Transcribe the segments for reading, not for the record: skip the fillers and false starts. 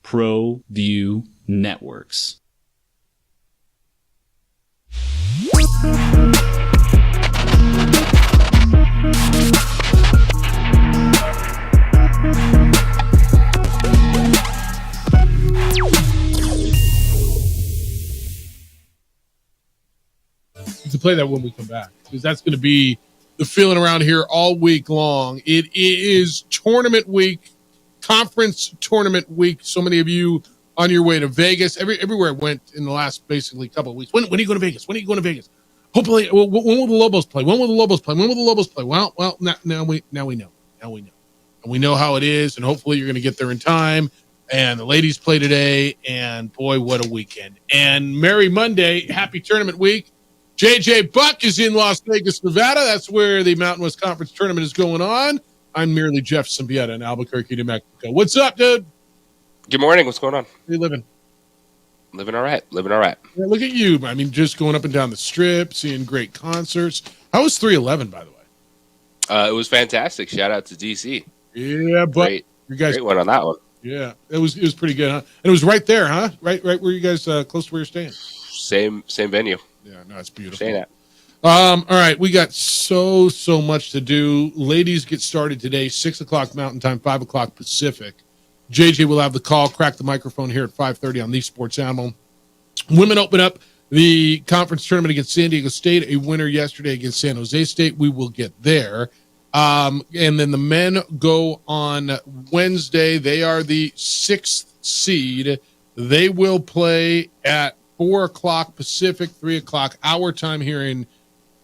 ProView Networks. To play that when we come back, because that's going to be the feeling around here all week long. It is tournament week, conference tournament week. So many of you on your way to Vegas. Everywhere I went in the last basically couple of weeks. When are you going to Vegas? When are you going to Vegas? Hopefully, when will the Lobos play? When will the Lobos play? When will the Lobos play? Well, now we know. And we know how it is, and hopefully you're going to get there in time. And the ladies play today, and boy, what a weekend. And Merry Monday, happy tournament week. JJ Buck is in Las Vegas, Nevada. That's where the Mountain West Conference tournament is going on. I'm merely Jeff Symbieta in Albuquerque, New Mexico. What's up, dude? Good morning. What's going on? How you living? Living all right. Yeah, look at you. I mean, just going up and down the strip, seeing great concerts. How was 311, by the way? It was fantastic. Shout out to DC. Yeah, but you guys, great one on that one. Yeah, it was pretty good, huh? And it was right there, huh? Right where you guys close to where you're staying. Same venue. Yeah, no, it's beautiful. Saying that. All right, we got so much to do. Ladies get started today, 6 o'clock Mountain Time, 5 o'clock Pacific. JJ will have the call, crack the microphone here at 5:30 on the Sports Animal. Women open up the conference tournament against San Diego State, a winner yesterday against San Jose State. We will get there. And then the men go on Wednesday. They are the 6th seed. They will play at 4 o'clock Pacific, 3 o'clock our time here in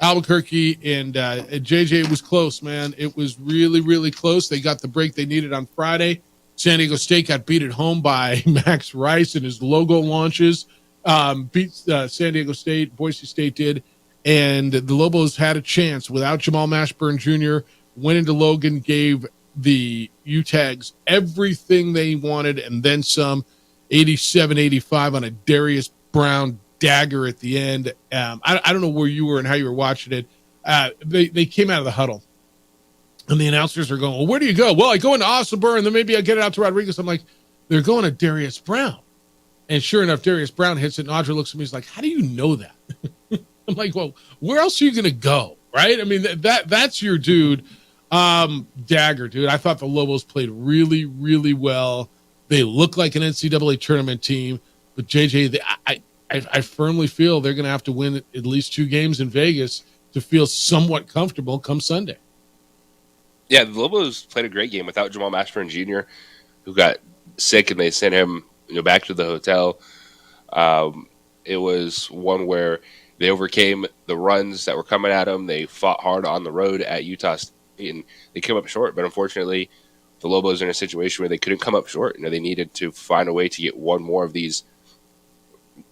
Albuquerque. And JJ, it was close, man. It was really, really close. They got the break they needed on Friday. San Diego State got beat at home by Max Rice and his logo launches. Beat San Diego State, Boise State did. And the Lobos had a chance without Jamal Mashburn Jr. Went into Logan, gave the UTAGs everything they wanted and then some. 87-85 on a Darius Brown dagger at the end. I don't know where you were and how you were watching it. They came out of the huddle, and the announcers are going, well, where do you go? Well, I go into Osselber, and then maybe I get it out to Rodriguez. I'm like, they're going to Darius Brown. And sure enough, Darius Brown hits it, and Audra looks at me, he's like, how do you know that? I'm like, well, where else are you going to go, right? I mean, that's your dude. Dagger, dude. I thought the Lobos played really, really well. They look like an NCAA tournament team, but JJ, I firmly feel they're going to have to win at least 2 games in Vegas to feel somewhat comfortable come Sunday. Yeah, the Lobos played a great game without Jamal Mashburn Jr., who got sick, and they sent him back to the hotel. It was one where they overcame the runs that were coming at them. They fought hard on the road at Utah State, and they came up short. But unfortunately, the Lobos are in a situation where they couldn't come up short. They needed to find a way to get one more of these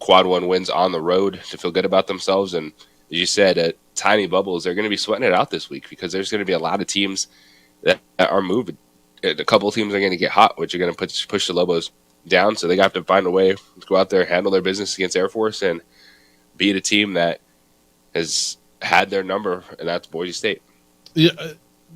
quad one wins on the road to feel good about themselves. And as you said, at tiny bubbles, they're going to be sweating it out this week because there's going to be a lot of teams that are moving. A couple of teams are going to get hot, which are going to push the Lobos down. So they have to find a way to go out there, handle their business against Air Force, and beat a team that has had their number, and that's Boise State. Yeah,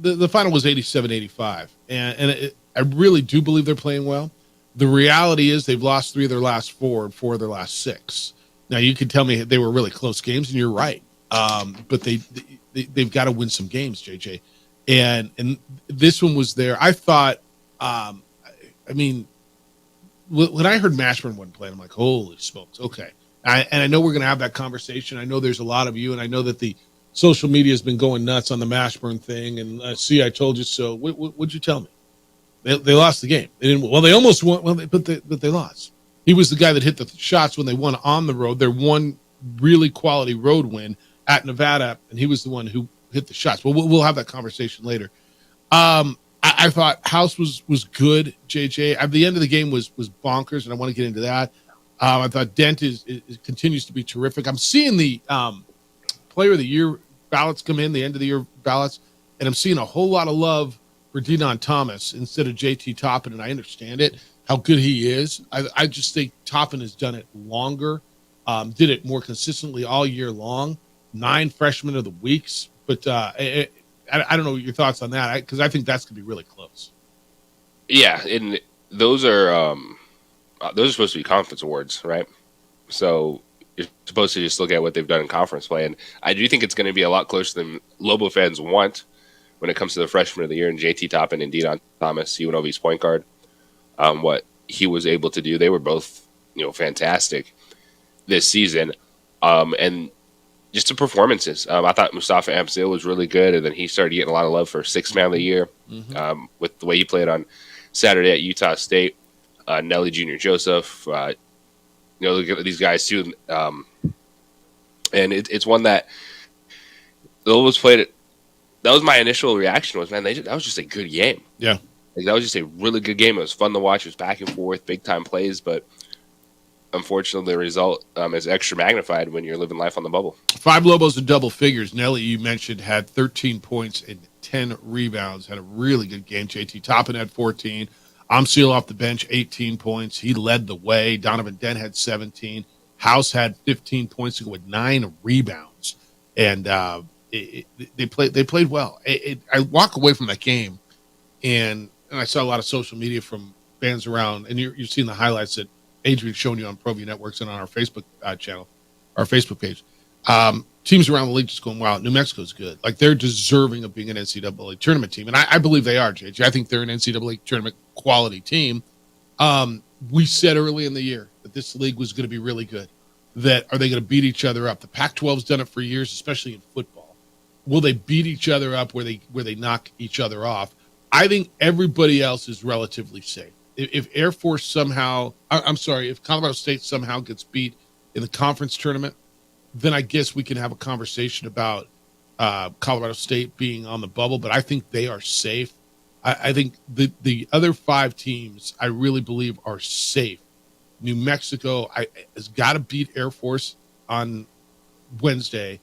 the final was 87-85, and I really do believe they're playing well. The reality is they've lost 3 of their last 4 and 4 of their last 6. Now, you can tell me they were really close games, and you're right. But they've got to win some games, JJ. And this one was there. I thought, I mean, when I heard Mashburn wasn't playing, I'm like, holy smokes, okay. And I know we're going to have that conversation. I know there's a lot of you, and I know that the social media has been going nuts on the Mashburn thing. And see, I told you so. What'd you tell me? They lost the game. They didn't. Well, they almost won. Well, but they lost. He was the guy that hit the shots when they won on the road. Their one really quality road win at Nevada, and he was the one who hit the shots. Well, we'll have that conversation later. I thought House was good, JJ. At the end of the game was bonkers, and I want to get into that. I thought Dent continues to be terrific. I'm seeing the Player of the Year ballots come in, the end of the year ballots, and I'm seeing a whole lot of love for Denon Thomas instead of JT Toppin, and I understand it, how good he is. I just think Toppin has done it longer, did it more consistently all year long, 9 freshman of the weeks. But I don't know your thoughts on that, because I think that's going to be really close. Yeah, and those are those are supposed to be conference awards, right? So you're supposed to just look at what they've done in conference play, and I do think it's going to be a lot closer than Lobo fans want when it comes to the freshman of the year and JT Toppin and Deon Thomas, UNLV's point guard. What he was able to do, they were both fantastic this season, and just the performances. I thought Mustafa Amsil was really good, and then he started getting a lot of love for Sixth Man of the Year with the way he played on Saturday at Utah State. Nelly Jr. Joseph, look at these guys too, and it's one that the Lobos played. That was my initial reaction. Was, man, that was just a good game. Yeah, that was just a really good game. It was fun to watch. It was back and forth, big time plays, but unfortunately, the result is extra magnified when you're living life on the bubble. 5 Lobos in double figures. Nelly, you mentioned, had 13 points and 10 rebounds. Had a really good game. JT Toppin had 14. Amsil off the bench, 18 points. He led the way. Donovan Dent had 17. House had 15 points to go with 9 rebounds. And they played well. I walk away from that game, and I saw a lot of social media from fans around, and you've seen the highlights that Adrian's shown you on ProView Networks and on our Facebook channel, our Facebook page. Teams around the league just going, wow, New Mexico's good. Like, they're deserving of being an NCAA tournament team. And I believe they are, JJ. I think they're an NCAA tournament quality team. We said early in the year that this league was going to be really good. That are they going to beat each other up? The Pac-12's done it for years, especially in football. Will they beat each other up where they knock each other off? I think everybody else is relatively safe. If Air Force somehow, if Colorado State somehow gets beat in the conference tournament, then I guess we can have a conversation about Colorado State being on the bubble. But I think they are safe. I think the other 5 teams, I really believe, are safe. New Mexico has got to beat Air Force on Wednesday.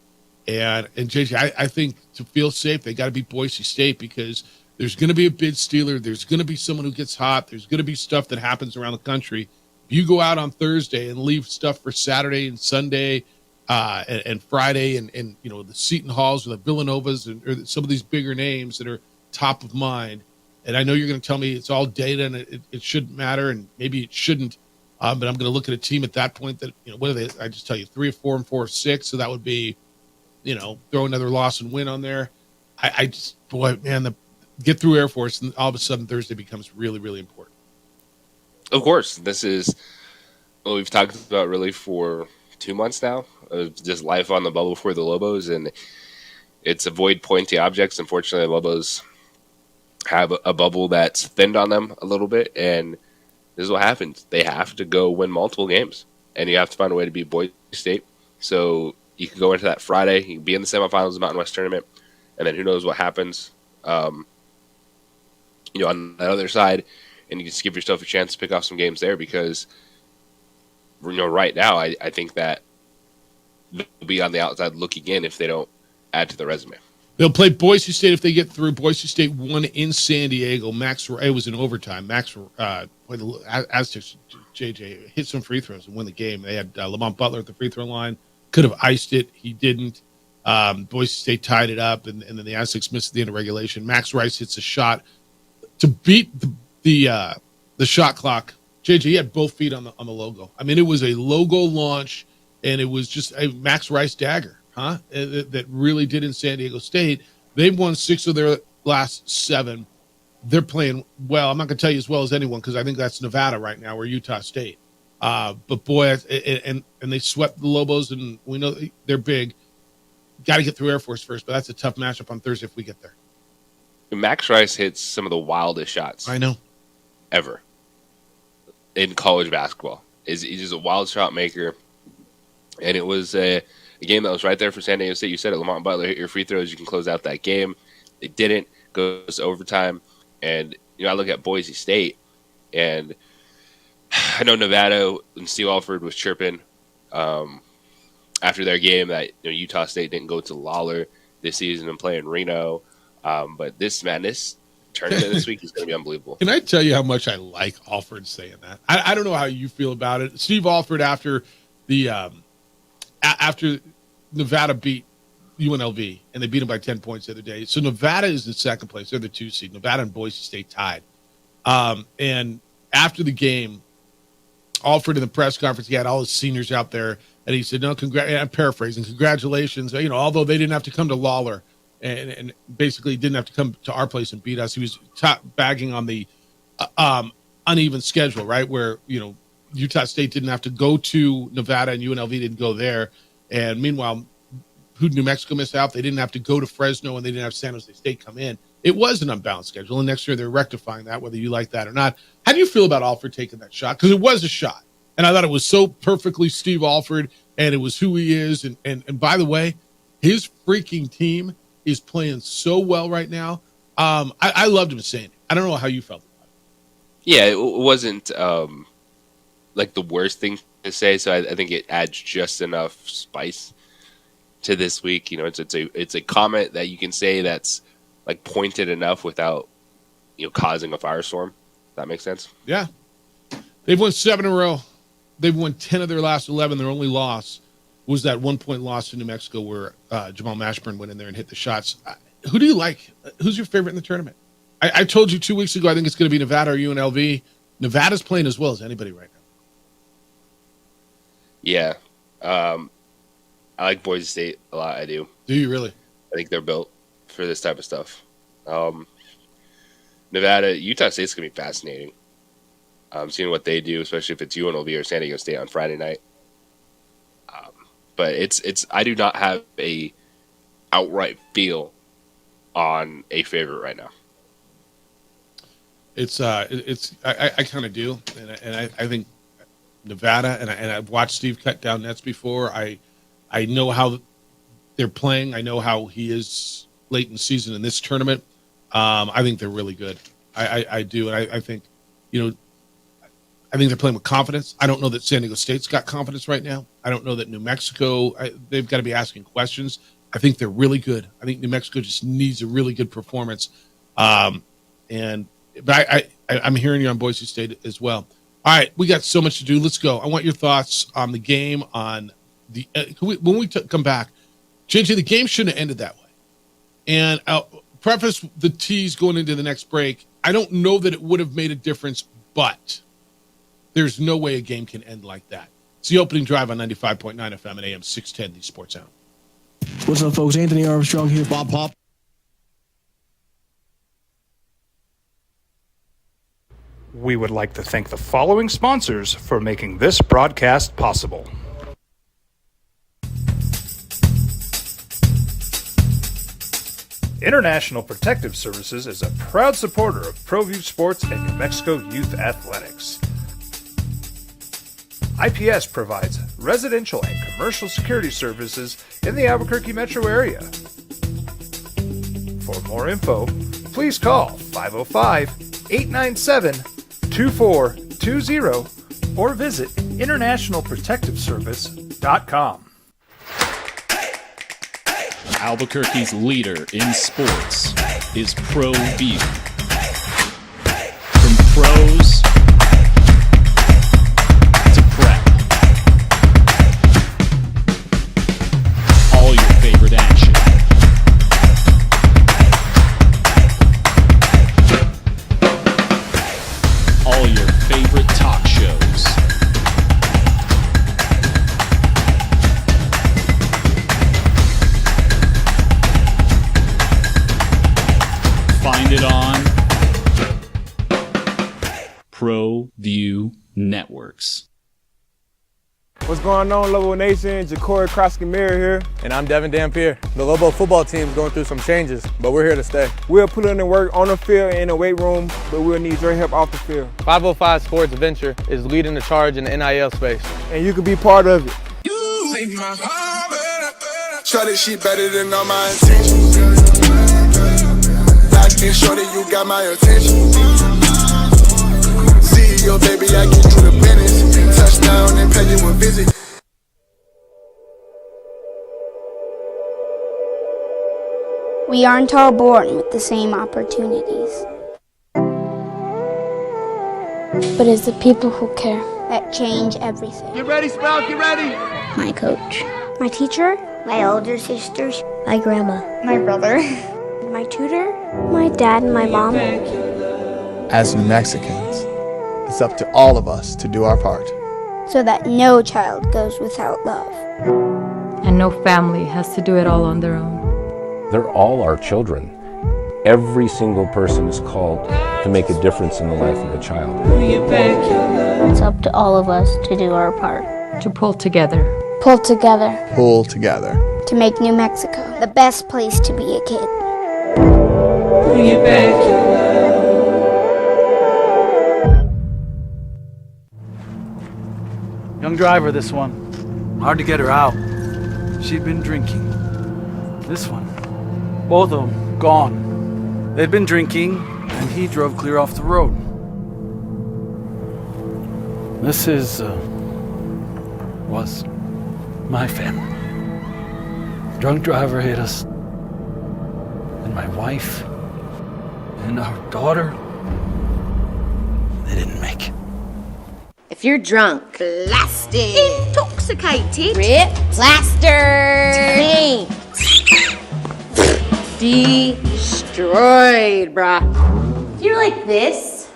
And JJ, I think to feel safe, they got to beat Boise State, because there's going to be a bid stealer. There's going to be someone who gets hot. There's going to be stuff that happens around the country. If you go out on Thursday and leave stuff for Saturday and Sunday and Friday and the Seton Halls or the Villanovas or some of these bigger names that are top of mind, and I know you're going to tell me it's all data and it shouldn't matter, and maybe it shouldn't, but I'm going to look at a team at that point that, what are they? I just tell you 3 or 4 and 4 or 6. So that would be, throw another loss and win on there. I just, boy, man, get through Air Force, and all of a sudden Thursday becomes really, really important. Of course, this is what we've talked about really for 2 months now, of just life on the bubble for the Lobos, and it's avoid pointy objects. Unfortunately, the Lobos have a bubble that's thinned on them a little bit, and this is what happens. They have to go win multiple games, and you have to find a way to beat Boise State. So you can go into that Friday, you can be in the semifinals of the Mountain West Tournament, and then who knows what happens on the other side, and you just give yourself a chance to pick off some games there, because right now I think that they'll be on the outside looking in if they don't add to the resume. They'll play Boise State if they get through. Boise State won in San Diego. It was in overtime. Aztecs, JJ hit some free throws and win the game. They had Lamont Butler at the free throw line. Could have iced it. He didn't. Boise State tied it up, and then the Aztecs missed at the end of regulation. Max Rice hits a shot to beat the shot clock. JJ, he had both feet on the logo. I mean, it was a logo launch, and it was just a Max Rice dagger, that really did in San Diego State. They've won 6 of their last 7. They're playing well. I'm not going to tell you as well as anyone, because I think that's Nevada right now, or Utah State. But boy, and they swept the Lobos, and we know they're big. Got to get through Air Force first, but that's a tough matchup on Thursday if we get there. Max Rice hits some of the wildest shots I know ever in college basketball. He's just a wild shot maker, and it was a game that was right there for San Diego State. You said it, Lamont Butler hit your free throws, you can close out that game. They didn't. Goes to overtime, and I look at Boise State, and I know Nevada and Steve Alford was chirping after their game that Utah State didn't go to Lawler this season and play in Reno. But this tournament this week is going to be unbelievable. Can I tell you how much I like Alford saying that? I don't know how you feel about it. Steve Alford, after Nevada beat UNLV, and they beat them by 10 points the other day. So Nevada is in second place. They're the 2 seed. Nevada and Boise State tied. And after the game, Alford in the press conference, he had all his seniors out there, and he said, "No, I'm paraphrasing, congratulations. Although they didn't have to come to Lawler, and basically didn't have to come to our place and beat us." He was bagging on the uneven schedule, right? Where Utah State didn't have to go to Nevada and UNLV didn't go there, and meanwhile, who New Mexico missed out? They didn't have to go to Fresno, and they didn't have San Jose State come in. It was an unbalanced schedule, and next year they're rectifying that, whether you like that or not. How do you feel about Alford taking that shot? Because it was a shot, and I thought it was so perfectly Steve Alford, and it was who he is. And by the way, his freaking team is playing so well right now. I loved him saying it. I don't know how you felt about it. Yeah, it wasn't like the worst thing to say, so I think it adds just enough spice to this week. It's a comment that you can say that's like pointed enough without causing a firestorm. That makes sense. Yeah, they've won 7 in a row. They've won 10 of their last 11. Their only loss was that 1-point loss to New Mexico where Jamal Mashburn went in there and hit the shots. Who do you like? Who's your favorite in the tournament? I told you 2 weeks ago I think it's going to be Nevada or UNLV. Nevada's playing as well as anybody right now. Yeah. I like Boise State a lot. I do. Do you really? I think they're built for this type of stuff. Nevada, Utah State's going to be fascinating. Seeing what they do, especially if it's UNLV or San Diego State on Friday night. But I do not have a outright feel on a favorite right now. I kind of do, and I think Nevada, and I've watched Steve cut down nets before. I know how they're playing. I know how he is late in the season in this tournament. I think they're really good. I do, and I think I think they're playing with confidence. I don't know that San Diego State's got confidence right now. I don't know that New Mexico, they've got to be asking questions. I think they're really good. I think New Mexico just needs a really good performance. But I'm hearing you on Boise State as well. All right, we got so much to do. Let's go. I want your thoughts on the game. On the when we come back, JJ, the game shouldn't have ended that way. And I'll preface the tease going into the next break. I don't know that it would have made a difference, but there's no way a game can end like that. It's the opening drive on 95.9 FM and AM 610, the Sports Animal. What's up, folks? Anthony Armstrong here, Bob Pop. We would like to thank the following sponsors for making this broadcast possible. International Protective Services is a proud supporter of ProView Sports and New Mexico Youth Athletics. IPS provides residential and commercial security services in the Albuquerque metro area. For more info, please call 505-897-2420 or visit internationalprotectiveservice.com. Albuquerque's leader in sports is ProView. From pros to prep, all your favorite action. All your favorite talk shows. Find it on ProView Networks. What's going on, Lobo Nation? Ja'Cory Krosky-Mirror here. And I'm Devin Dampier. The Lobo football team is going through some changes, but we're here to stay. We'll put in the work on the field and in the weight room, but we'll need your help off the field. 505 Sports Venture is leading the charge in the NIL space. And you can be part of it. Shorty, she better than all my intentions. Locked in, shorty, you got my attention. CEO, baby, I get you the business. Touchdown and pay you a visit. We aren't all born with the same opportunities. But it's the people who care that change everything. Get ready, Sprout, get ready. My coach, my teacher, my older sisters, my grandma, my brother, my tutor, my dad, and my mom. As New Mexicans, it's up to all of us to do our part. so that no child goes without love. And no family has to do it all on their own. They're all our children. Every single person is called to make a difference in the life of a child. It's up to all of us to do our part. To pull together. Pull together. Pull together. To make New Mexico the best place to be a kid. Young driver, this one. Hard to get her out. She'd been drinking. This one. Both of them gone. They'd been drinking, and he drove clear off the road. This was my family. Drunk driver hit us. And my wife and our daughter, they didn't make it. If you're drunk, blasted, intoxicated, Rip, plastered, taint, destroyed, bruh. If you're like this,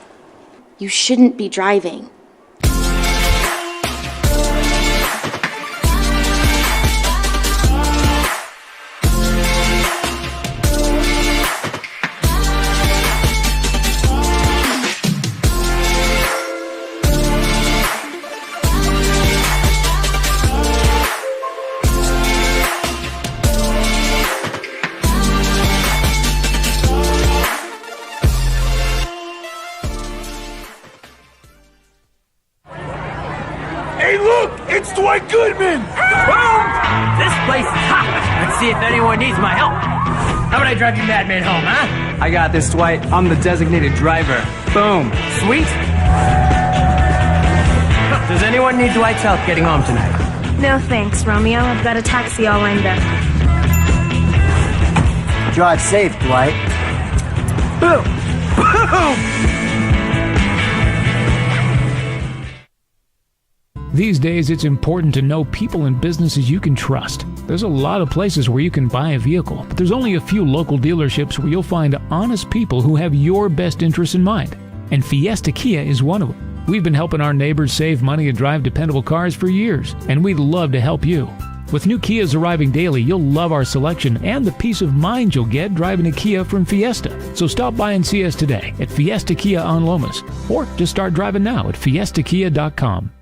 you shouldn't be driving. Hey, look! It's Dwight Goodman! Boom! This place is hot. Let's see if anyone needs my help. How about I drive you madman home, huh? I got this, Dwight. I'm the designated driver. Boom. Sweet. Does anyone need Dwight's help getting home tonight? No thanks, Romeo. I've got a taxi all lined up. Drive safe, Dwight. Boom! Boom! These days, it's important to know people and businesses you can trust. There's a lot of places where you can buy a vehicle, but there's only a few local dealerships where you'll find honest people who have your best interests in mind. And Fiesta Kia is one of them. We've been helping our neighbors save money and drive dependable cars for years, and we'd love to help you. With new Kias arriving daily, you'll love our selection and the peace of mind you'll get driving a Kia from Fiesta. So stop by and see us today at Fiesta Kia on Lomas, or just start driving now at fiestakia.com.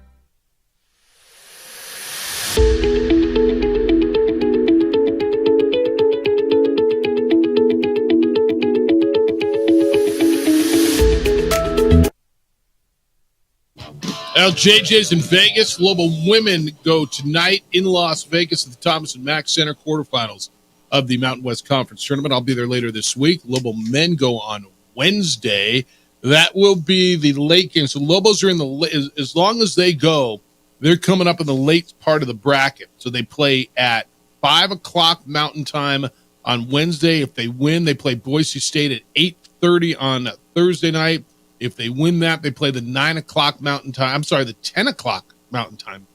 Well, JJ's in Vegas. Global women go tonight in Las Vegas at the Thomas & Mack Center quarterfinals of the Mountain West Conference Tournament. I'll be there later this week. Global men go on Wednesday. That will be the late game. So Lobos are in the – as long as they go, they're coming up in the late part of the bracket. So they play at 5 o'clock Mountain Time on Wednesday. If they win, they play Boise State at 8:30 on Thursday night. If they win that, they play the 9 o'clock Mountain Time. I'm sorry, the 10 o'clock Mountain Time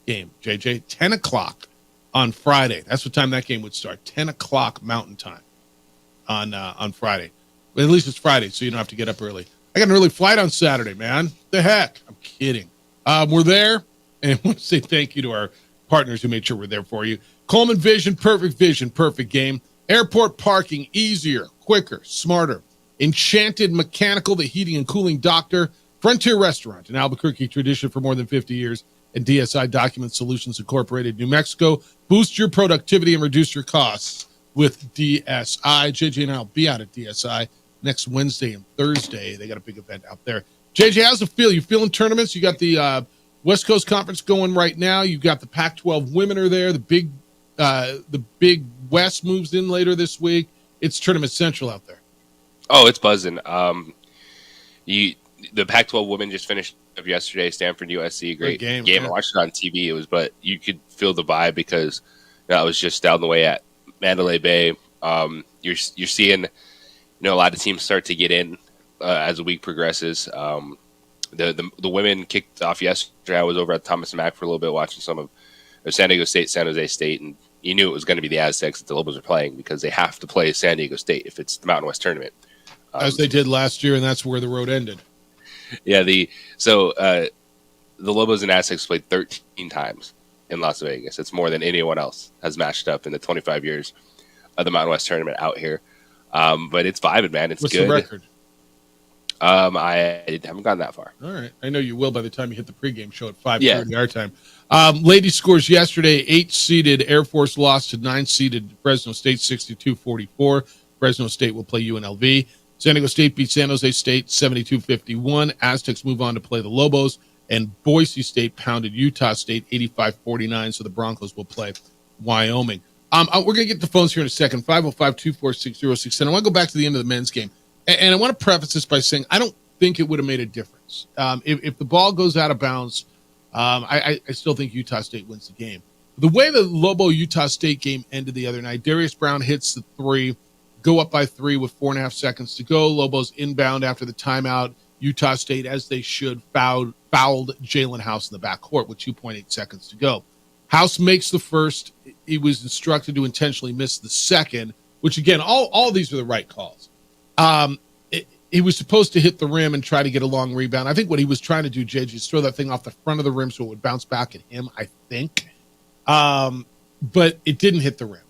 game, JJ. 10 o'clock on Friday. That's what time that game would start. 10 o'clock Mountain Time on Friday. But at least it's Friday, so you don't have to get up early. I got an early flight on Saturday, man. The heck? I'm kidding. We're there, and I want to say thank you to our partners who made sure we're there for you. Coleman Vision, perfect game. Airport parking, easier, quicker, smarter. Enchanted Mechanical, the heating and cooling doctor. Frontier Restaurant, an Albuquerque tradition for more than 50 years. And DSI Document Solutions Incorporated, New Mexico. Boost your productivity and reduce your costs with DSI. JJ and I will be out at DSI next Wednesday and Thursday. They got a big event out there. JJ, how's it feel? You feeling tournaments? You got the West Coast Conference going right now. You got the Pac-12 women are there. The big West moves in later this week. It's Tournament Central out there. Oh, it's buzzing. The Pac-12 women just finished up yesterday. Stanford, USC, great game. I watched it on TV. But you could feel the vibe because that was just down the way at Mandalay Bay. You're seeing, a lot of teams start to get in as the week progresses. The women kicked off yesterday. I was over at Thomas & Mack for a little bit watching some of San Diego State, San Jose State, and you knew it was going to be the Aztecs that the Lobos are playing because they have to play San Diego State if it's the Mountain West Tournament. As they did last year, and that's where the road ended. Yeah, the Lobos and Aztecs played 13 times in Las Vegas. It's more than anyone else has matched up in the 25 years of the Mountain West tournament out here. But it's vibing, man. It's What's good. the record? I haven't gotten that far. All right. I know you will by the time you hit the pregame show at 5:30 our time. Ladies scores yesterday, 8-seeded Air Force lost to 9-seeded Fresno State 62-44. Fresno State will play UNLV. San Diego State beat San Jose State 72-51. Aztecs move on to play the Lobos. And Boise State pounded Utah State 85-49. So the Broncos will play Wyoming. We're going to get the phones here in a second, 505-246-0610. I want to go back to the end of the men's game. And I want to preface this by saying I don't think it would have made a difference. If the ball goes out of bounds, I still think Utah State wins the game. The way the Lobo-Utah State game ended the other night, Darius Brown hits the three, go up by 3 with 4.5 seconds to go. Lobos inbound after the timeout. Utah State, as they should, fouled Jalen House in the backcourt with 2.8 seconds to go. House makes the first. He was instructed to intentionally miss the second, which, again, all these are the right calls. He was supposed to hit the rim and try to get a long rebound. I think what he was trying to do, JJ, is throw that thing off the front of the rim so it would bounce back at him, I think. But it didn't hit the rim.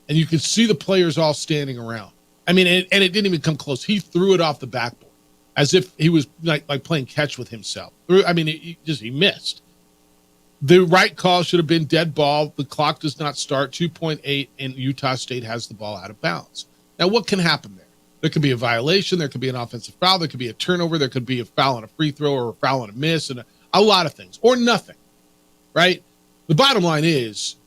And you could see the players all standing around. I mean, and it didn't even come close. He threw it off the backboard as if he was like playing catch with himself. I mean, he missed. The right call should have been dead ball. The clock does not start, 2.8, and Utah State has the ball out of bounds. Now, what can happen there? There could be a violation. There could be an offensive foul. There could be a turnover. There could be a foul on a free throw or a foul on a miss and a lot of things, or nothing, right? The bottom line is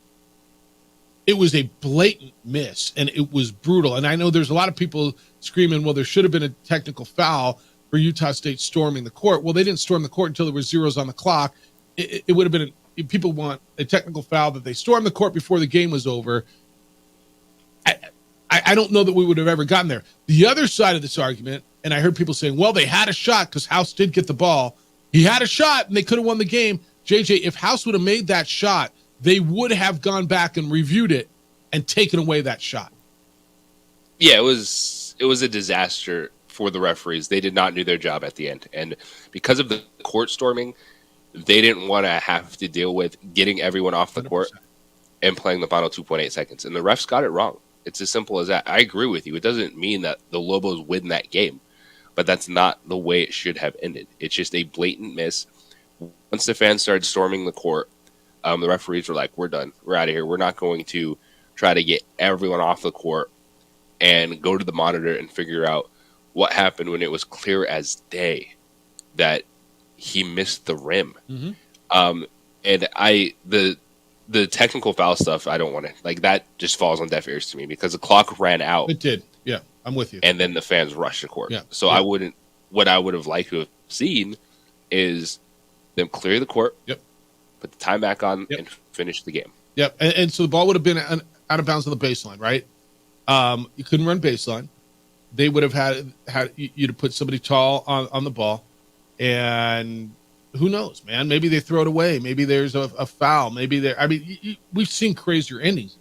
it was a blatant miss, and it was brutal. And I know there's a lot of people screaming, well, there should have been a technical foul for Utah State storming the court. Well, they didn't storm the court until there were zeros on the clock. It would have been people want a technical foul that they stormed the court before the game was over. I don't know that we would have ever gotten there. The other side of this argument, and I heard people saying, well, they had a shot because House did get the ball. He had a shot, and they could have won the game. JJ, if House would have made that shot, they would have gone back and reviewed it and taken away that shot. Yeah, it was a disaster for the referees. They did not do their job at the end. And because of the court storming, they didn't want to have to deal with getting everyone off the 100%. Court and playing the final 2.8 seconds. And the refs got it wrong. It's as simple as that. I agree with you. It doesn't mean that the Lobos win that game, but that's not the way it should have ended. It's just a blatant miss. Once the fans started storming the court, the referees were like, we're done. We're out of here. We're not going to try to get everyone off the court and go to the monitor and figure out what happened when it was clear as day that he missed the rim. Mm-hmm. And the technical foul stuff, I don't want to, like, that just falls on deaf ears to me because the clock ran out. It did. Yeah, I'm with you. And then the fans rushed the court. Yeah. So yeah. What I would have liked to have seen is them clear the court, yep. put the time back on, yep. and finish the game. Yep. And so the ball would have been out of bounds on the baseline, right? You couldn't run baseline. They would have had you to put somebody tall on the ball, and who knows, man? Maybe they throw it away. Maybe there's a foul. Maybe we've seen crazier endings.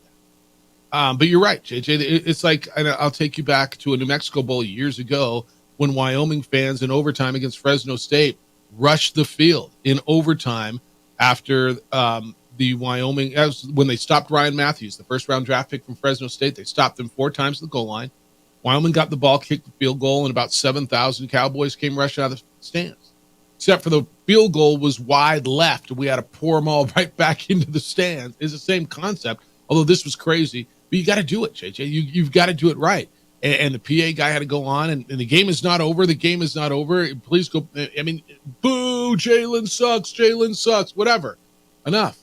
But you're right, JJ. It's like, and I'll take you back to a New Mexico Bowl years ago when Wyoming fans in overtime against Fresno State rushed the field in overtime after the Wyoming, when they stopped Ryan Matthews, the first round draft pick from Fresno State. They stopped him 4 times at the goal line. Wyoming got the ball, kicked the field goal, and about 7,000 Cowboys came rushing out of the stands. Except for the field goal was wide left. We had to pour them all right back into the stands. It's the same concept, although this was crazy. But you got to do it, JJ. You've got to do it right. And the PA guy had to go on, and the game is not over. The game is not over. Please go. I mean, boo, Jalen sucks. Jalen sucks. Whatever. Enough.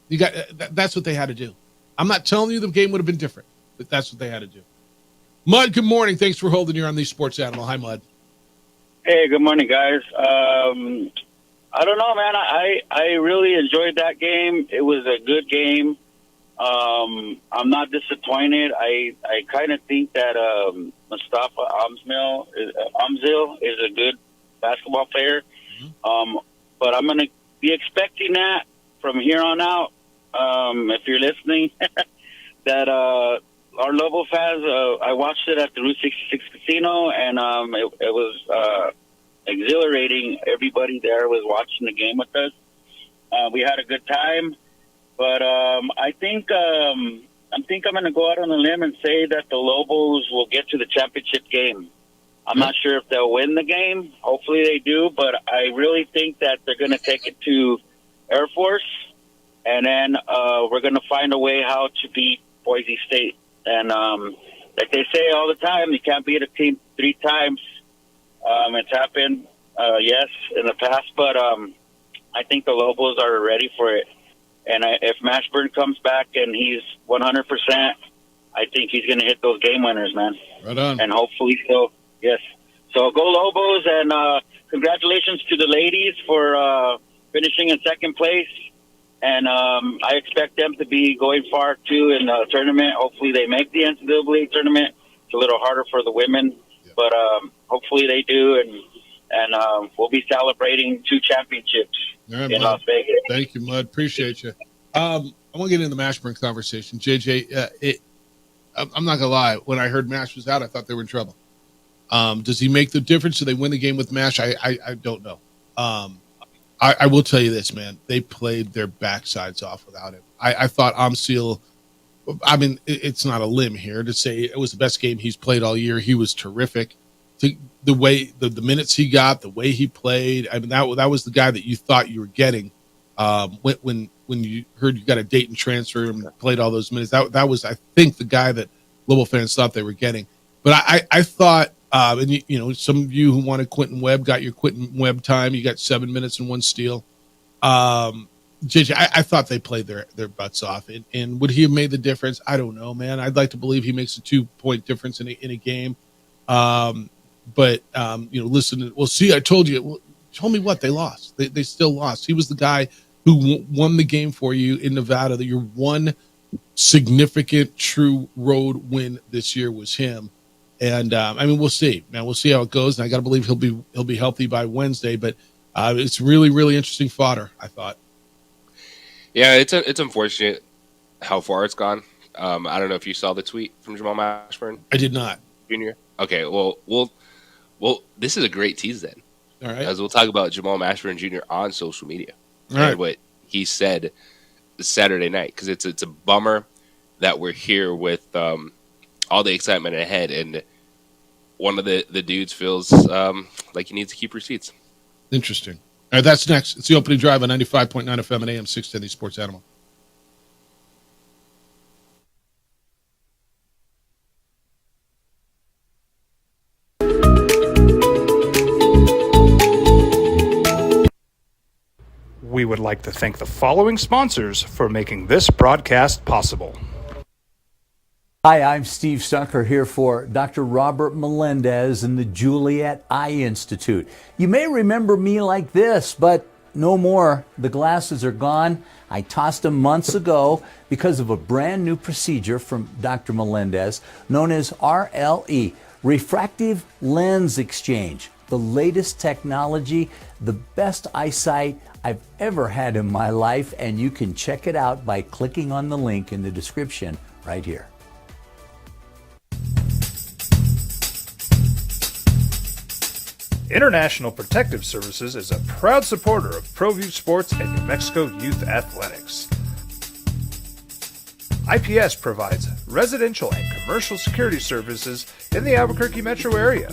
That's what they had to do. I'm not telling you the game would have been different, but that's what they had to do. Mud, good morning. Thanks for holding here on the Sports Animal. Hi, Mud. Hey, good morning, guys. I don't know, man. I really enjoyed that game. It was a good game. I'm not disappointed. I kind of think that Mustafa Amzil is a good basketball player. Mm-hmm. But I'm going to be expecting that from here on out. If you're listening, that our Lobo fans, I watched it at the Route 66 Casino, and it was exhilarating. Everybody there was watching the game with us. We had a good time, but I think I'm going to go out on a limb and say that the Lobos will get to the championship game. I'm not sure if they'll win the game. Hopefully they do, but I really think that they're going to take it to Air Force, and then we're going to find a way how to beat Boise State. And like they say all the time, you can't beat a team 3 times. It's happened, yes, in the past, but I think the Lobos are ready for it. And if Mashburn comes back and he's 100%, I think he's going to hit those game winners, man. Right on. And hopefully so. Yes. So go Lobos, and congratulations to the ladies for finishing in second place. And I expect them to be going far, too, in the tournament. Hopefully they make the NCAA tournament. It's a little harder for the women, but hopefully they do. And we'll be celebrating 2 championships in Las Vegas. Thank you, Mud. Appreciate you. I want to get into the Mashburn conversation. JJ, I'm not going to lie. When I heard Mash was out, I thought they were in trouble. Does he make the difference? Do they win the game with Mash? I don't know. I will tell you this, man. They played their backsides off without him. I thought Amsil, I mean, it's not a limb here to say it was the best game he's played all year. He was terrific. The way the minutes he got, the way he played, I mean, that was the guy that you thought you were getting when you heard you got a Dayton transfer and played all those minutes. That was, I think, the guy that Lobo fans thought they were getting. But I thought, and you know, some of you who wanted Quentin Webb got your Quentin Webb time. You got 7 minutes and 1 steal. JJ, I thought they played their butts off. And would he have made the difference? I don't know, man. I'd like to believe he makes a 2-point difference in a game. But you know, listen. Well, see, I told you. Well, told me what they lost. They still lost. He was the guy who won the game for you in Nevada. Your one significant true road win this year was him. And I mean, we'll see, man. We'll see how it goes. And I got to believe he'll be healthy by Wednesday. But it's really, really interesting fodder, I thought. Yeah, it's unfortunate how far it's gone. I don't know if you saw the tweet from Jamal Mashburn. I did not. Jr. Okay, well, this is a great tease then. All right. As we'll talk about Jamal Mashburn Jr. on social media. All right. And what he said Saturday night, because it's a bummer that we're here with all the excitement ahead, and one of the dudes feels like he needs to keep receipts. Interesting. All right, that's next. It's the opening drive on 95.9 FM and AM 610, the Sports Animal. We would like to thank the following sponsors for making this broadcast possible. Hi, I'm Steve Stucker here for Dr. Robert Melendez and the Juliet Eye Institute. You may remember me like this, but no more. The glasses are gone. I tossed them months ago because of a brand new procedure from Dr. Melendez known as RLE, Refractive Lens Exchange. The latest technology, the best eyesight I've ever had in my life, and you can check it out by clicking on the link in the description right here. International Protective Services is a proud supporter of ProView Sports and New Mexico Youth Athletics. IPS provides residential and commercial security services in the Albuquerque metro area.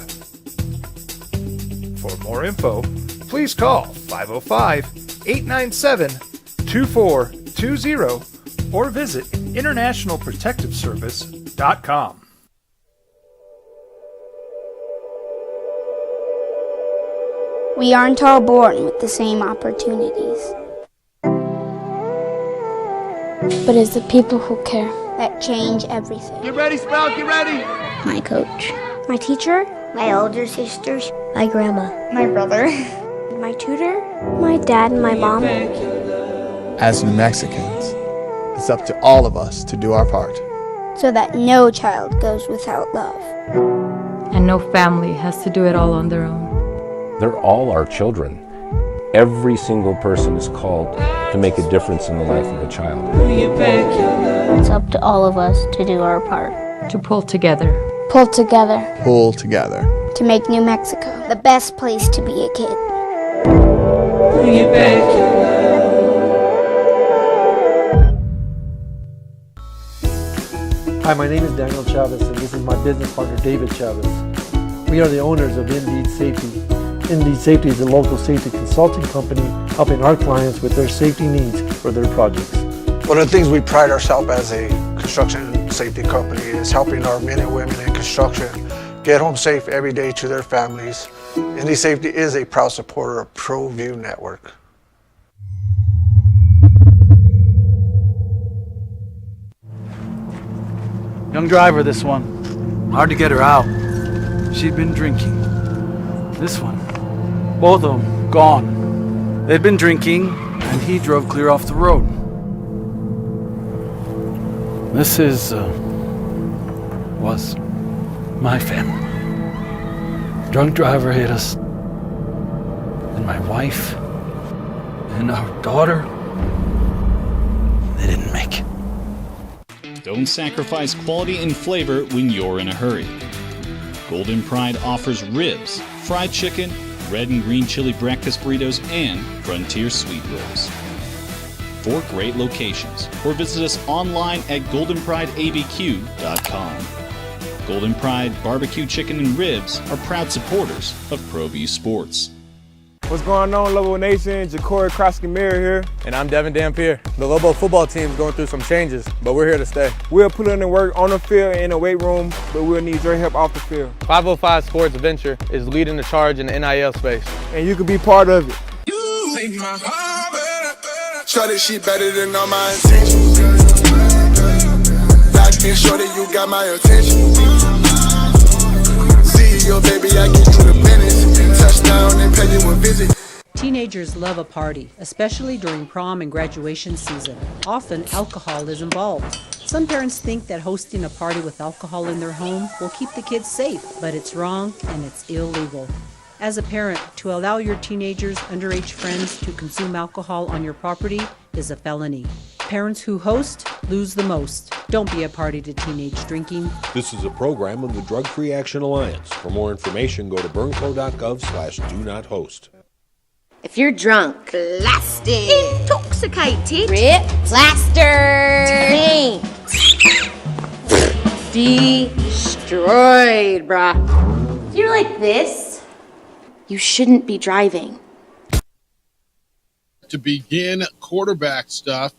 For more info, please call 505-897-2420 or visit internationalprotectiveservice.com. We aren't all born with the same opportunities. But it's the people who care that change everything. Get ready, Sprout, get ready! My coach, my teacher, my older sisters, my grandma, my brother, my tutor, my dad, and my mom. As New Mexicans, it's up to all of us to do our part. So that no child goes without love. And no family has to do it all on their own. They're all our children. Every single person is called to make a difference in the life of a child. It's up to all of us to do our part. To pull together. Pull together. Pull together. to make New Mexico the best place to be a kid. Bring it back. Hi, my name is Daniel Chavez, and this is my business partner, David Chavez. We are the owners of Indeed Safety. Indeed Safety is a local safety consulting company helping our clients with their safety needs for their projects. One of the things we pride ourselves as a construction safety company is helping our men and women in construction get home safe every day to their families. Indeed Safety is a proud supporter of ProView Network. Young driver, this one. Hard to get her out. She'd been drinking. This one. Both of them gone. They'd been drinking, and he drove clear off the road. This was my family. Drunk driver hit us. And my wife and our daughter, they didn't make it. Don't sacrifice quality and flavor when you're in a hurry. Golden Pride offers ribs, fried chicken, red and green chili breakfast burritos, and frontier sweet rolls. 4 great locations, or visit us online at goldenprideabq.com. Golden Pride Barbecue Chicken and Ribs are proud supporters of ProView Sports. What's going on, Lobo Nation? Ja'Cory Krosky-Mir here. And I'm Devin Dampier. The Lobo football team's going through some changes, but we're here to stay. We'll put in the work on the field and in the weight room, but we'll need your help off the field. 505 Sports Venture is leading the charge in the NIL space. And you can be part of it. Shorty, she better than all my intentions. Like and shorty, you got my attention. CEO, baby, I get you the business. Touchdown and pay you a visit. Teenagers love a party, especially during prom and graduation season. Often, alcohol is involved. Some parents think that hosting a party with alcohol in their home will keep the kids safe, but it's wrong and it's illegal. As a parent, to allow your teenagers' underage friends to consume alcohol on your property is a felony. Parents who host lose the most. Don't be a party to teenage drinking. This is a program of the Drug Free Action Alliance. For more information, go to burnco.gov/do-not-host. If you're drunk, blasted, intoxicated, rip, plastered, destroyed, bruh. If you're like this, you shouldn't be driving. To begin quarterback stuff,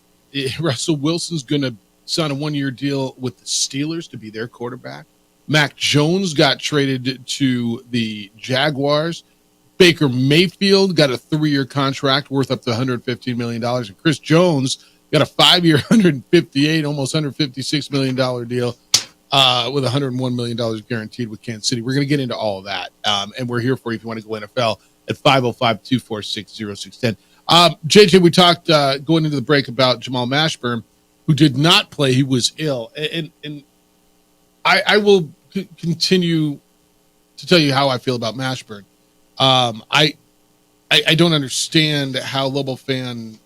Russell Wilson's going to sign a 1-year deal with the Steelers to be their quarterback. Mac Jones got traded to the Jaguars. Baker Mayfield got a 3-year contract worth up to $115 million. And Chris Jones got a 5-year, $158, almost $156 million deal with $101 million guaranteed with Kansas City. We're going to get into all of that. And we're here for you if you want to go NFL at 505-246-0610. JJ, we talked going into the break about Jamal Mashburn, who did not play. He was ill. And I will continue to tell you how I feel about Mashburn. I don't understand how Lobo fan,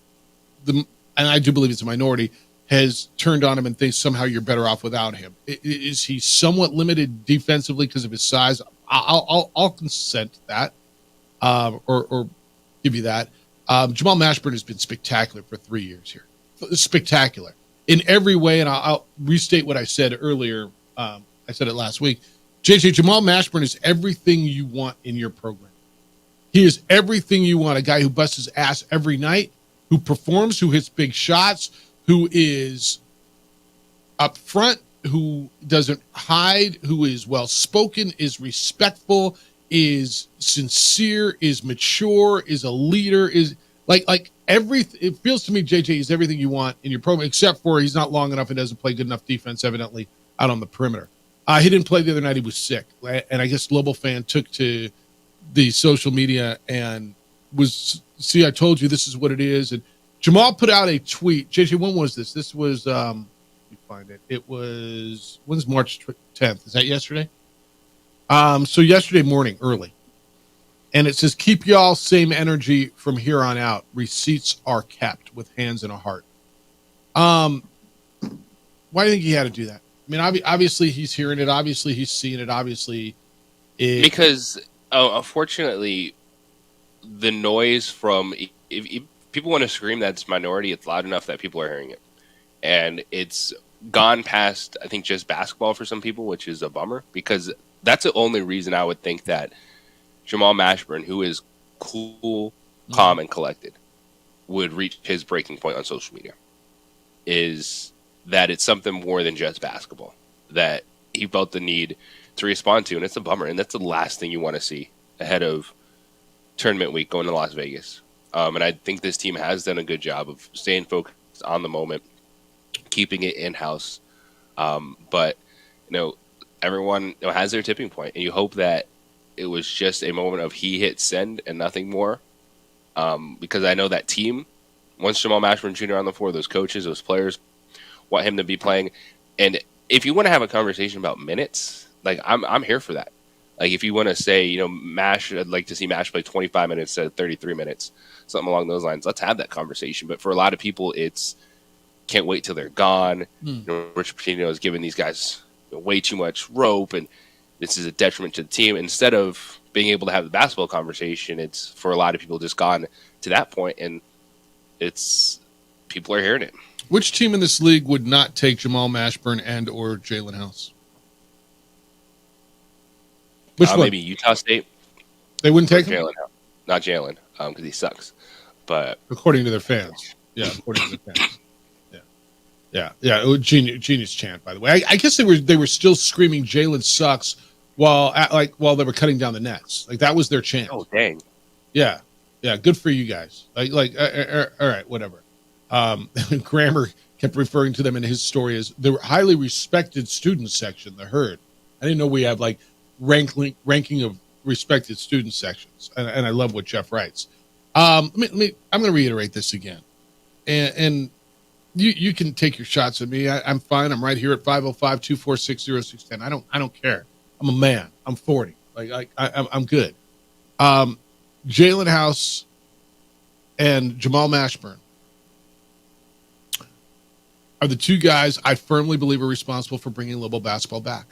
and I do believe it's a minority, has turned on him and thinks somehow you're better off without him. Is he somewhat limited defensively because of his size? I'll consent to that, or give you that. Jamal Mashburn has been spectacular for 3 years here. Spectacular in every way, and I'll restate what I said earlier. I said it last week. JJ, Jamal Mashburn is everything you want in your program. He is everything you want, a guy who busts his ass every night, who performs, who hits big shots, who is up front, who doesn't hide, who is well-spoken, is respectful, is sincere, is mature, is a leader, is like everything. It feels to me, JJ, he's everything you want in your program, except for he's not long enough and doesn't play good enough defense, evidently, out on the perimeter. He didn't play the other night. He was sick. And I guess Lobo fan took to the social media and was, see, I told you this is what it is. And Jamal put out a tweet. JJ, when was this? This was, let me find it. It was, when's March 10th? Is that yesterday? So yesterday morning, early. And it says, keep y'all same energy from here on out. Receipts are kept with hands and a heart. Why do you think he had to do that? I mean, obviously he's hearing it. Obviously he's seeing it. Obviously Because unfortunately, the noise from if people want to scream that it's minority, it's loud enough that people are hearing it, and it's gone past, I think, just basketball for some people, which is a bummer, because that's the only reason I would think that Jamal Mashburn, who is cool, calm, and collected, would reach his breaking point on social media, is that it's something more than just basketball that he felt the need to respond to, and it's a bummer, and that's the last thing you want to see ahead of tournament week going to Las Vegas. And I think this team has done a good job of staying focused on the moment, keeping it in-house. But, everyone has their tipping point, and you hope that it was just a moment of he hit send and nothing more. Because I know that team, once Jamal Mashburn Jr. on the floor, those coaches, those players want him to be playing. And if you want to have a conversation about minutes, like I'm here for that. Like if you want to say, Mash, I'd like to see Mash play 25 minutes instead of 33 minutes, something along those lines. Let's have that conversation. But for a lot of people, it's can't wait till they're gone. Rich Pitino is giving these guys way too much rope, and this is a detriment to the team. Instead of being able to have the basketball conversation, it's for a lot of people just gone to that point, and it's people are hearing it. Which team in this league would not take Jamal Mashburn and or Jalen House? Which one? Maybe Utah State. They wouldn't take him? Jalen, not Jalen, because he sucks. But according to their fans, according to their fans, yeah. It was genius chant, by the way. I guess they were still screaming Jalen sucks while they were cutting down the nets. Like that was their chant. Oh dang. Yeah. Good for you guys. All right, whatever. Grammer kept referring to them in his story as the highly respected student section, the Herd. I didn't know we have like ranking of respected student sections, and I love what Jeff writes. I'm going to reiterate this again, and you can take your shots at me. I'm fine. I'm right here at 505-246-0610. I don't care. I'm a man. I'm 40. I'm good. Jalen House and Jamal Mashburn are the two guys I firmly believe are responsible for bringing Lobo basketball back.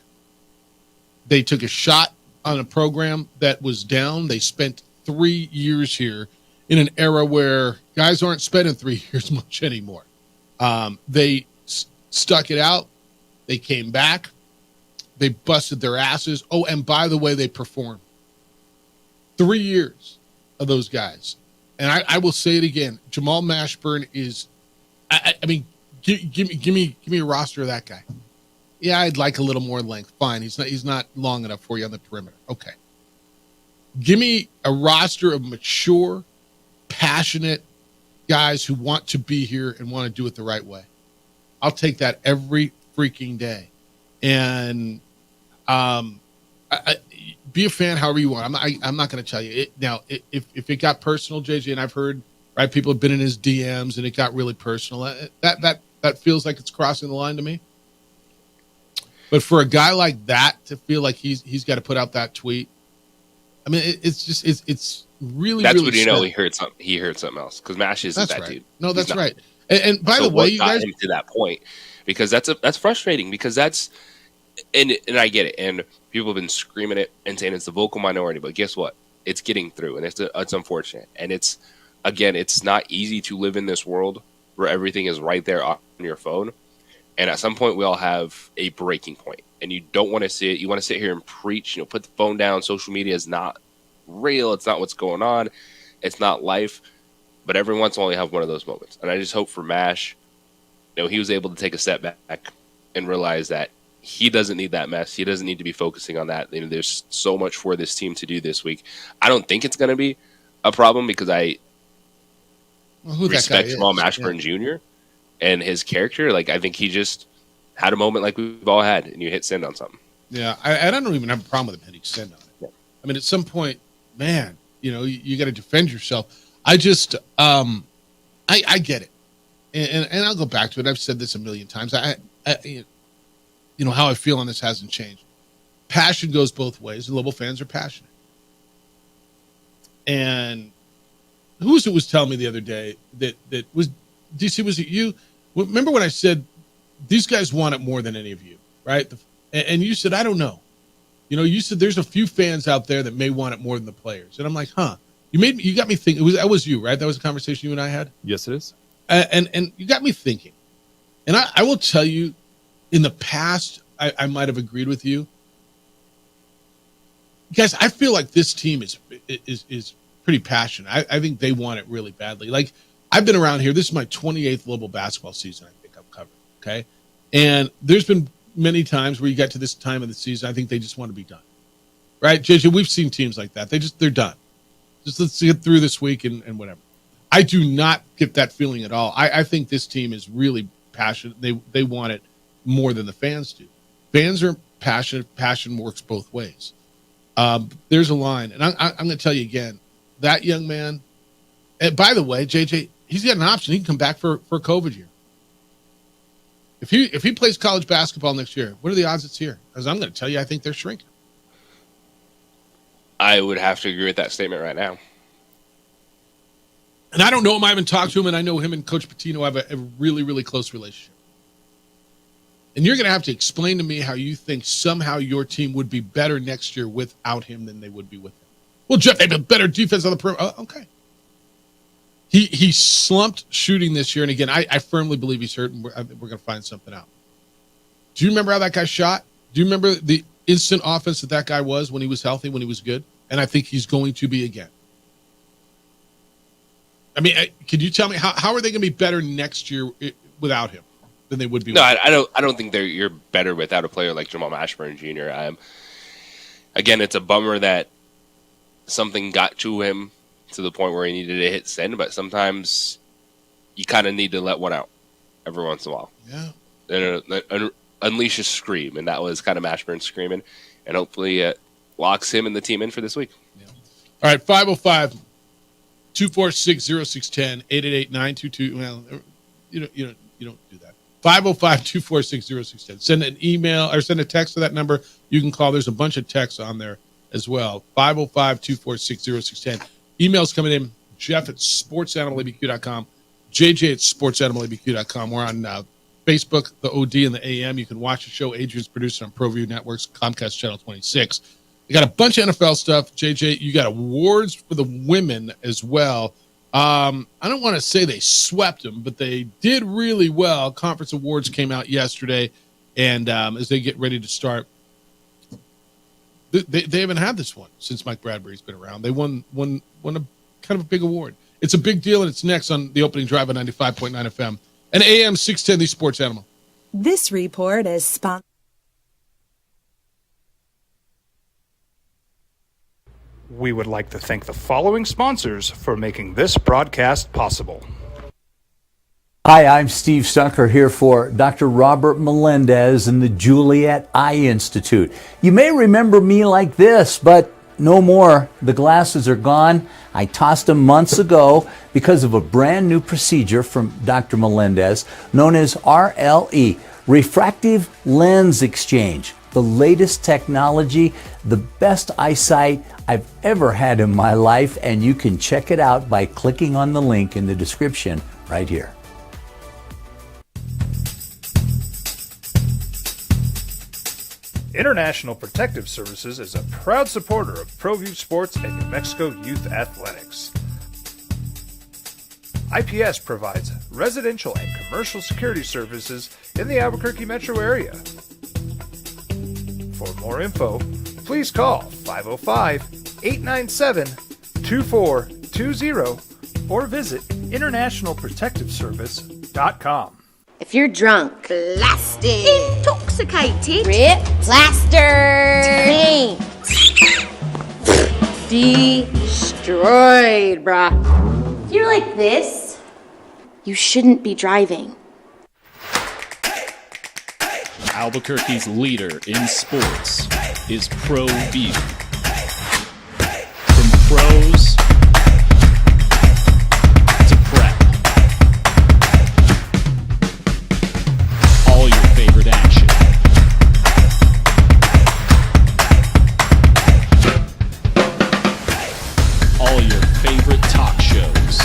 They took a shot on a program that was down. They spent 3 years here in an era where guys aren't spending 3 years much anymore. They stuck it out. They came back. They busted their asses. Oh, and by the way, they performed. 3 years of those guys. And I will say it again. Jamal Mashburn is, give me a roster of that guy. Yeah, I'd like a little more length. Fine. He's not long enough for you on the perimeter. Okay. Give me a roster of mature, passionate guys who want to be here and want to do it the right way. I'll take that every freaking day. And be a fan however you want. I'm not going to tell you. If it got personal, JJ, and I've heard, right, people have been in his DMs and it got really personal, that feels like it's crossing the line to me. But for a guy like that to feel like he's got to put out that tweet, I mean, it's really, that's really when you sad. know he heard something else, because Mash isn't that right. dude. No, that's He's not. right. And by So the way, what you got guys, him to that point, because that's frustrating, because that's and I get it, and people have been screaming it and saying it's the vocal minority, but guess what? It's getting through, and it's unfortunate, and it's not easy to live in this world where everything is right there on your phone, and at some point we all have a breaking point, and you don't want to see it. You want to sit here and preach, put the phone down. Social media is not real. It's not what's going on. It's not life. But every once in a while you have one of those moments. And I just hope for Mash, he was able to take a step back and realize that he doesn't need that mess. He doesn't need to be focusing on that. There's so much for this team to do this week. I don't think it's going to be a problem, because I respect Jamal Mashburn Jr. and his character. Like, I think he just had a moment like we've all had, and you hit send on something. yeah, I don't even have a problem with him hitting send on it. Yeah. I mean, at some point, man, you got to defend yourself. I just, I get it, and I'll go back to it. I've said this a million times. I how I feel on this hasn't changed. Passion goes both ways. The Lobo fans are passionate. And who was telling me the other day that was DC? Was it you? Remember when I said these guys want it more than any of you, right? And you said, I don't know. You know, you said there's a few fans out there that may want it more than the players. And I'm like, you got me thinking. That was you, right? That was a conversation you and I had? Yes, it is. And you got me thinking. And I will tell you, in the past, I might have agreed with you. Guys, I feel like this team is pretty passionate. I think they want it really badly. Like, I've been around here. This is my 28th Lobo basketball season, I think I've covered, okay? And there's been many times where you get to this time of the season, I think they just want to be done, right? JJ, we've seen teams like that. They're done. Just let's get through this week and whatever. I do not get that feeling at all. I think this team is really passionate. They want it more than the fans do. Fans are passionate. Passion works both ways. There's a line, and I'm going to tell you again, that young man, and by the way, JJ, he's got an option. He can come back for a COVID year. If he plays college basketball next year, what are the odds it's here? Because I'm going to tell you, I think they're shrinking. I would have to agree with that statement right now. And I don't know him. I haven't talked to him, and I know him and Coach Pitino have a really, really close relationship. And you're going to have to explain to me how you think somehow your team would be better next year without him than they would be with him. Well, Jeff, they have a better defense on the perimeter. Oh, okay. He slumped shooting this year, and again, I firmly believe he's hurt, and we're going to find something out. Do you remember how that guy shot? Do you remember the instant offense that guy was when he was healthy, when he was good? And I think he's going to be again. I mean, could you tell me how are they going to be better next year without him than they would be? No, I don't think you're better without a player like Jamal Mashburn Jr. Again, it's a bummer that something got to him to the point where he needed to hit send, but sometimes you kind of need to let one out every once in a while. Yeah. And unleash a scream, and that was kind of Mashburn screaming, and hopefully it locks him and the team in for this week. Yeah. All right, 505-246-0610, 888-922. Well, you don't do that. 505-246-0610. Send an email or send a text to that number. You can call. There's a bunch of texts on there as well. 505-246-0610. Emails coming in. Jeff at sportsanimалabq.com. JJ at sportsanimалabq.com. We're on Facebook, the OD and the AM. You can watch the show. Adrian's producing on ProView Networks, Comcast Channel 26. You got a bunch of NFL stuff. JJ, you got awards for the women as well. I don't want to say they swept them, but they did really well. Conference awards came out yesterday, and as they get ready to start, they haven't had this one since Mike Bradbury's been around. They won a kind of a big award. It's a big deal, and it's next on the opening drive on 95.9 FM and AM 610, the Sports Animal. This report is sponsored. We would like to thank the following sponsors for making this broadcast possible. Hi, I'm Steve Stunker here for Dr. Robert Melendez and the Juliet Eye Institute. You may remember me like this, but no more. The glasses are gone. I tossed them months ago because of a brand new procedure from Dr. Melendez known as RLE, Refractive Lens Exchange. The latest technology, the best eyesight I've ever had in my life, and you can check it out by clicking on the link in the description right here. International Protective Services is a proud supporter of ProView Sports and New Mexico Youth Athletics. IPS provides residential and commercial security services in the Albuquerque metro area. For more info, please call 505-897-2420 or visit internationalprotectiveservice.com. If you're drunk, blasted, intoxicated, rip, plastered, destroyed, bruh. If you're like this, you shouldn't be driving. Albuquerque's leader in sports is ProView. From pros to prep, all your favorite action. All your favorite talk shows.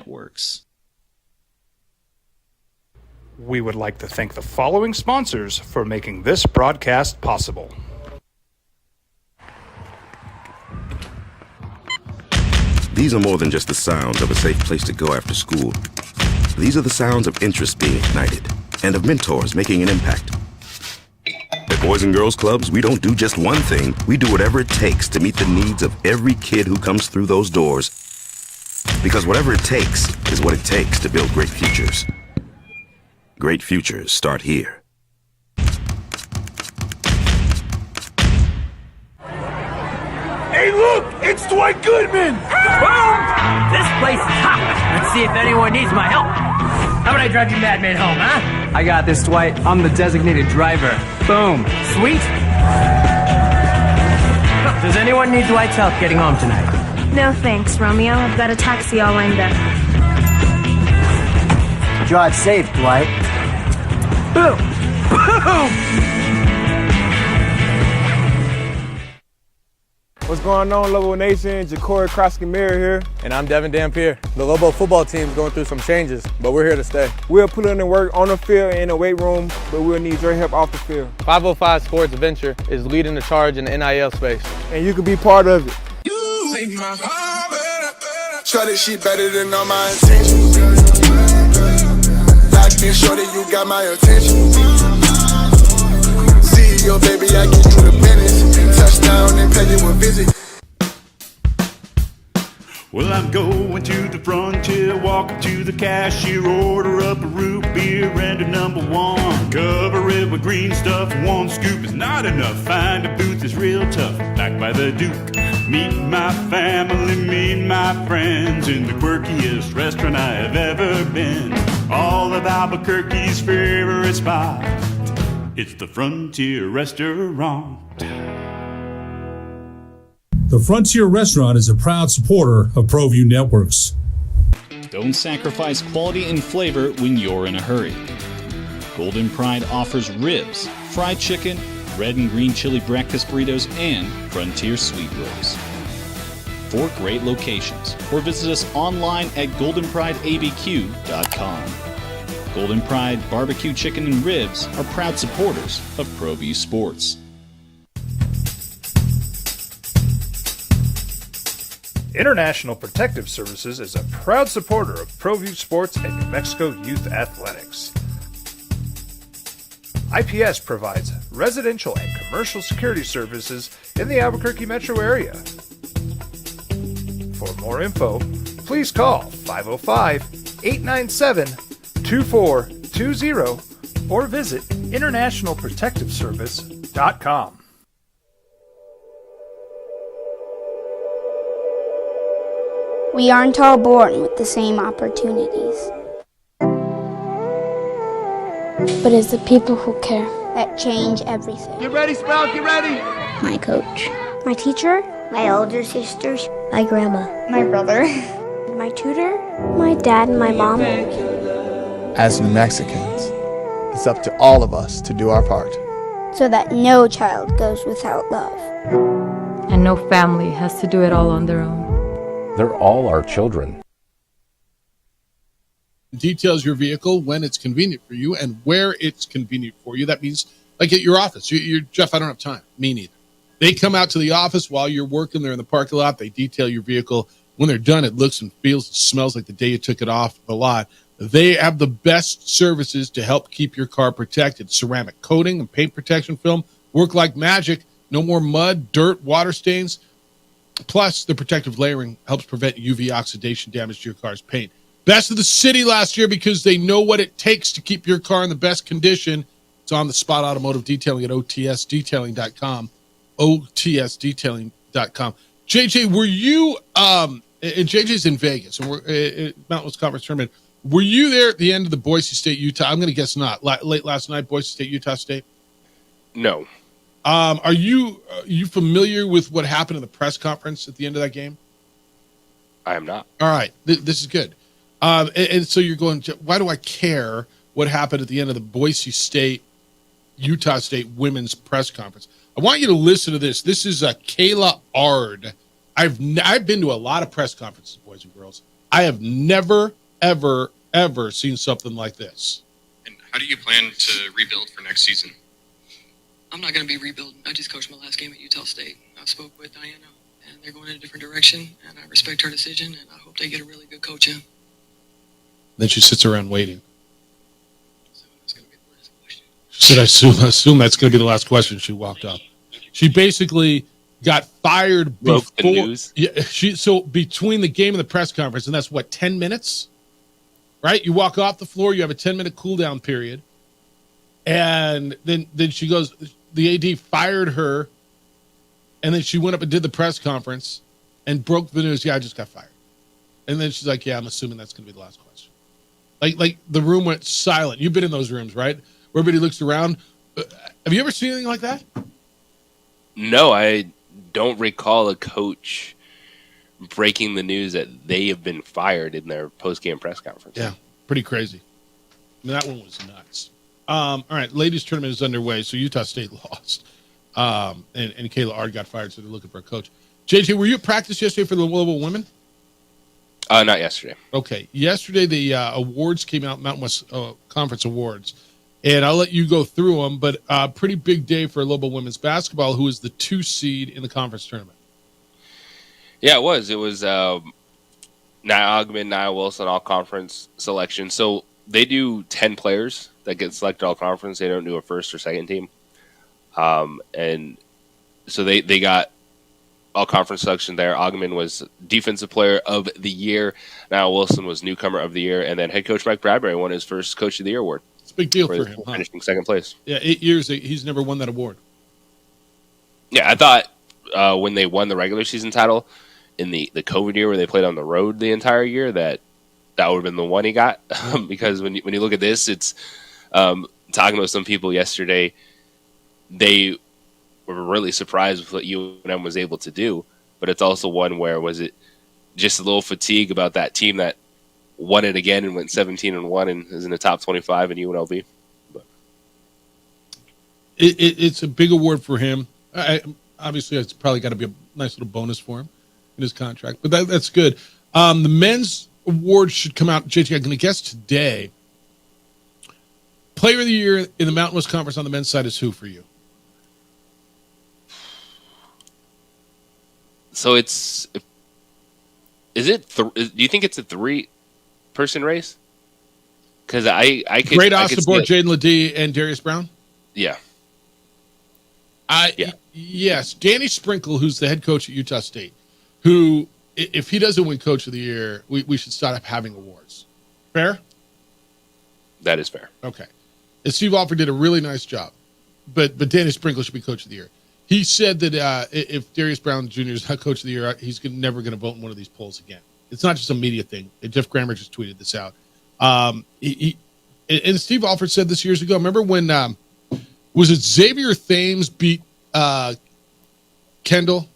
Networks. We would like to thank the following sponsors for making this broadcast possible. These are more than just the sounds of a safe place to go after school. These are the sounds of interest being ignited and of mentors making an impact. At Boys and Girls Clubs, we don't do just one thing. We do whatever it takes to meet the needs of every kid who comes through those doors. Because whatever it takes is what it takes to build great futures. Great futures start here. Hey, look! It's Dwight Goodman! Boom! This place is hot. Let's see if anyone needs my help. How about I drive you madman home, huh? I got this, Dwight. I'm the designated driver. Boom. Sweet. Does anyone need Dwight's help getting home tonight? No thanks, Romeo. I've got a taxi all lined up. Drive safe, Dwight. Boom! Boom! What's going on, Lobo Nation? Ja'Cory Krosky-Miller here. And I'm Devin Dampier. The Lobo football team's going through some changes, but we're here to stay. We'll put in the work on the field and in the weight room, but we'll need your help off the field. 505 Sports Venture is leading the charge in the NIL space. And you can be part of it. Shorty, she better than all my intentions. Locked in, shorty, you got my attention. CEO, baby, I give you the business. Touchdown and pay you a visit. Well, I'm going to the frontier, walking to the cashier, order up a root beer and a number one. Cover it with green stuff, one scoop is not enough. Find a booth is real tough, backed by the Duke. Meet my family, meet my friends in the quirkiest restaurant I have ever been. All of Albuquerque's favorite spot, it's the Frontier Restaurant. The Frontier Restaurant is a proud supporter of ProView Networks. Don't sacrifice quality and flavor when you're in a hurry. Golden Pride offers ribs, fried chicken, red and green chili breakfast burritos, and Frontier sweet rolls. 4 great locations, or visit us online at goldenprideabq.com. Golden Pride Barbecue Chicken and Ribs are proud supporters of ProView Sports. International Protective Services is a proud supporter of ProView Sports and New Mexico Youth Athletics. IPS provides residential and commercial security services in the Albuquerque metro area. For more info, please call 505-897-2420 or visit internationalprotectiveservice.com. We aren't all born with the same opportunities. But it's the people who care that change everything. Get ready, Sprout, get ready! My coach, my teacher, my older sisters, my grandma, my brother, my tutor, my dad, and my mom. As New Mexicans, it's up to all of us to do our part. So that no child goes without love. And no family has to do it all on their own. They're all our children. Details your vehicle when it's convenient for you and where it's convenient for you. That means, like at your office, you're Jeff, I don't have time. Me neither. They come out to the office while you're working. They're in the parking lot. They detail your vehicle. When they're done, it looks and feels and smells like the day you took it off the lot. They have the best services to help keep your car protected. Ceramic coating and paint protection film work like magic. No more mud, dirt, water stains. Plus, the protective layering helps prevent UV oxidation damage to your car's paint. Best of the city last year because they know what it takes to keep your car in the best condition. It's on the spot automotive detailing at otsdetailing.com. otsdetailing.com. JJ, were you and JJ's in Vegas, and we're at Mountain West Conference Tournament. Were you there at the end of the Boise State, Utah? I'm going to guess not. Late last night, Boise State, Utah State? No. Are you familiar with what happened in the press conference at the end of that game? I am not. All right. This is good. And so you're going, why do I care what happened at the end of the Boise State, Utah State women's press conference? I want you to listen to this. This is Kayla Ard. I've been to a lot of press conferences, boys and girls. I have never, ever, ever seen something like this. And how do you plan to rebuild for next season? I'm not going to be rebuilding. I just coached my last game at Utah State. I spoke with Diana, and they're going in a different direction, and I respect her decision, and I hope they get a really good coach in. Then she sits around waiting. She said, I assume that's going to be the last question. She walked up. She basically got fired Broke before. the news. Yeah, so between the game and the press conference, and that's what, 10 minutes? Right? You walk off the floor, you have a 10-minute cool down period. And then she goes, the AD fired her, and then she went up and did the press conference and broke the news. Yeah, I just got fired. And then she's like, yeah, I'm assuming that's going to be the last question. Like the room went silent. You've been in those rooms, right? Where everybody looks around. Have you ever seen anything like that? No, I don't recall a coach breaking the news that they have been fired in their post-game press conference. Yeah, pretty crazy. I mean, that one was nuts. All right, ladies' tournament is underway, so Utah State lost. And Kayla Ard got fired, so they're looking for a coach. JJ, were you at practice yesterday for the Louisville women? Not yesterday. Okay. Yesterday, the awards came out, Mountain West Conference Awards, and I'll let you go through them, but a pretty big day for Louisville women's basketball, who is the 2 seed in the conference tournament. Yeah, it was. It was Nia Ogman, Nia Wilson, all-conference selection. So they do 10 players that get selected all-conference. They don't do a first or second team. And so they got all-conference selection there. Ogman was Defensive Player of the Year. Nia Wilson was Newcomer of the Year. And then head coach Mike Bradbury won his first Coach of the Year award. It's a big deal for him, finishing second place. Yeah, 8 years, he's never won that award. Yeah, I thought when they won the regular season title in the COVID year where they played on the road the entire year, that would have been the one he got. Because when you look at this, it's talking with some people yesterday, they were really surprised with what UNM was able to do. But it's also one where was it just a little fatigue about that team that won it again and went 17-1 and is in the top 25 in UNLV. But it's a big award for him. Obviously, it's probably got to be a nice little bonus for him in his contract, but that's good. The men's award should come out, JT, I'm going to guess today. Player of the Year in the Mountain West Conference on the men's side is who for you? So do you think it's a 3-person race? Because I could Great Osterborg, Jaden Ledee, and Darius Brown? Yeah. Yes, Danny Sprinkle, who's the head coach at Utah State, who, if he doesn't win Coach of the Year, we should start having awards. Fair? That is fair. Okay. And Steve Alford did a really nice job, but Danny Sprinkle should be Coach of the Year. He said that if Darius Brown Jr. is not Coach of the Year, he's never going to vote in one of these polls again. It's not just a media thing. Jeff Grammer just tweeted this out. And Steve Alford said this years ago. Remember when was it Xavier Thames beat Kendall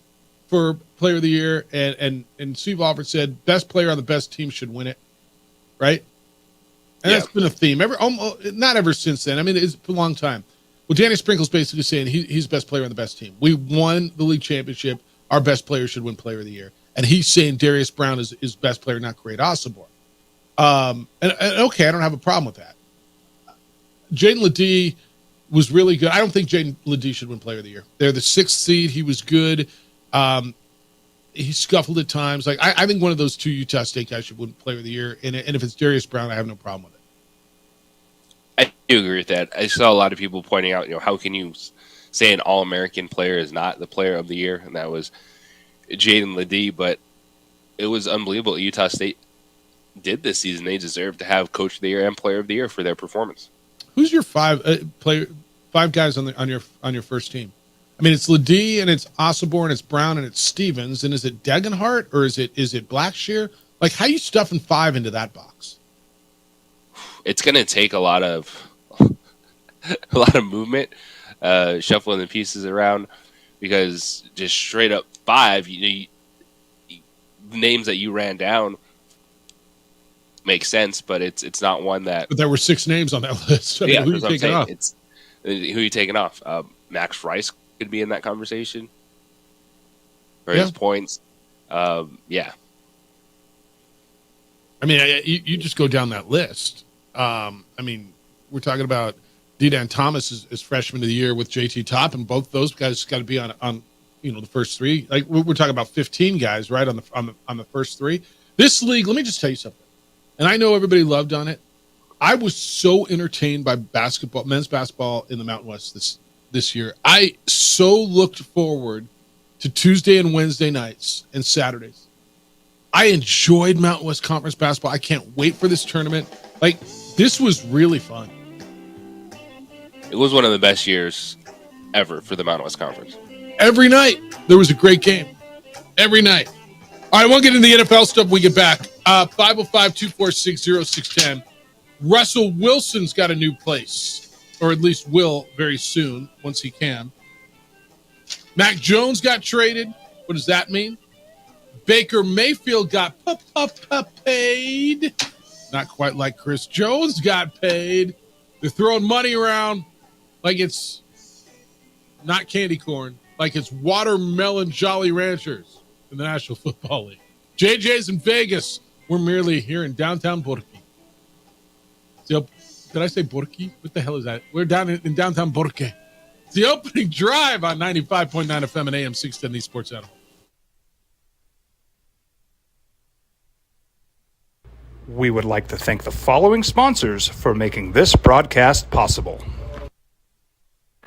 for Player of the Year, and Steve Alford said best player on the best team should win it, right? And that's been a theme not ever since then. I mean, it's a long time. Well, Danny Sprinkle's basically saying he's the best player on the best team. We won the league championship. Our best player should win Player of the Year. And he's saying Darius Brown is best player, not Great Osterborg. And okay, I don't have a problem with that. Jaden Ledee was really good. I don't think Jaden Ledee should win Player of the Year. They're the 6th seed. He was good. He scuffled at times. Like I think one of those 2 Utah State guys should win Player of the Year. And if it's Darius Brown, I have no problem with it. I do agree with that. I saw a lot of people pointing out, how can you say an All-American player is not the Player of the Year? And that was Jaden Ledee. But it was unbelievable. Utah State did this season. They deserve to have Coach of the Year and Player of the Year for their performance. Who's your 5 guys on your first team? I mean, it's Ledee and it's Osterborg and it's Brown and it's Stevens. And is it Degenhart or is it Blackshear? Like, how you stuffing 5 into that box? It's going to take a lot of movement, shuffling the pieces around, because just straight up 5, the names that you ran down make sense, but it's not one that. But there were 6 names on that list. I mean, who are you taking off? Who are you taking off? Max Rice could be in that conversation for his points. Yeah. I mean, you just go down that list. I mean, we're talking about D-Dan Thomas as freshman of the year with JT Toppin. Both those guys got to be on the first three. Like we're talking about 15 guys, right, on the first three. This league, let me just tell you something. And I know everybody loved on it. I was so entertained by basketball, men's basketball in the Mountain West this year. I so looked forward to Tuesday and Wednesday nights and Saturdays. I enjoyed Mountain West Conference basketball. I can't wait for this tournament. Like, this was really fun. It was one of the best years ever for the Mountain West Conference. Every night, there was a great game. Every night. All right, we'll get into the NFL stuff when we get back. 505-246-0610. Russell Wilson's got a new place, or at least will very soon, once he can. Mac Jones got traded. What does that mean? Baker Mayfield got paid. Not quite like Chris Jones got paid. They're throwing money around like it's not candy corn, like it's watermelon Jolly Ranchers in the National Football League. JJ's in Vegas. We're merely here in downtown Borky. Did I say Borky? What the hell is that? We're down in downtown Borky. It's the opening drive on 95.9 FM and AM 610 Sports Animal. We would like to thank the following sponsors for making this broadcast possible.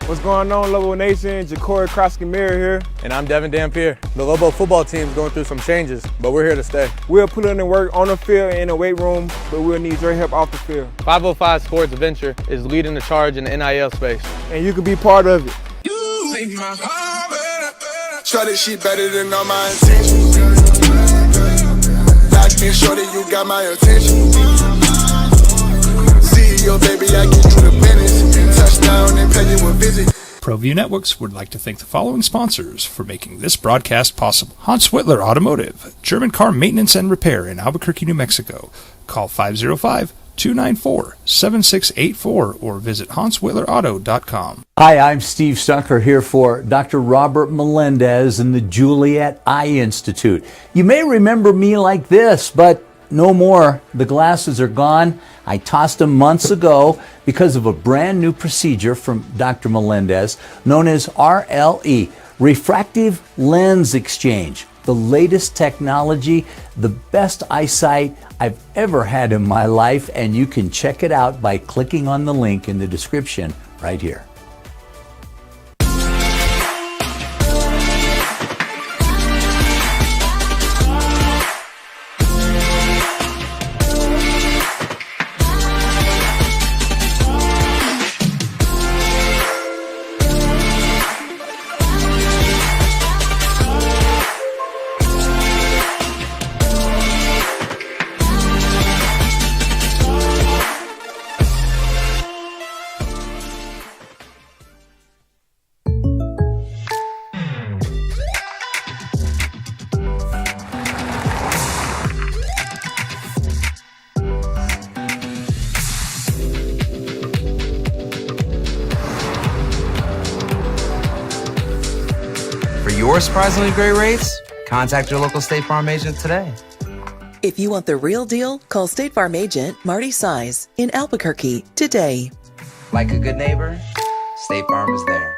What's going on, Lobo Nation? Ja'Cory Krosky-Mir here. And I'm Devin Dampier. The Lobo football team's going through some changes, but we're here to stay. We'll put in the work on the field and in the weight room, but we'll need your help off the field. 505 Sports Adventure is leading the charge in the NIL space. And you can be part of it. You make my heart better. Try this shit better than all my intentions. Locked in shorty, you got my attention. CEO, baby, I get you the business. Touchdown and pay you a visit. ProView Networks would like to thank the following sponsors for making this broadcast possible. Hans Whitler Automotive, German car maintenance and repair in Albuquerque, New Mexico. Call 505-294-7684 or visit HansWhitlerAuto.com. Hi, I'm Steve Stunker here for Dr. Robert Melendez and the Juliet Eye Institute. You may remember me like this, but no more. The glasses are gone. I tossed them months ago because of a brand new procedure from Dr. Melendez known as RLE, Refractive Lens Exchange. The latest technology, the best eyesight I've ever had in my life, and you can check it out by clicking on the link in the description right here. For surprisingly great rates, contact your local State Farm agent today. If you want the real deal, call State Farm agent Marty Size in Albuquerque today. Like a good neighbor, State Farm is there.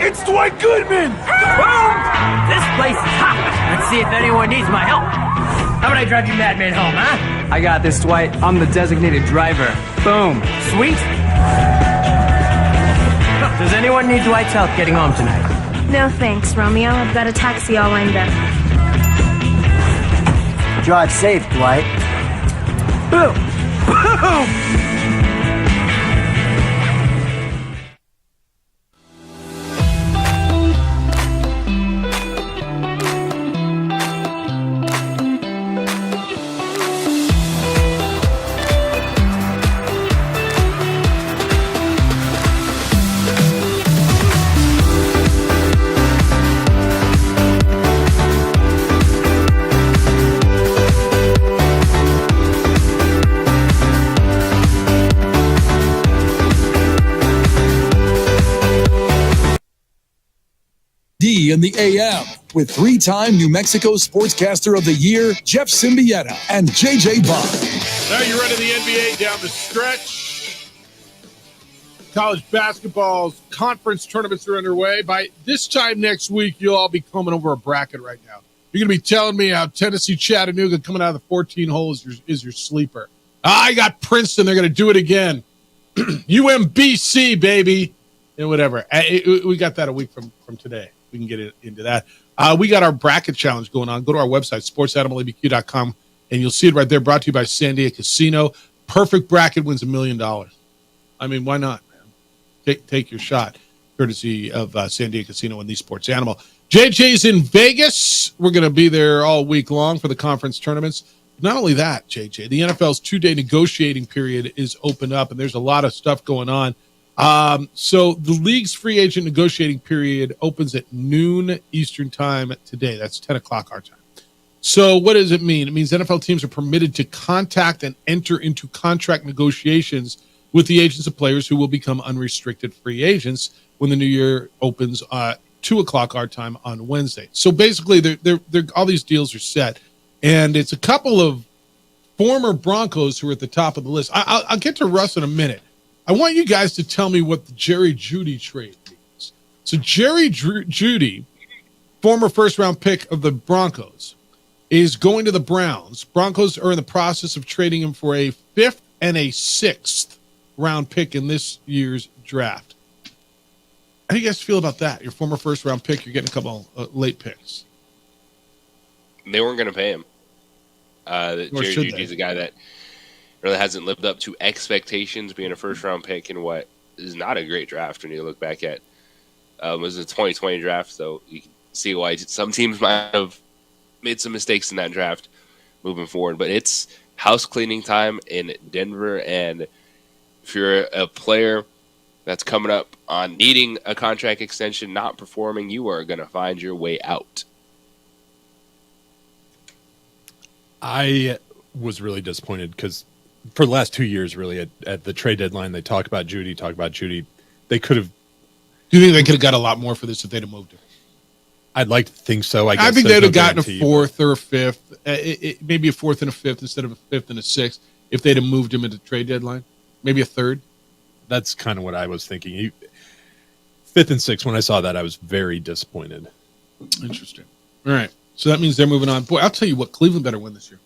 It's Dwight Goodman! Boom! This place is hot. Let's see if anyone needs my help. How about I drive you madman home, huh? I got this, Dwight. I'm the designated driver. Boom. Sweet. Does anyone need Dwight's help getting home tonight? No thanks, Romeo. I've got a taxi all lined up. Drive safe, Dwight. Boom! Boom! D in the AM with three-time New Mexico Sportscaster of the Year, Jeff Symbieta and JJ Buck. Now you're running the NBA down the stretch. College basketball's conference tournaments are underway. By this time next week, you'll all be coming over a bracket right now. You're going to be telling me how Tennessee Chattanooga coming out of the 14 hole is your sleeper. I got Princeton. They're going to do it again. UMBC, baby. And whatever. We got that a week from today. We can get into that. We got our bracket challenge going on. Go to our website, sportsanimalabq.com, and you'll see it right there, brought to you by Sandia Casino. Perfect bracket wins $1 million. I mean, why not, man? Take your shot, courtesy of Sandia Casino and the Sports Animal. JJ's in Vegas. We're going to be there all week long for the conference tournaments. Not only that, JJ, the NFL's 2-day negotiating period is open up, and there's a lot of stuff going on. So the league's free agent negotiating period opens at noon Eastern time today. That's 10 o'clock our time. So what does it mean? It means NFL teams are permitted to contact and enter into contract negotiations with the agents of players who will become unrestricted free agents when the new year opens 2 o'clock our time on Wednesday. So basically, they're all these deals are set, and it's a couple of former Broncos who are at the top of the list. I'll get to Russ in a minute. I want you guys to tell me what the Jerry Jeudy trade means. So Jerry Jeudy, former first-round pick of the Broncos, is going to the Browns. Broncos are in the process of trading him for a 5th and a 6th round pick in this year's draft. How do you guys feel about that? Your former first-round pick, you're getting a couple late picks. They weren't going to pay him. Jerry Jeudy's a guy that really hasn't lived up to expectations, being a first-round pick in what is not a great draft when you look back at it was a 2020 draft, so you can see why some teams might have made some mistakes in that draft moving forward. But it's house cleaning time in Denver, and if you're a player that's coming up on needing a contract extension, not performing, you are going to find your way out. I was really disappointed because for the last 2 years, really, at the trade deadline, they talk about Jeudy. They could have. Do you think they could have got a lot more for this if they'd have moved it? I'd like to think so. I think they'd have gotten a 4th or a 5th, maybe a 4th and a 5th instead of a 5th and a 6th if they'd have moved him into the trade deadline. Maybe a 3rd. That's kind of what I was thinking. 5th and 6th, when I saw that, I was very disappointed. Interesting. All right. So that means they're moving on. Boy, I'll tell you what, Cleveland better win this year.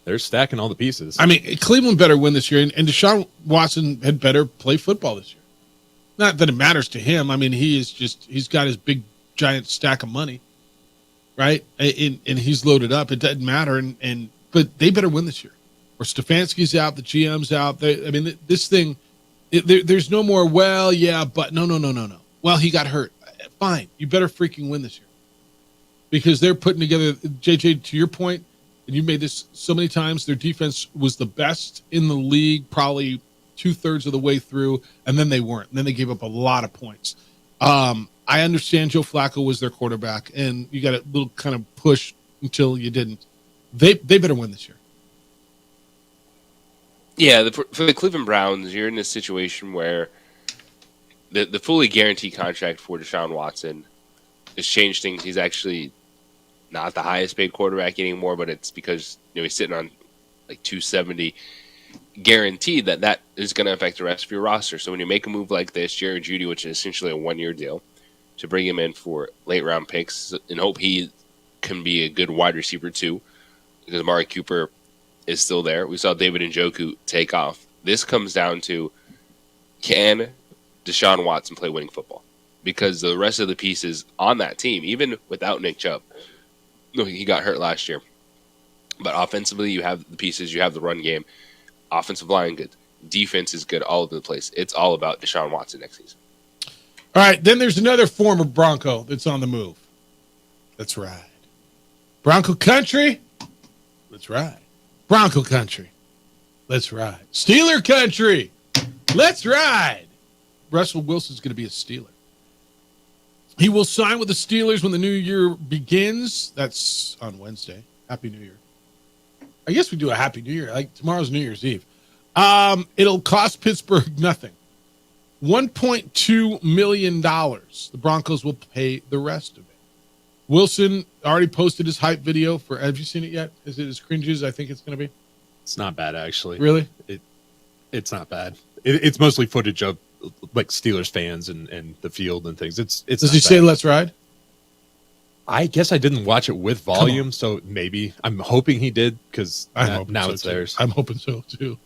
They're stacking all the pieces. I mean, Cleveland better win this year, and Deshaun Watson had better play football this year. Not that it matters to him. I mean, he's got his big, giant stack of money, right? And he's loaded up. It doesn't matter. But they better win this year. Or Stefanski's out, the GM's out. This thing, there's no more, well, yeah, but no. Well, he got hurt. Fine. You better freaking win this year. Because they're putting together, JJ, to your point, and you made this so many times, their defense was the best in the league, probably 2/3 of the way through, and then they weren't. And then they gave up a lot of points. I understand Joe Flacco was their quarterback, and you got a little kind of push until you didn't. They better win this year. Yeah, for the Cleveland Browns, you're in a situation where the fully guaranteed contract for Deshaun Watson has changed things. He's actually not the highest paid quarterback anymore, but it's because he's sitting on like $270 guaranteed that is going to affect the rest of your roster. So when you make a move like this, Jerry Jeudy, which is essentially a 1-year deal, to bring him in for late round picks and hope he can be a good wide receiver too, because Amari Cooper is still there. We saw David Njoku take off. This comes down to, can Deshaun Watson play winning football? Because the rest of the pieces on that team, even without Nick Chubb, he got hurt last year. But offensively, you have the pieces, you have the run game, offensive line good, defense is good all over the place. It's all about Deshaun Watson next season. All right, then there's another former Bronco that's on the move. Let's ride. Bronco country? Let's ride. Bronco country? Let's ride. Steeler country? Let's ride. Russell Wilson's going to be a Steeler. He will sign with the Steelers when the new year begins. That's on Wednesday. Happy New Year. I guess we do a Happy New Year. Like tomorrow's New Year's Eve. It'll cost Pittsburgh nothing. $1.2 million. The Broncos will pay the rest of it. Wilson already posted his hype video for. Have you seen it yet? Is it as cringy as I think it's going to be? It's not bad, actually. Really? It's not bad. It's mostly footage of like Steelers fans and the field and things. It's. Does he say "Let's ride"? I guess I didn't watch it with volume, so maybe I'm hoping he did because now it's theirs. I'm hoping so too.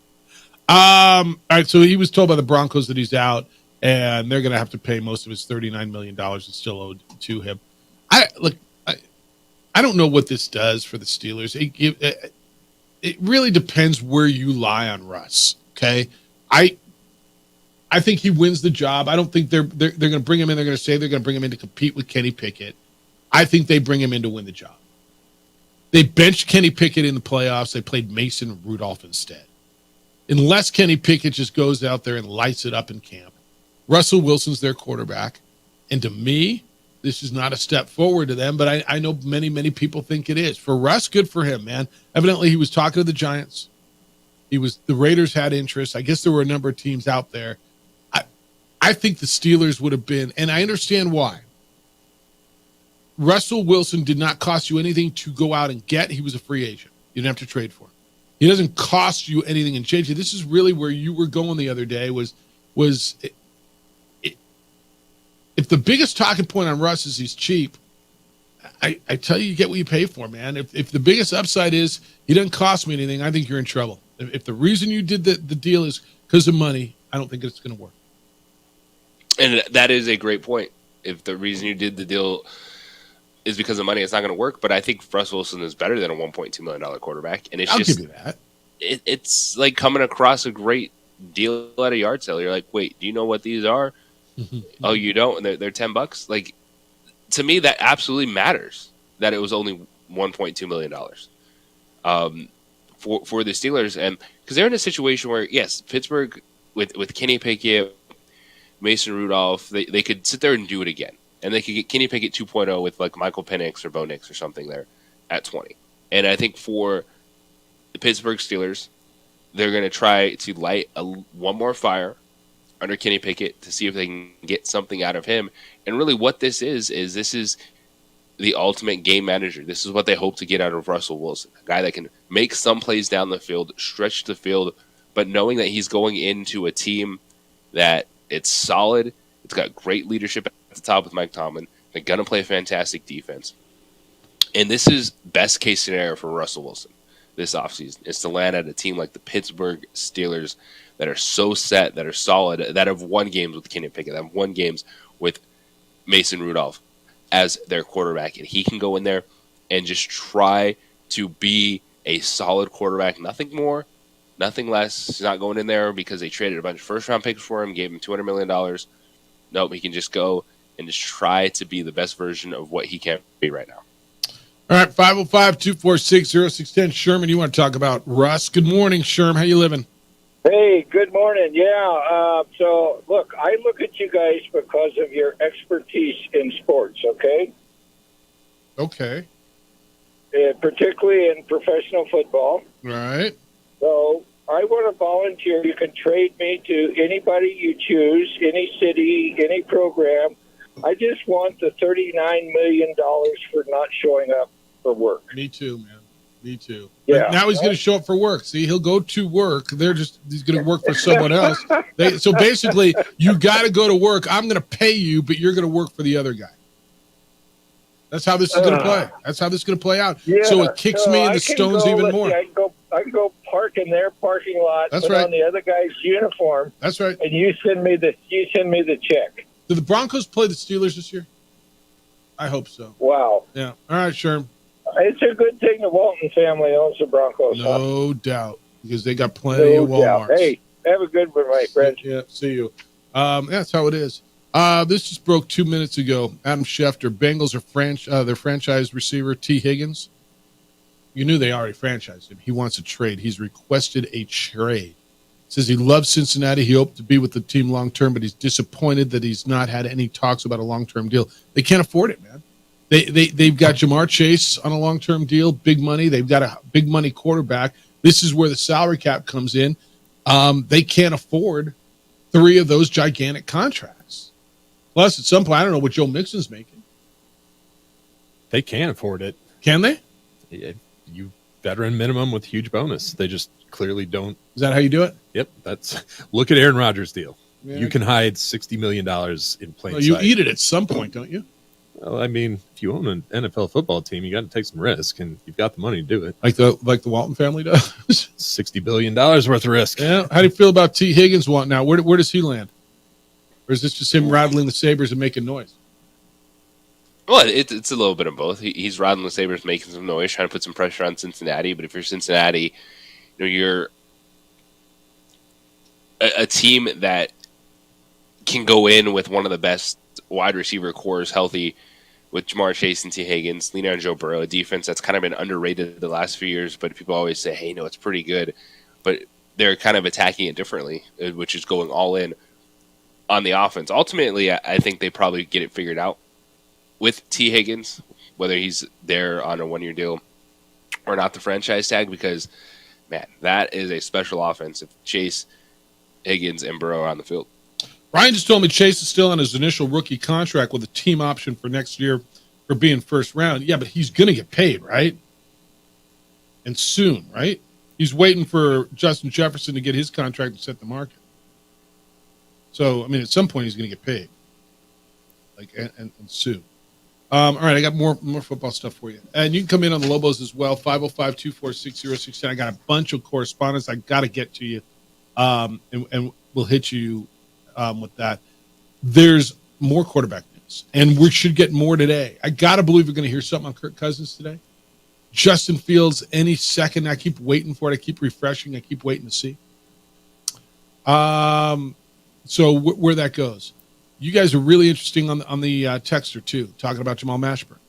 All right, so he was told by the Broncos that he's out, and they're going to have to pay most of his $39 million that's still owed to him. I don't know what this does for the Steelers. It really depends where you lie on Russ. Okay, I think he wins the job. I don't think they're going to bring him in. They're going to say they're going to bring him in to compete with Kenny Pickett. I think they bring him in to win the job. They benched Kenny Pickett in the playoffs. They played Mason Rudolph instead. Unless Kenny Pickett just goes out there and lights it up in camp, Russell Wilson's their quarterback. And to me, this is not a step forward to them, but I know many, many people think it is. For Russ, good for him, man. Evidently, he was talking to the Giants. The Raiders had interest. I guess there were a number of teams out there. I think the Steelers would have been, and I understand why. Russell Wilson did not cost you anything to go out and get. He was a free agent. You didn't have to trade for him. He doesn't cost you anything. And JJ, this is really where you were going the other day was if the biggest talking point on Russ is he's cheap, I tell you get what you pay for, man. If the biggest upside is he doesn't cost me anything, I think you're in trouble. If the reason you did the deal is because of money, I don't think it's going to work. And that is a great point. If the reason you did the deal is because of money, it's not going to work. But I think Russ Wilson is better than a $1.2 million quarterback. And it's I'll just, give you that. It's like coming across a great deal at a yard sale. You're like, wait, do you know what these are? Oh, you don't? And they're $10. Like, to me, that absolutely matters that it was only $1.2 million for the Steelers. And because they're in a situation where, yes, Pittsburgh with Kenny Pickett, Mason Rudolph, they could sit there and do it again. And they could get Kenny Pickett 2.0 with like Michael Penix or Bo Nix or something there at 20. And I think for the Pittsburgh Steelers, they're going to try to light one more fire under Kenny Pickett to see if they can get something out of him. And really what this is the ultimate game manager. This is what they hope to get out of Russell Wilson, a guy that can make some plays down the field, stretch the field, but knowing that he's going into a team that it's solid, it's got great leadership at the top with Mike Tomlin. They're going to play a fantastic defense. And this is best case scenario for Russell Wilson this offseason, is to land at a team like the Pittsburgh Steelers that are so set, that are solid, that have won games with Kenny Pickett, that have won games with Mason Rudolph as their quarterback. And he can go in there and just try to be a solid quarterback, nothing more, nothing less. He's not going in there because they traded a bunch of first-round picks for him, gave him $200 million. Nope, he can just go and just try to be the best version of what he can be right now. All right, 505-246-0610. Sherman, you want to talk about Russ. Good morning, Sherm. How you living? Hey, good morning. Yeah, so, look, I look at you guys because of your expertise in sports, okay? Okay. Particularly in professional football. Right. So I want to volunteer. You can trade me to anybody you choose, any city, any program. I just want the $39 million for not showing up for work. Me too, man. Me too. Yeah. But now he's going to show up for work. See, he'll go to work. He's going to work for someone else. So basically, you got to go to work. I'm going to pay you, but you're going to work for the other guy. That's how this is going to play. That's how this is going to play out. Yeah, so it kicks me in the stones even more. I can go park in their parking lot, That's put right. on the other guy's uniform. That's right. And you send me the check. Do the Broncos play the Steelers this year? I hope so. Wow. Yeah. All right, Sherm. It's a good thing the Walton family owns the Broncos. No doubt, because they got plenty of Walmarts. Doubt. Hey, have a good one, my friend. Yeah, see you. That's how it is. This just broke 2 minutes ago. Adam Schefter, Bengals are their franchise receiver, T. Higgins. You knew they already franchised him. He wants a trade. He's requested a trade. Says he loves Cincinnati. He hoped to be with the team long-term, but he's disappointed that he's not had any talks about a long-term deal. They can't afford it, man. They've got Jamar Chase on a long-term deal, big money. They've got a big money quarterback. This is where the salary cap comes in. They can't afford 3 of those gigantic contracts. Plus, at some point, I don't know what Joe Mixon's making. They can afford it. Can they? You veteran minimum with huge bonus. They just clearly don't. Is that how you do it? Yep. Look at Aaron Rodgers' deal. Yeah. You can hide $60 million in plain Well, you sight. eat it at some point, don't you? Well, I mean, if you own an NFL football team, you got to take some risk, and you've got the money to do it. Like the Walton family does. $60 billion worth of risk. Yeah. How do you feel about T. Higgins want now? Where does he land? Or is this just him rattling the sabers and making noise? Well, it's a little bit of both. He's rattling the sabers, making some noise, trying to put some pressure on Cincinnati. But if you're Cincinnati, you're a team that can go in with one of the best wide receiver cores healthy, with Jamar Chase and T. Higgins, lean on Joe Burrow, a defense that's kind of been underrated the last few years, but people always say, hey, no, it's pretty good. But they're kind of attacking it differently, which is going all in on the offense. Ultimately, I think they probably get it figured out with T. Higgins, whether he's there on a one-year deal or not, the franchise tag, because, man, that is a special offense if Chase, Higgins, and Burrow are on the field. Ryan just told me Chase is still on his initial rookie contract with a team option for next year for being first round. Yeah, but he's going to get paid, right? And soon, right? He's waiting for Justin Jefferson to get his contract and set the market. So, I mean, at some point he's going to get paid. And soon. All right, I got more football stuff for you. And you can come in on the Lobos as well, 505-246-0610. I got a bunch of correspondence I got to get to you, and we'll hit you with that. There's more quarterback news, and we should get more today. I got to believe we're going to hear something on Kirk Cousins today. Justin Fields any second. I keep waiting for it. I keep refreshing. I keep waiting to see. So where that goes. You guys are really interesting on the texter too, talking about Jamal Mashburn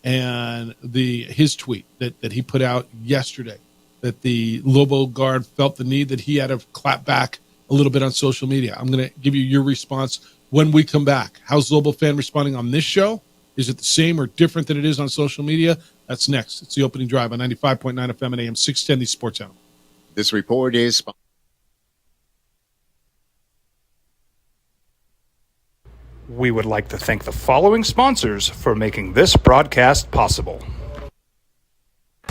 and his tweet that he put out yesterday, that the Lobo guard felt the need that he had to clap back a little bit on social media. I'm going to give you your response when we come back. How's Lobo fan responding on this show? Is it the same or different than it is on social media? That's next. It's the opening drive on 95.9 FM and AM 610, the Sports Animal. This report is... We would like to thank the following sponsors for making this broadcast possible.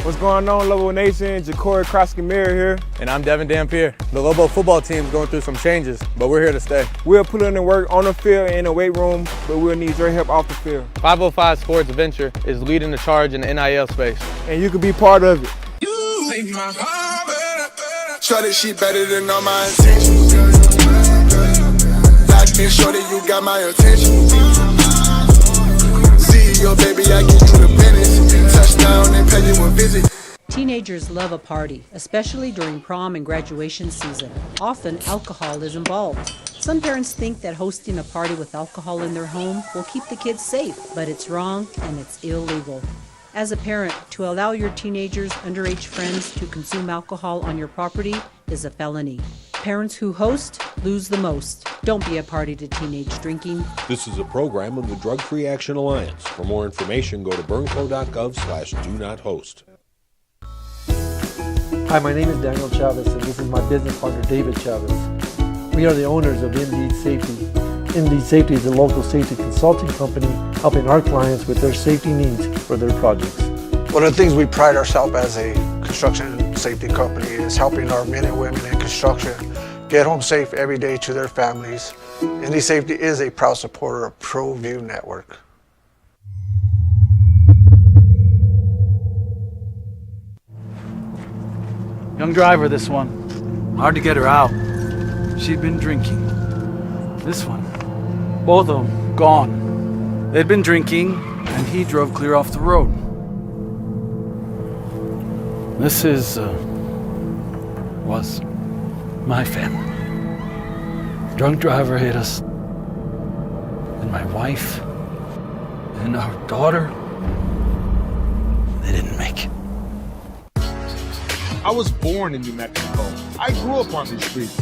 What's going on, Lobo Nation? Ja'Cory Cross-Camara here. And I'm Devin Dampier. The Lobo football team is going through some changes, but we're here to stay. We'll put in the work on the field and in the weight room, but we'll need your help off the field. 505 Sports Venture is leading the charge in the NIL space. And you can be part of it. Try this shit better than all my intentions. Locked in shorty, you got my attention. See your baby, I give you the business. Touchdown and pay you a visit. Teenagers love a party, especially during prom and graduation season. Often, alcohol is involved. Some parents think that hosting a party with alcohol in their home will keep the kids safe, but it's wrong and it's illegal. As a parent, to allow your teenagers' underage friends to consume alcohol on your property is a felony. Parents who host lose the most. Don't be a party to teenage drinking. This is a program of the Drug Free Action Alliance. For more information, go to burnco.gov/do-not-host. Hi, my name is Daniel Chavez, and this is my business partner, David Chavez. We are the owners of Indeed Safety. Indeed Safety is a local safety consulting company helping our clients with their safety needs for their projects. One of the things we pride ourselves as a construction safety company is helping our men and women in construction get home safe every day to their families. Indeed Safety is a proud supporter of ProView Network. Young driver, this one. Hard to get her out. She'd been drinking. This one. Both of them gone. They'd been drinking, and he drove clear off the road. This was my family. Drunk driver hit us. And my wife and our daughter, they didn't make it. I was born in New Mexico. I grew up on these streets.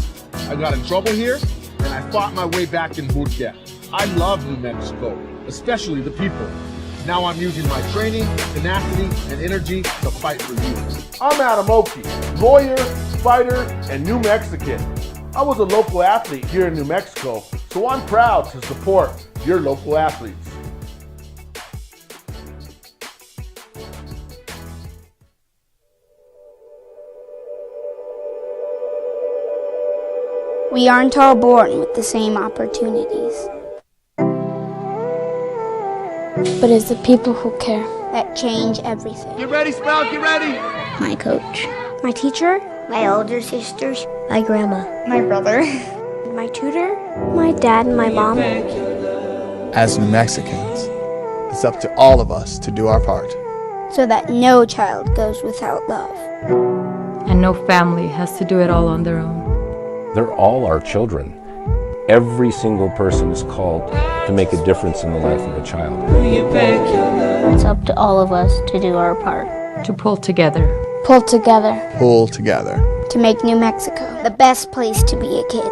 I got in trouble here, and I fought my way back in Murcia. I love New Mexico, especially the people. Now I'm using my training, tenacity, and energy to fight for you. I'm Adam Oki, lawyer, fighter, and New Mexican. I was a local athlete here in New Mexico, so I'm proud to support your local athletes. We aren't all born with the same opportunities. But it's the people who care that change everything. Get ready, Sprout, get ready! My coach, my teacher, my older sisters, my grandma, my brother, my tutor, my dad, and my mom. As New Mexicans, it's up to all of us to do our part. So that no child goes without love. And no family has to do it all on their own. They're all our children. Every single person is called to make a difference in the life of a child. It's up to all of us to do our part. To pull together. Pull together. Pull together. To make New Mexico the best place to be a kid.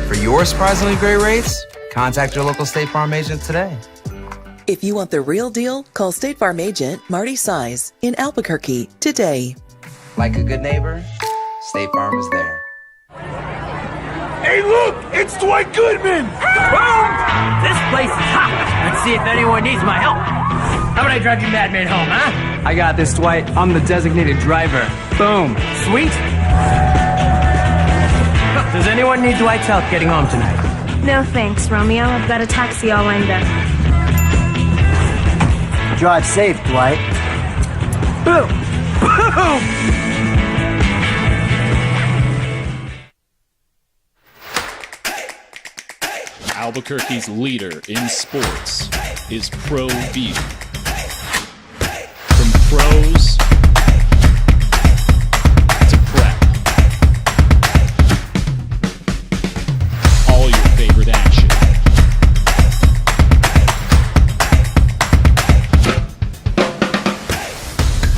For your surprisingly great rates, contact your local State Farm agent today. If you want the real deal, call State Farm agent Marty Size in Albuquerque today. Like a good neighbor, State Farm is there. Hey, look! It's Dwight Goodman! Boom! This place is hot. Let's see if anyone needs my help. How about I drive you madman home, huh? I got this, Dwight. I'm the designated driver. Boom. Sweet. Does anyone need Dwight's help getting home tonight? No thanks, Romeo. I've got a taxi all lined up. Drive safe, Dwight. Boom! Boom! Albuquerque's leader in sports is ProView. From pros to prep, all your favorite action.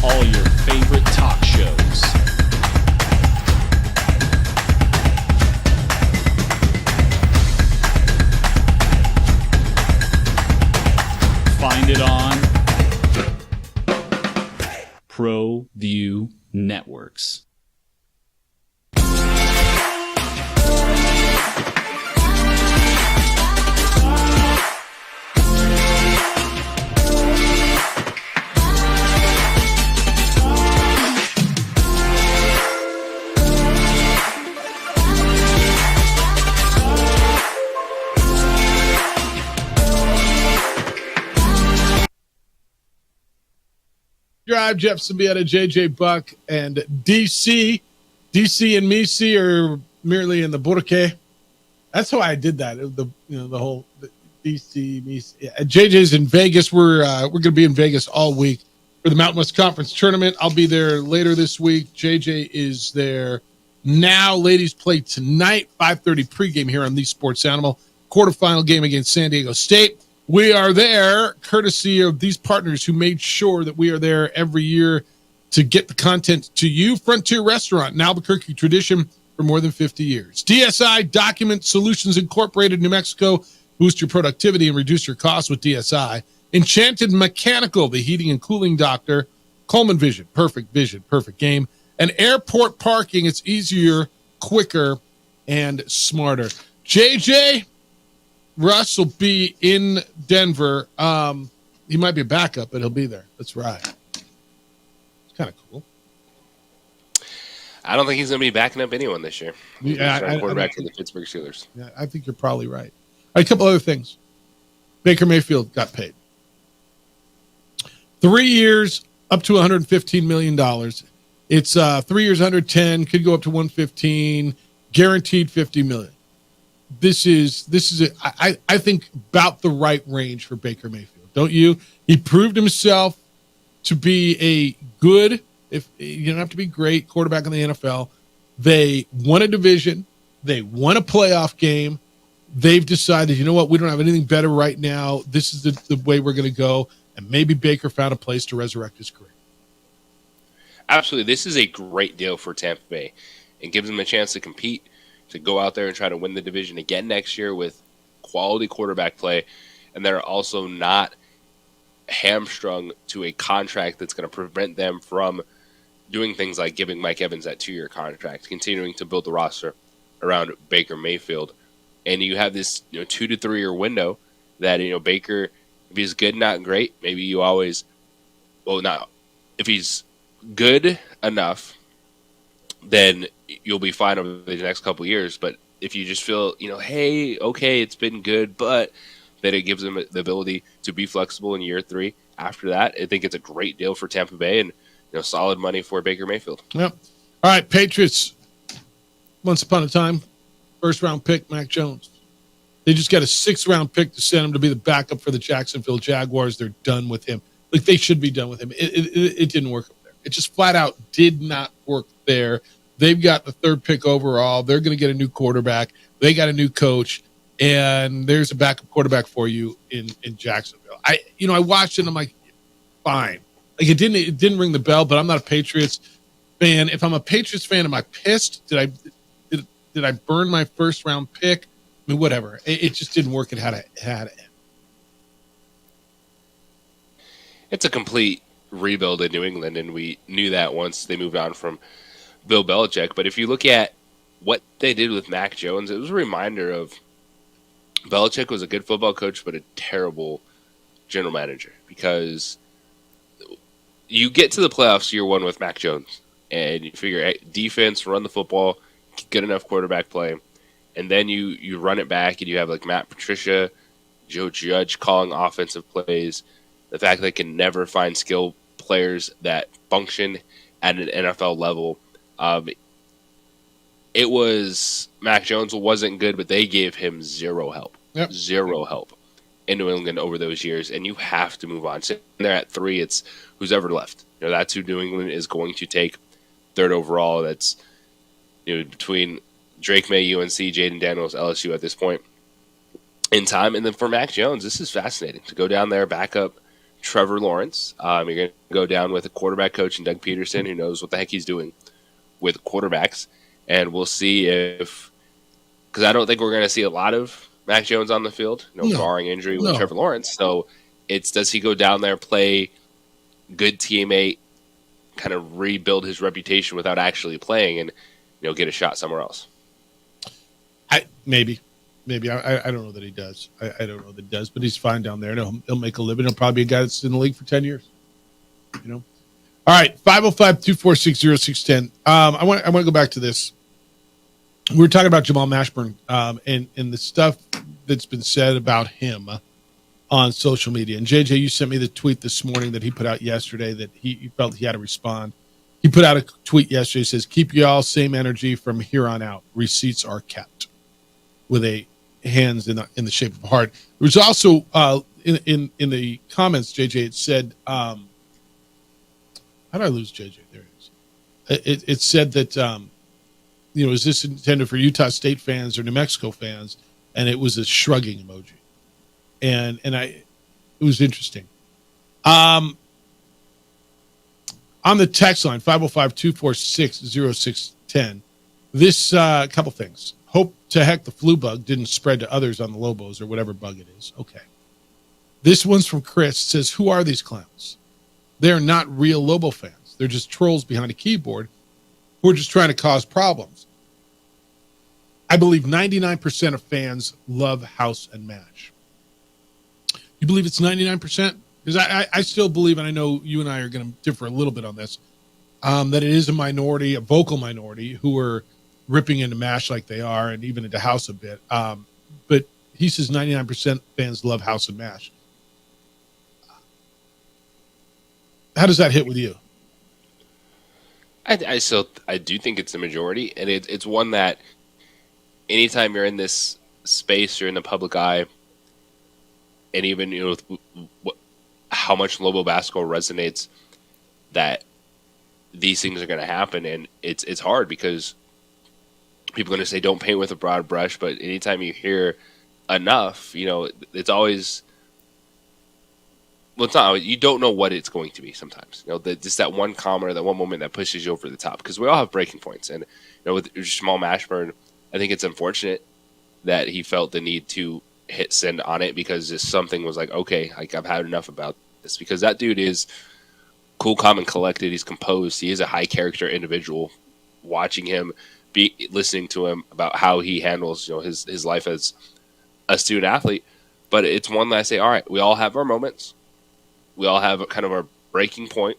All your favorite talk shows. Find it on ProView Networks. Drive, Jeff Symbieta, JJ Buck, and DC. DC and Misi are merely in the Burke. That's how I did that. The whole DC, Misi. Yeah. JJ's in Vegas. We're going to be in Vegas all week for the Mountain West Conference Tournament. I'll be there later this week. JJ is there now. Ladies play tonight, 5:30 pregame here on The Sports Animal. Quarterfinal game against San Diego State. We are there courtesy of these partners who made sure that we are there every year to get the content to you. Frontier Restaurant, an Albuquerque tradition for more than 50 years. DSI Document Solutions Incorporated, New Mexico. Boost your productivity and reduce your costs with DSI. Enchanted Mechanical, the heating and cooling doctor. Coleman Vision, perfect game. And Airport Parking, it's easier, quicker, and smarter. JJ, Russ will be in Denver. He might be a backup, but he'll be there. That's right. It's kind of cool. I don't think he's going to be backing up anyone this year. He's Yeah, quarterback for the Pittsburgh Steelers. Yeah, I think you're probably right. All right, a couple other things. Baker Mayfield got paid. 3 years, up to $115 million. It's 3 years, 110, could go up to 115, guaranteed $50 million. This is I think about the right range for Baker Mayfield, don't you? He proved himself to be a good, if you don't have to be great, quarterback in the NFL. They won a division, they won a playoff game. They've decided, you know what, we don't have anything better right now. This is the way we're going to go. And maybe Baker found a place to resurrect his career. Absolutely. This is a great deal for Tampa Bay. It gives them a chance to compete, to go out there and try to win the division again next year with quality quarterback play. And they're also not hamstrung to a contract that's going to prevent them from doing things like giving Mike Evans that 2-year contract, continuing to build the roster around Baker Mayfield. And you have this 2 to 3 year window that, Baker, if he's good, not great, maybe you always, if he's good enough, then you'll be fine over the next couple of years. But if you just feel, hey, okay, it's been good, but then it gives them the ability to be flexible in year 3 after that, I think it's a great deal for Tampa Bay and, solid money for Baker Mayfield. Yep. All right, Patriots, once upon a time, first-round pick, Mac Jones. They just got a 6th-round pick to send him to be the backup for the Jacksonville Jaguars. They're done with him. Like, they should be done with him. It didn't work up there. It just flat out did not work there. They've got the 3rd pick overall. They're going to get a new quarterback. They got a new coach, and there's a backup quarterback for you in Jacksonville. I watched it, and I'm like, fine. Like, it didn't ring the bell, but I'm not a Patriots fan. If I'm a Patriots fan, am I pissed? Did I burn my 1st-round pick? I mean, whatever. It just didn't work. It had to end. It's a complete rebuild in New England, and we knew that once they moved on from Bill Belichick. But if you look at what they did with Mac Jones, it was a reminder of Belichick was a good football coach, but a terrible general manager, because you get to the playoffs year 1 with Mac Jones, and you figure, hey, defense, run the football, good enough quarterback play, and then you run it back, and you have like Matt Patricia, Joe Judge calling offensive plays. The fact that they can never find skilled players that function at an NFL level. It was Mac Jones wasn't good, but they gave him zero help. Yep. Zero help in New England over those years, and you have to move on. Sitting there at 3, it's who's ever left. That's who New England is going to take 3rd overall. That's between Drake May, UNC, Jaden Daniels, LSU at this point in time. And then for Mac Jones, this is fascinating to go down there, back up Trevor Lawrence. You're going to go down with a quarterback coach and Doug Peterson, who knows what the heck he's doing with quarterbacks. And we'll see because I don't think we're going to see a lot of Mac Jones on the field, barring injury with Trevor Lawrence. So does he go down there, play good teammate, kind of rebuild his reputation without actually playing, and get a shot somewhere else? Maybe. I don't know that he does. I don't know that he does, but he's fine down there. He'll make a living. He'll probably be a guy that's in the league for 10 years. All right, 505-246-0610. I want to go back to this. We were talking about Jamal Mashburn and the stuff that's been said about him on social media. And JJ, you sent me the tweet this morning that he put out yesterday that he felt he had to respond. He put out a tweet yesterday that says, "Keep y'all same energy from here on out. Receipts are kept," with a hands in the shape of a heart. There was also in the comments, JJ, it said, how did I lose JJ? There it is. It said that, is this intended for Utah State fans or New Mexico fans? And it was a shrugging emoji. And it was interesting. On the text line, 505-246-0610, this couple things. Hope to heck the flu bug didn't spread to others on the Lobos or whatever bug it is. Okay. This one's from Chris. It says, who are these clowns? They're not real Lobo fans. They're just trolls behind a keyboard who are just trying to cause problems. I believe 99% of fans love House and Mash. You believe it's 99%? Because I still believe, and I know you and I are going to differ a little bit on this, that it is a minority, a vocal minority, who are ripping into MASH like they are, and even into House a bit. But he says 99% fans love House and MASH. How does that hit with you? I do think it's the majority, and it's one that anytime you're in this space, you're in the public eye, and even how much Lobo basketball resonates, that these things are going to happen, and it's hard because people are going to say don't paint with a broad brush, but anytime you hear enough, it's always. Well, it's not. You don't know what it's going to be sometimes. Just that one comment or that one moment that pushes you over the top. Because we all have breaking points, and with Jamal Mashburn, I think it's unfortunate that he felt the need to hit send on it because just something was like, okay, I've had enough about this. Because that dude is cool, calm, and collected. He's composed. He is a high character individual. Watching him, listening to him about how he handles, his life as a student athlete. But it's one that I say, all right, we all have our moments. We all have kind of our breaking point,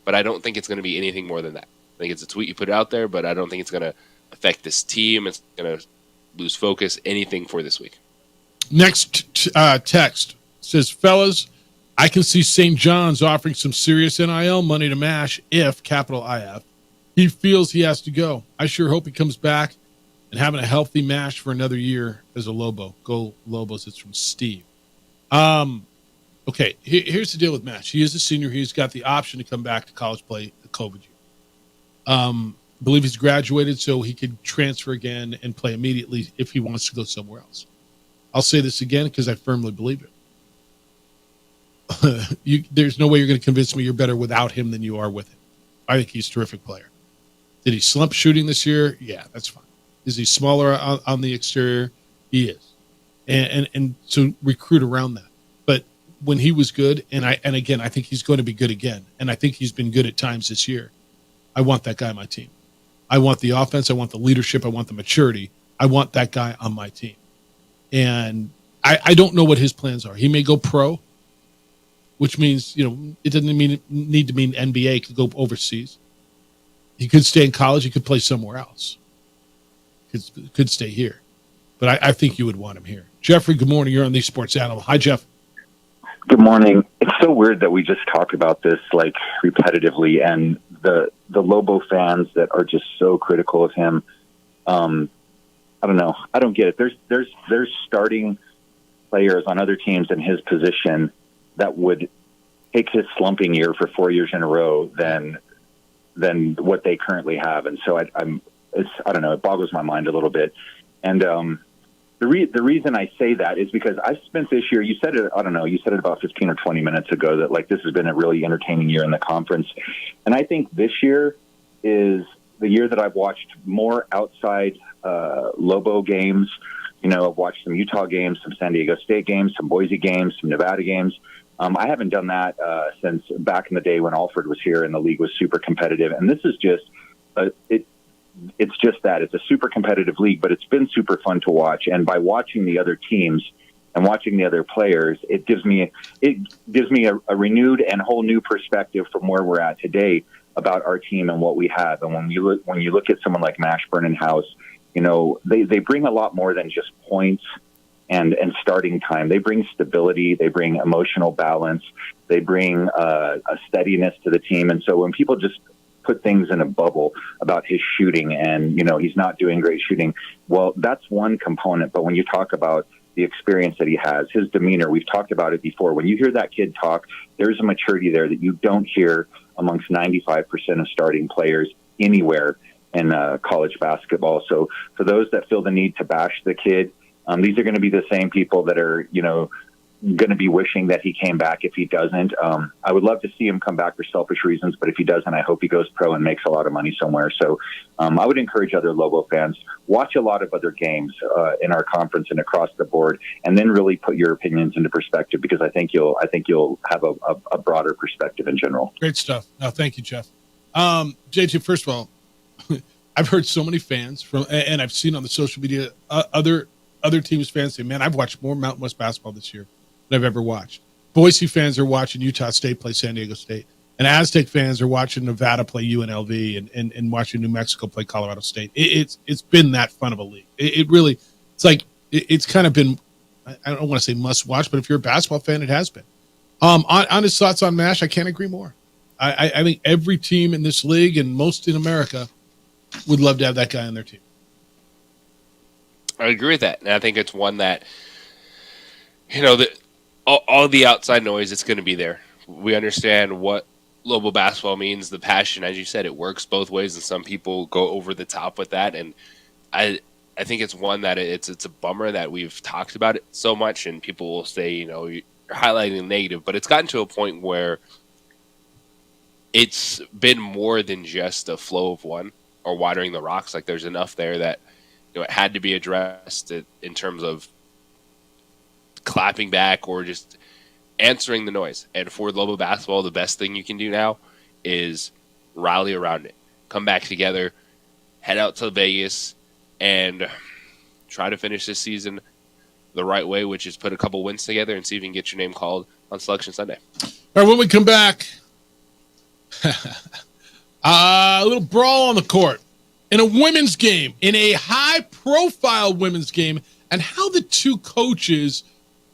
but I don't think it's going to be anything more than that. I think it's a tweet you put out there, but I don't think it's going to affect this team. It's going to lose focus, anything for this week. Next text says, fellas, I can see St. John's offering some serious NIL money to MASH if, capital IF, he feels he has to go. I sure hope he comes back and having a healthy MASH for another year as a Lobo. Go Lobos. It's from Steve. Okay, here's the deal with MASH. He is a senior. He's got the option to come back to college play the COVID year. I believe he's graduated, so he could transfer again and play immediately if he wants to go somewhere else. I'll say this again because I firmly believe it. There's no way you're going to convince me you're better without him than you are with him. I think he's a terrific player. Did he slump shooting this year? Yeah, that's fine. Is he smaller on the exterior? He is. And so recruit around that. But when he was good, and again, I think he's going to be good again, and I think he's been good at times this year. I want that guy on my team. I want the offense. I want the leadership. I want the maturity. I want that guy on my team. And I don't know what his plans are. He may go pro, which means, it doesn't need to mean NBA. He could go overseas. He could stay in college. He could play somewhere else. Could stay here. But I think you would want him here. Jeffrey, good morning. You're on the Sports Animal. Hi, Jeff. Good morning. It's so weird that we just talk about this repetitively, and the Lobo fans that are just so critical of him. I don't know. I don't get it. There's starting players on other teams in his position that would take his slumping year for 4 years in a row than what they currently have, and so I don't know. It boggles my mind a little bit, and the reason I say that is because I've spent this year, you said it, I don't know, you said it about 15 or 20 minutes ago that this has been a really entertaining year in the conference. And I think this year is the year that I've watched more outside Lobo games. I've watched some Utah games, some San Diego State games, some Boise games, some Nevada games. I haven't done that since back in the day when Alfred was here and the league was super competitive. And this is just, it's just that. It's a super competitive league, but it's been super fun to watch. And by watching the other teams and watching the other players, it gives me a renewed and whole new perspective from where we're at today about our team and what we have. And when you look at someone like Mashburn and House, they bring a lot more than just points and starting time. They bring stability. They bring emotional balance. They bring a steadiness to the team. And so when people just put things in a bubble about his shooting and, he's not doing great shooting, well, that's one component. But when you talk about the experience that he has, his demeanor, we've talked about it before. When you hear that kid talk, there's a maturity there that you don't hear amongst 95% of starting players anywhere in college basketball. So for those that feel the need to bash the kid, these are going to be the same people that are, going to be wishing that he came back if he doesn't. I would love to see him come back for selfish reasons, but if he doesn't, I hope he goes pro and makes a lot of money somewhere. So I would encourage other Lobo fans, watch a lot of other games in our conference and across the board, and then really put your opinions into perspective, because I think you'll have a broader perspective in general. Great stuff. No, thank you, Jeff. JT, first of all, I've heard so many fans from, and I've seen on the social media, other teams' fans say, man, I've watched more Mountain West basketball this year than I've ever watched. Boise fans are watching Utah State play San Diego State. And Aztec fans are watching Nevada play UNLV and watching New Mexico play Colorado State. It's been that fun of a league. It really, it's like, it's kind of been, I don't want to say must watch, but if you're a basketball fan, it has been. On his thoughts on MASH, I can't agree more. I think every team in this league and most in America would love to have that guy on their team. I agree with that. And I think it's one that, all the outside noise, it's going to be there. We understand what Lobo basketball means, the passion, as you said, it works both ways, and some people go over the top with that. And I think it's one that it's a bummer that we've talked about it so much, and people will say, you're highlighting the negative, but it's gotten to a point where it's been more than just a flow of one or watering the rocks. Like, there's enough there that it had to be addressed in terms of clapping back or just answering the noise. And for Lobo basketball, the best thing you can do now is rally around it, come back together, head out to Vegas, and try to finish this season the right way, which is put a couple wins together and see if you can get your name called on Selection Sunday. All right, when we come back, a little brawl on the court in a women's game, in a high-profile women's game, and how the two coaches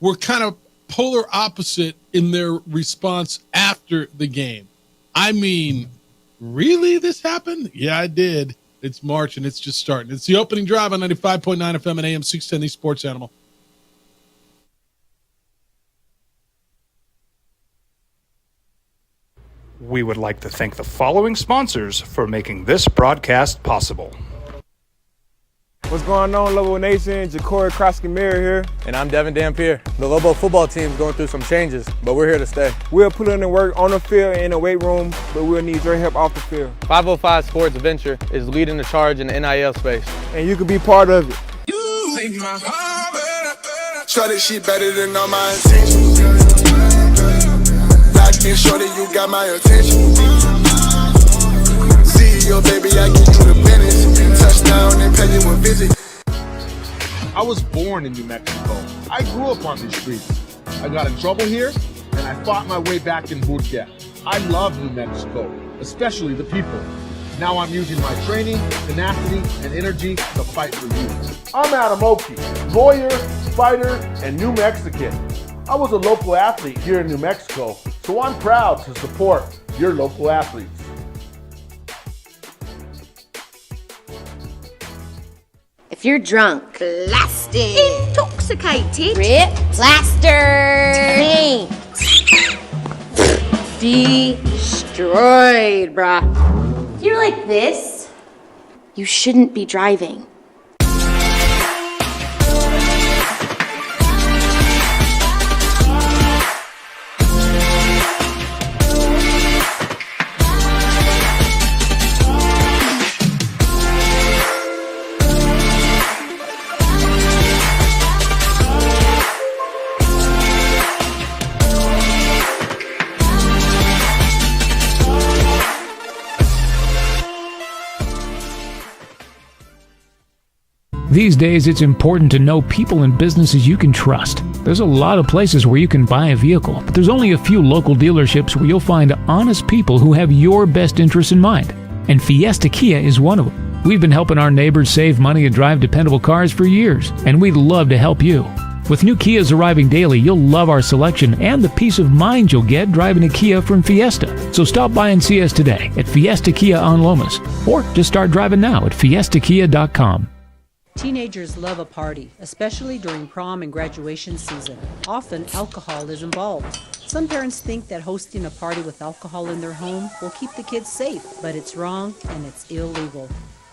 were kind of polar opposite in their response after the game. I mean, really, this happened? Yeah, I did. It's March, and it's just starting. It's the opening drive on 95.9 FM and AM 610, the Sports Animal. We would like to thank the following sponsors for making this broadcast possible. What's going on, Lobo Nation? Ja'Cory Krosky-Miller here. And I'm Devin Dampier. The Lobo football team is going through some changes, but we're here to stay. We'll put in the work on the field and in the weight room, but we'll need your help off the field. 505 Sports Adventure is leading the charge in the NIL space. And you can be part of it. You make my heart better. Try this shit better than all my intentions. Locked in shorty, you got my attention. CEO, baby, I get you the business. Touchdown and pay you a visit. I was born in New Mexico. I grew up on these streets. I got in trouble here, and I fought my way back in boot camp. I love New Mexico, especially the people. Now I'm using my training, tenacity, and energy to fight for you. I'm Adam Oki, lawyer, fighter, and New Mexican. I was a local athlete here in New Mexico, so I'm proud to support your local athletes. If you're drunk, blasted, intoxicated, rip, plastered, destroyed, bruh. If you're like this, you shouldn't be driving. These days, it's important to know people and businesses you can trust. There's a lot of places where you can buy a vehicle, but there's only a few local dealerships where you'll find honest people who have your best interests in mind. And Fiesta Kia is one of them. We've been helping our neighbors save money and drive dependable cars for years, and we'd love to help you. With new Kias arriving daily, you'll love our selection and the peace of mind you'll get driving a Kia from Fiesta. So stop by and see us today at Fiesta Kia on Lomas, or just start driving now at fiestakia.com. Teenagers love a party, especially during prom and graduation season. Often, alcohol is involved. Some parents think that hosting a party with alcohol in their home will keep the kids safe, but it's wrong and it's illegal.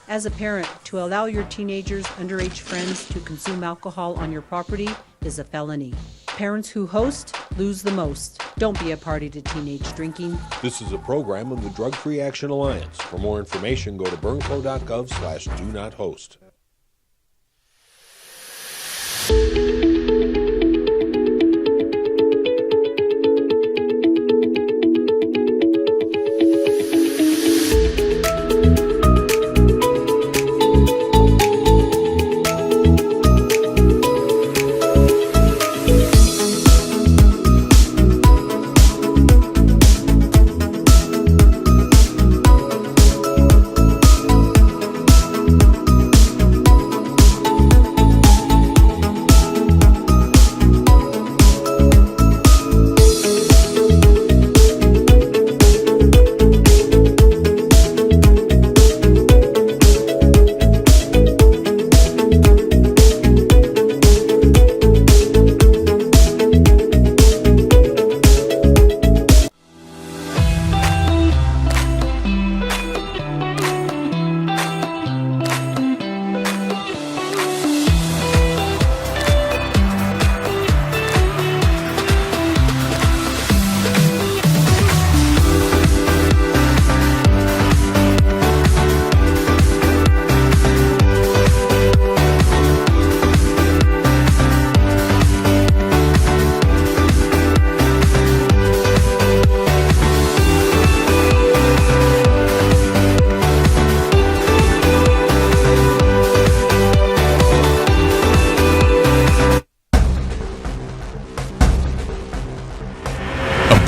As a parent, to allow your teenagers' underage friends to consume alcohol on your property is a felony. Parents who host lose the most. Don't be a party to teenage drinking. This is a program of the Drug Free Action Alliance. For more information, go to burnco.gov/do-not-host.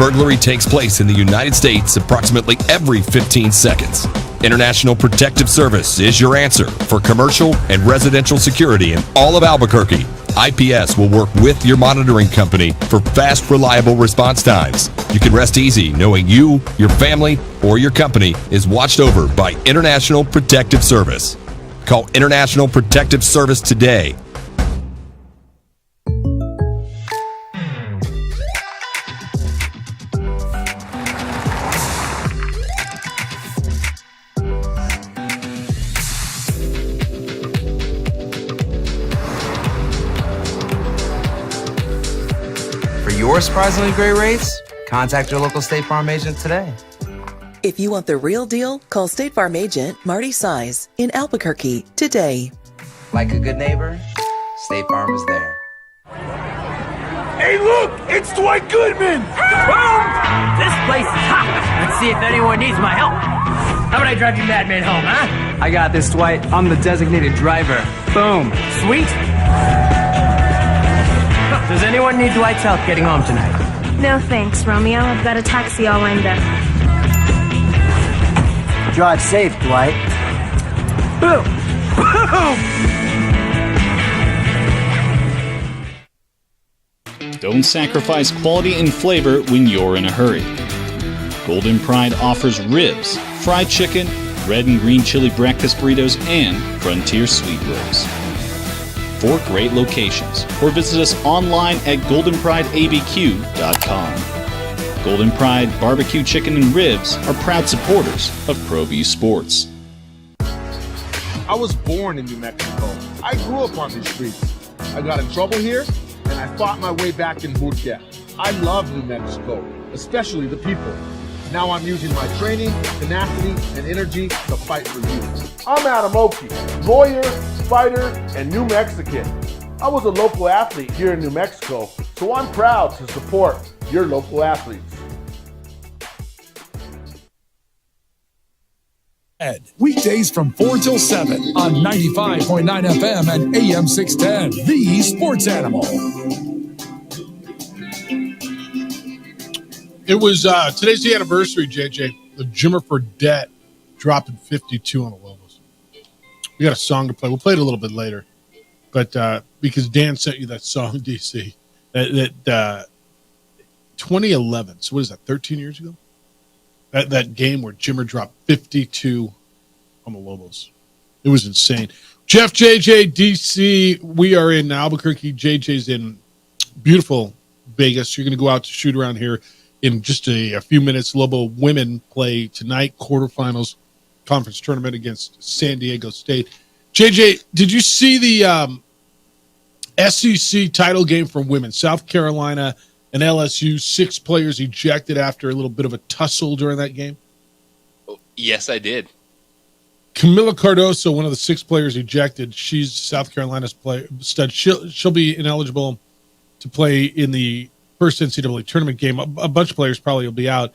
burglary takes place in the United States approximately every 15 seconds. International Protective Service is your answer for commercial and residential security in all of Albuquerque. IPS will work with your monitoring company for fast, reliable response times. You can rest easy knowing you, your family, or your company is watched over by International Protective Service. Call International Protective Service today. For your surprisingly great rates, contact your local State Farm agent today. If you want the real deal, call State Farm agent Marty Size in Albuquerque today. Like a good neighbor, State Farm is there. Hey, look! It's Dwight Goodman! Boom! This place is hot. Let's see if anyone needs my help. How about I drive you madman home, huh? I got this, Dwight. I'm the designated driver. Boom. Sweet. Does anyone need Dwight's help getting home tonight? No thanks, Romeo. I've got a taxi all lined up. Drive safe, Dwight. Boom! Boom! Don't sacrifice quality and flavor when you're in a hurry. Golden Pride offers ribs, fried chicken, red and green chili breakfast burritos, and Frontier sweet rolls. 4 great locations, or visit us online at goldenprideabq.com. Golden Pride Barbecue Chicken and Ribs are proud supporters of ProView Sports. I was born in New Mexico. I grew up on these streets. I got in trouble here, and I fought my way back in boot camp. I love New Mexico, especially the people. Now I'm using my training, tenacity, and energy to fight for you. I'm Adam Oki, lawyer, fighter, and New Mexican. I was a local athlete here in New Mexico, so I'm proud to support your local athletes. Weekdays from 4 till 7 on 95.9 FM and AM 610, the Sports Animal. It was today's the anniversary, JJ. The Jimmer Fredette dropping 52 on the Lobos. We got a song to play. We'll play it a little bit later, but because Dan sent you that song, DC, that 2011. So what is that? 13 years ago. That game where Jimmer dropped 52 on the Lobos. It was insane. Jeff, JJ, DC. We are in Albuquerque. JJ's in beautiful Vegas. You're going to go out to shoot around here in just a few minutes. Lobo women play tonight, quarterfinals conference tournament against San Diego State. JJ, did you see the SEC title game for women? South Carolina and LSU, 6 players ejected after a little bit of a tussle during that game. Yes, I did. Camila Cardoso, one of the 6 players ejected. She's South Carolina's stud. She'll be ineligible to play in the first NCAA tournament game. A bunch of players probably will be out.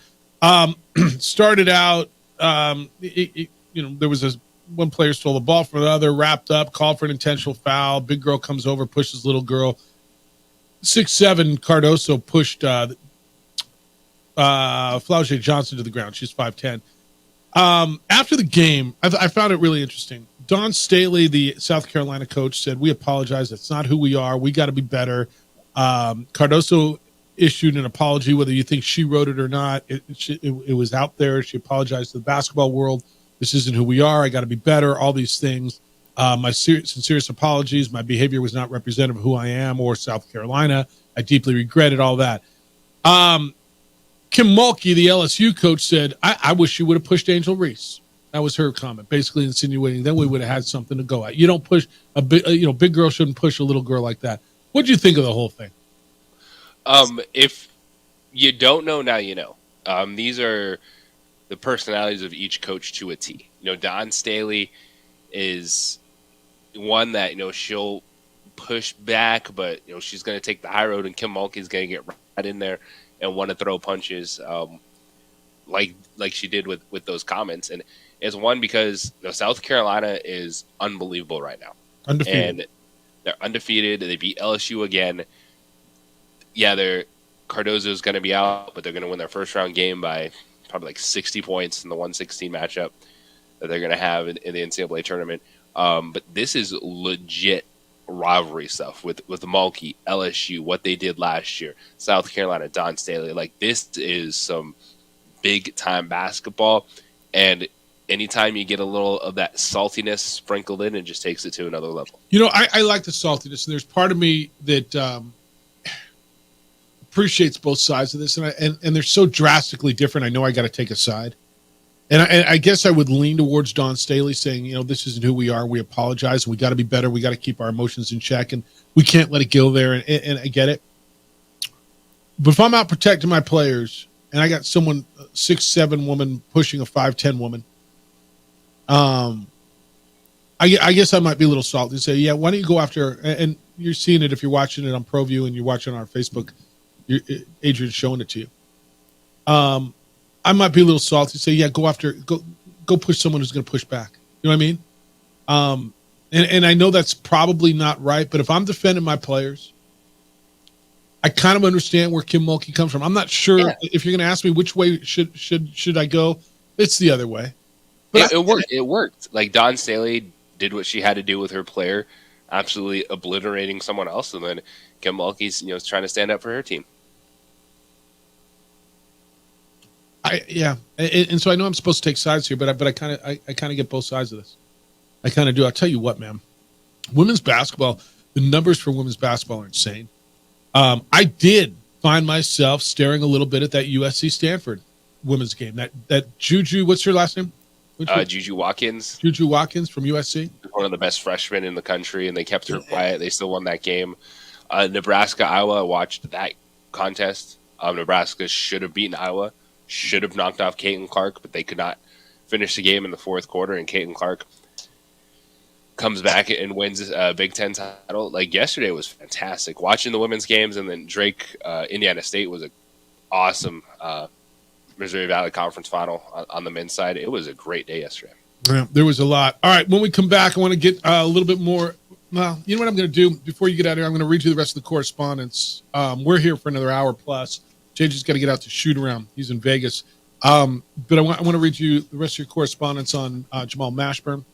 Started out, there was one player stole the ball from the other, wrapped up, called for an intentional foul. Big girl comes over, pushes little girl. 6'7", Cardoso pushed Flaugier Johnson to the ground. She's 5'10". After the game, I found it really interesting. Dawn Staley, the South Carolina coach, said, "We apologize. That's not who we are. We got to be better." Cardoso issued an apology, whether you think she wrote it or not. It was out there. She apologized to the basketball world. This isn't who we are. I got to be better. All these things. My sincerest apologies. My behavior was not representative of who I am or South Carolina. I deeply regretted all that. Kim Mulkey, the LSU coach, said, I wish you would have pushed Angel Reese. That was her comment, basically insinuating then we would have had something to go at. You don't push a big girl shouldn't push a little girl like that. What do you think of the whole thing? If you don't know, now you know. These are the personalities of each coach to a T. Dawn Staley is one that, she'll push back, but, she's going to take the high road, and Kim Mulkey is going to get right in there and want to throw punches like she did with those comments. And it's one because South Carolina is unbelievable right now. Undefeated. And they're undefeated. They beat LSU again. Yeah, Cardozo is going to be out, but they're going to win their first round game by probably like 60 points in the 116 matchup that they're going to have in the NCAA tournament. But this is legit rivalry stuff with Mulkey, LSU, what they did last year, South Carolina, Don Staley. Like, this is some big time basketball, and anytime you get a little of that saltiness sprinkled in, it just takes it to another level. You know, I like the saltiness, and there's part of me that appreciates both sides of this, and they're so drastically different. I know I got to take a side, and I guess I would lean towards Don Staley saying, you know, this isn't who we are. We apologize. We got to be better. We got to keep our emotions in check, and we can't let it go there. And I get it, but if I'm out protecting my players, and I got someone 6'7" woman pushing a 5'10" woman, I guess I might be a little salty and say, yeah, why don't you go after? And you're seeing it if you're watching it on ProView and you're watching on our Facebook. Adrian's showing it to you. I might be a little salty and say, yeah, go push someone who's going to push back. You know what I mean? And I know that's probably not right, but if I'm defending my players, I kind of understand where Kim Mulkey comes from. I'm not sure if you're going to ask me which way should I go. It's the other way. But it worked. It worked. Like, Don Staley did what she had to do with her player, absolutely obliterating someone else, and then Kim Mulkey's trying to stand up for her team. And so I know I'm supposed to take sides here, but I kind of get both sides of this. I kind of do. I'll tell you what, man. Women's basketball, the numbers for women's basketball are insane. I did find myself staring a little bit at that USC Stanford women's game. That Juju, what's her last name? Juju Watkins. Juju Watkins from USC. One of the best freshmen in the country, and they kept her quiet. They still won that game. Nebraska, Iowa, I watched that contest. Nebraska should have beaten Iowa, should have knocked off Caitlin Clark, but they could not finish the game in the fourth quarter, and Caitlin Clark comes back and wins a Big Ten title. Like, yesterday was fantastic. Watching the women's games, and then Drake, Indiana State was an awesome Missouri Valley Conference final on the men's side. It was a great day yesterday. Yeah, there was a lot. All right, when we come back, I want to get a little bit more. Well, you know what I'm going to do before you get out of here? I'm going to read you the rest of the correspondence. We're here for another hour plus. JJ's got to get out to shoot around. He's in Vegas. But I want to read you the rest of your correspondence on Jamal Mashburn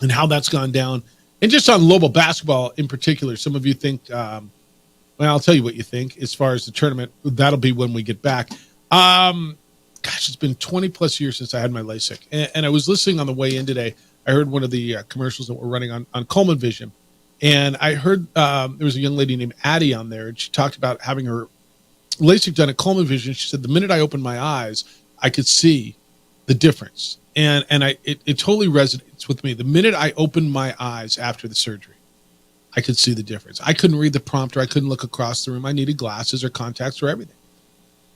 and how that's gone down. And just on Lowell basketball in particular, some of you think, well, I'll tell you what you think as far as the tournament. That'll be when we get back. Gosh, it's been 20 plus years since I had my LASIK. And I was listening on the way in today. I heard one of the commercials that were running on Coleman Vision. And I heard there was a young lady named Addie on there, and she talked about having her LASIK done at Coleman Vision. She said, the minute I opened my eyes, I could see the difference. And it totally resonates with me. The minute I opened my eyes after the surgery, I could see the difference. I couldn't read the prompter. I couldn't look across the room. I needed glasses or contacts or everything.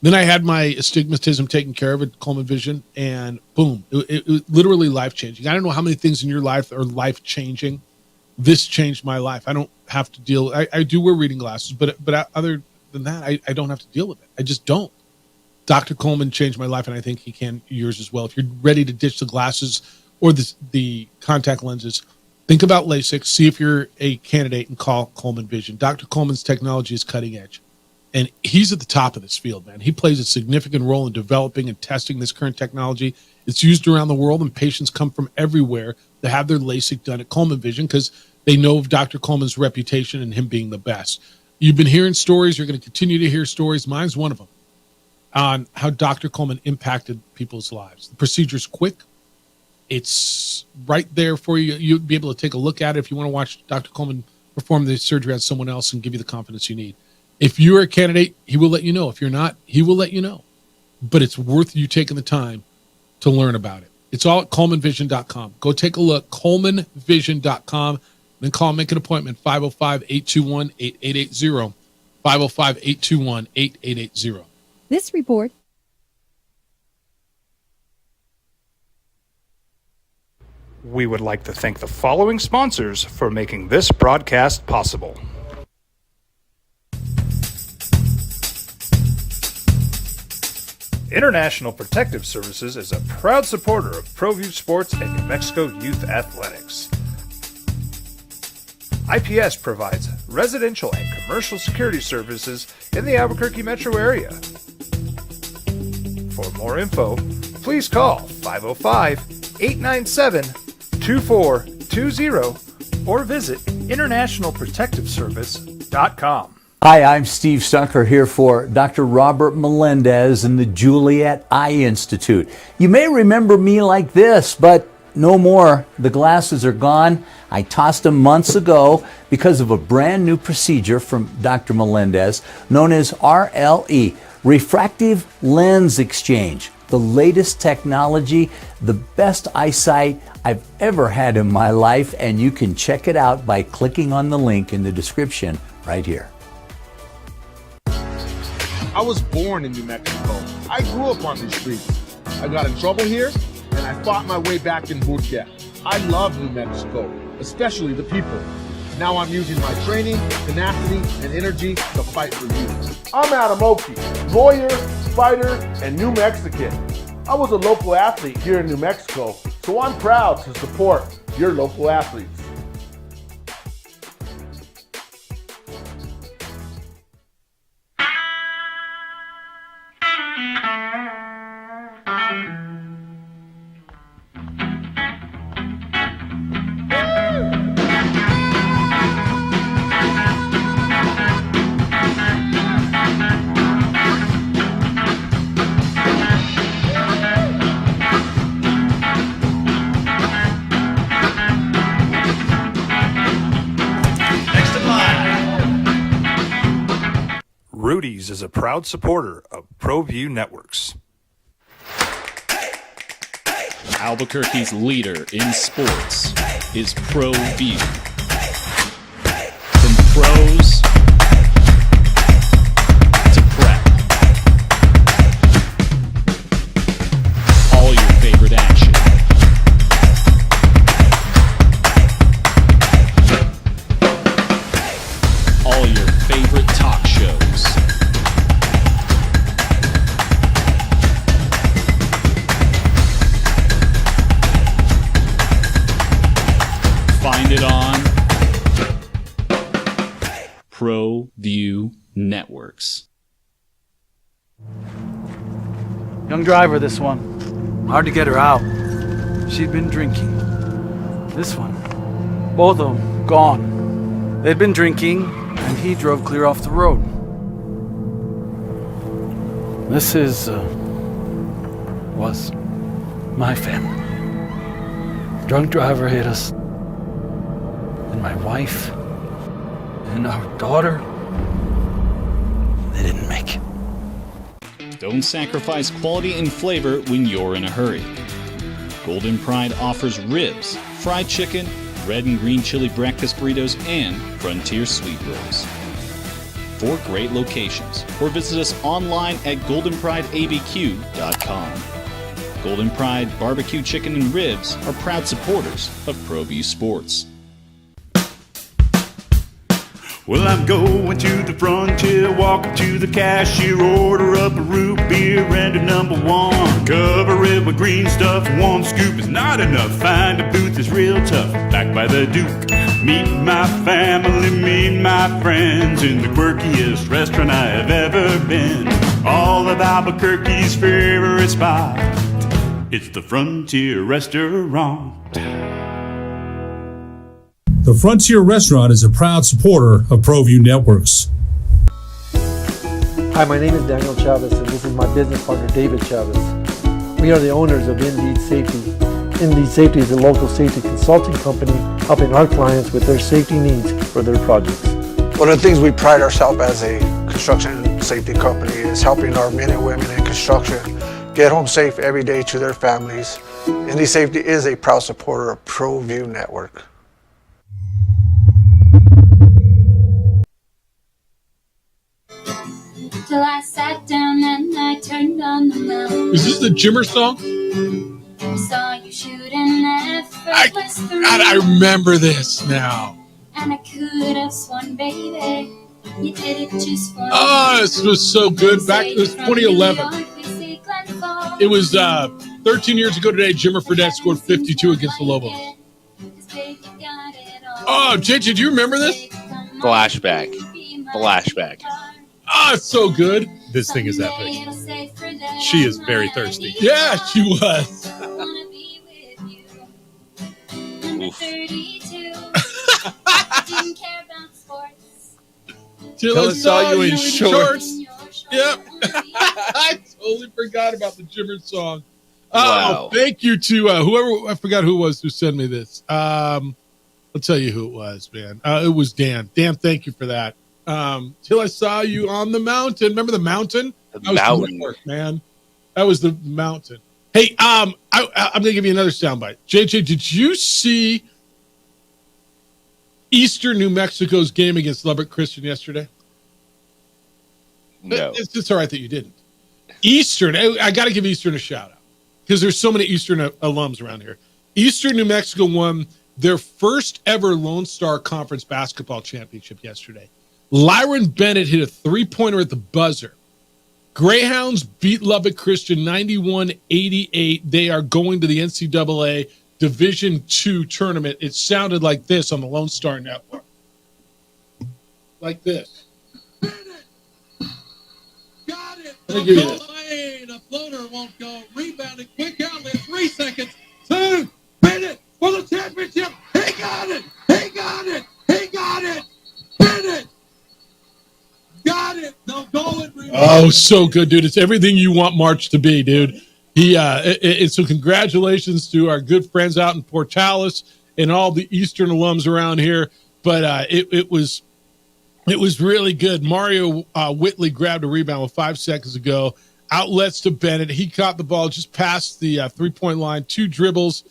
Then I had my astigmatism taken care of at Coleman Vision, and boom, it was literally life-changing. I don't know how many things in your life are life-changing. This changed my life. I don't have to deal. I do wear reading glasses, but other than that, I don't have to deal with it. I just don't. Dr. Coleman changed my life, and I think he can yours as well. If you're ready to ditch the glasses or the contact lenses, think about LASIK, see if you're a candidate, and call Coleman Vision. Dr. Coleman's technology is cutting edge. And he's at the top of this field, man. He plays a significant role in developing and testing this current technology. It's used around the world, and patients come from everywhere to have their LASIK done at Coleman Vision because they know of Dr. Coleman's reputation and him being the best. You've been hearing stories. You're going to continue to hear stories. Mine's one of them on how Dr. Coleman impacted people's lives. The procedure's quick. It's right there for you. You'll be able to take a look at it if you want to watch Dr. Coleman perform the surgery on someone else and give you the confidence you need. If you're a candidate, he will let you know. If you're not, he will let you know. But it's worth you taking the time to learn about it. It's all at ColemanVision.com. Go take a look, ColemanVision.com. Then call and make an appointment, 505-821-8880, 505-821-8880. This report. We would like to thank the following sponsors for making this broadcast possible. International Protective Services is a proud supporter of ProView Sports and New Mexico Youth Athletics. IPS provides residential and commercial security services in the Albuquerque metro area. For more info, please call 505-897-2420 or visit internationalprotectiveservice.com. Hi, I'm Steve Stunker here for Dr. Robert Melendez and the Juliet Eye Institute. You may remember me like this, but no more. The glasses are gone. I tossed them months ago because of a brand new procedure from Dr. Melendez known as RLE, Refractive Lens Exchange. The latest technology, the best eyesight I've ever had in my life, and you can check it out by clicking on the link in the description right here. I was born in New Mexico. I grew up on these streets. I got in trouble here, and I fought my way back in boot camp. I love New Mexico, especially the people. Now I'm using my training, tenacity, and energy to fight for you. I'm Adam Oki, lawyer, fighter, and New Mexican. I was a local athlete here in New Mexico, so I'm proud to support your local athletes. Rudy's is a proud supporter of ProView Networks. Albuquerque's leader in sports is ProView. From pros to prep, all your favorite action. All your favorite talk shows. Find it on ProView Networks. Young driver, this one. Hard to get her out. She'd been drinking. This one. Both of them gone. They'd been drinking, and he drove clear off the road. This was my family. Drunk driver hit us. And my wife and our daughter, they didn't make it. Don't sacrifice quality and flavor when you're in a hurry. Golden Pride offers ribs, fried chicken, red and green chili breakfast burritos, and Frontier Sweet Rolls. 4 great locations, or visit us online at goldenprideabq.com. Golden Pride Barbecue Chicken and Ribs are proud supporters of ProView Sports. Well, I'm going to the Frontier, walk up to the cashier, order up a root beer and a number 1. Cover it with green stuff, 1 scoop is not enough. Find a booth is real tough, back by the Duke. Meet my family, meet my friends in the quirkiest restaurant I have ever been. All of Albuquerque's favorite spot, it's the Frontier Restaurant. The Frontier Restaurant is a proud supporter of ProView Networks. Hi, my name is Daniel Chavez, and this is my business partner, David Chavez. We are the owners of Indeed Safety. Indeed Safety is a local safety consulting company helping our clients with their safety needs for their projects. One of the things we pride ourselves as a construction safety company is helping our men and women in construction get home safe every day to their families. Indeed Safety is a proud supporter of ProView Network. Till I sat down and I turned on the mountain. Is this the Jimmer song? I saw you shooting effortless through. God, I remember this now. And I could have sworn, baby, you did it just for me. Oh, this was so good. Back, it was 2011. It was 13 years ago today. Jimmer Fredette scored 52 against the Lobos. Oh, JJ, do you remember this? Flashback. Oh, it's so good. This thing is epic. She is very thirsty. Yeah, she was. Till I saw you in shorts. Yep. I totally forgot about the Jimmer song. Wow. Thank you to whoever, I forgot who it was who sent me this. I'll tell you who it was, man. It was Dan. Dan, thank you for that. Till I saw you on the mountain. Remember the mountain? The mountain. Man. That was the mountain. Hey, I'm going to give you another soundbite. JJ, did you see Eastern New Mexico's game against Lubbock Christian yesterday? No. It's all right that you didn't. Eastern, I got to give Eastern a shout out because there's so many Eastern alums around here. Eastern New Mexico won their first ever Lone Star Conference basketball championship yesterday. Lyron Bennett hit a three-pointer at the buzzer. Greyhounds beat Lubbock Christian 91-88. They are going to the NCAA Division II tournament. It sounded like this on the Lone Star Network. Like this. Got it. Let me give you this. The floater won't go. Rebounded. Quick outlet. 3 seconds. 2. Bennett for the championship. He got it. He got it. He got it. Bennett. Got it. No goal and rebound. Oh, so good, dude. It's everything you want March to be, dude. So congratulations to our good friends out in Portales and all the Eastern alums around here. But it was really good. Mario Whitley grabbed a rebound with 5 seconds to go. Outlets to Bennett. He caught the ball just past the three-point line. 2 dribbles,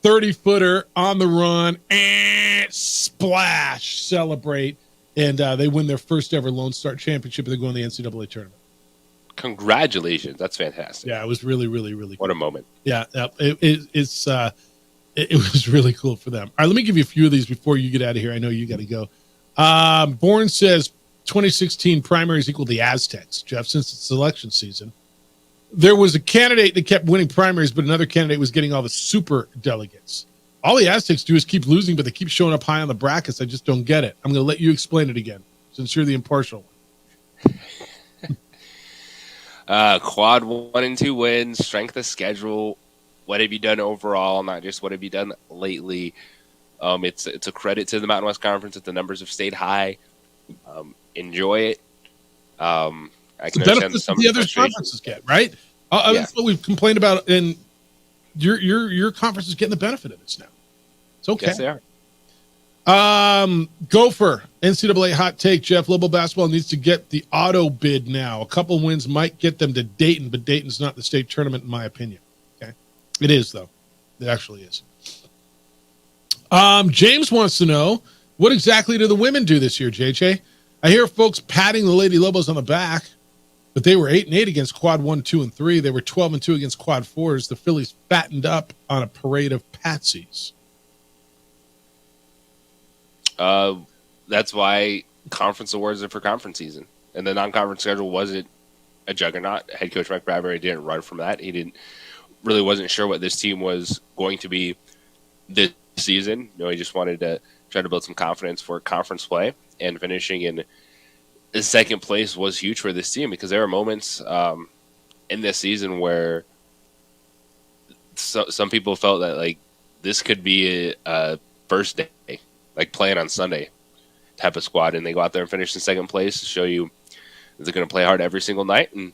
30-footer on the run, and splash, celebrate. And they win their first ever Lone Star championship, and they're going to the NCAA tournament. Congratulations. That's fantastic. Yeah, it was really, really, really cool. What a moment. Yeah, it was really cool for them. All right, let me give you a few of these before you get out of here. I know you got to go. Bourne says 2016 primaries equal the Aztecs, Jeff, since it's election season. There was a candidate that kept winning primaries, but another candidate was getting all the super delegates. All the Aztecs do is keep losing, but they keep showing up high on the brackets. I just don't get it. I'm going to let you explain it again, since you're the impartial one. Quad 1 and 2 wins, strength of schedule. What have you done overall? Not just what have you done lately. It's a credit to the Mountain West Conference that the numbers have stayed high. Enjoy it. I can understand some the other conferences get, right? That's what we've complained about, and your conference is getting the benefit of this now. It's okay. Yes, they are. Gopher, NCAA hot take. Jeff, Lobo basketball needs to get the auto bid now. A couple wins might get them to Dayton, but Dayton's not the state tournament, in my opinion. Okay, it is though. It actually is. James wants to know, what exactly do the women do this year, JJ? I hear folks patting the Lady Lobos on the back, but they were 8-8 against Quad 1, 2, and 3. They were 12-2 against Quad 4s. The Phillies fattened up on a parade of patsies. That's why conference awards are for conference season, and the non-conference schedule wasn't a juggernaut. Head coach Mike Bradbury didn't run from that. He wasn't sure what this team was going to be this season. He just wanted to try to build some confidence for conference play, and finishing in second place was huge for this team because there are moments in this season where some people felt that like this could be a first day, like playing on Sunday type of squad, and they go out there and finish in second place to show you that they're going to play hard every single night, and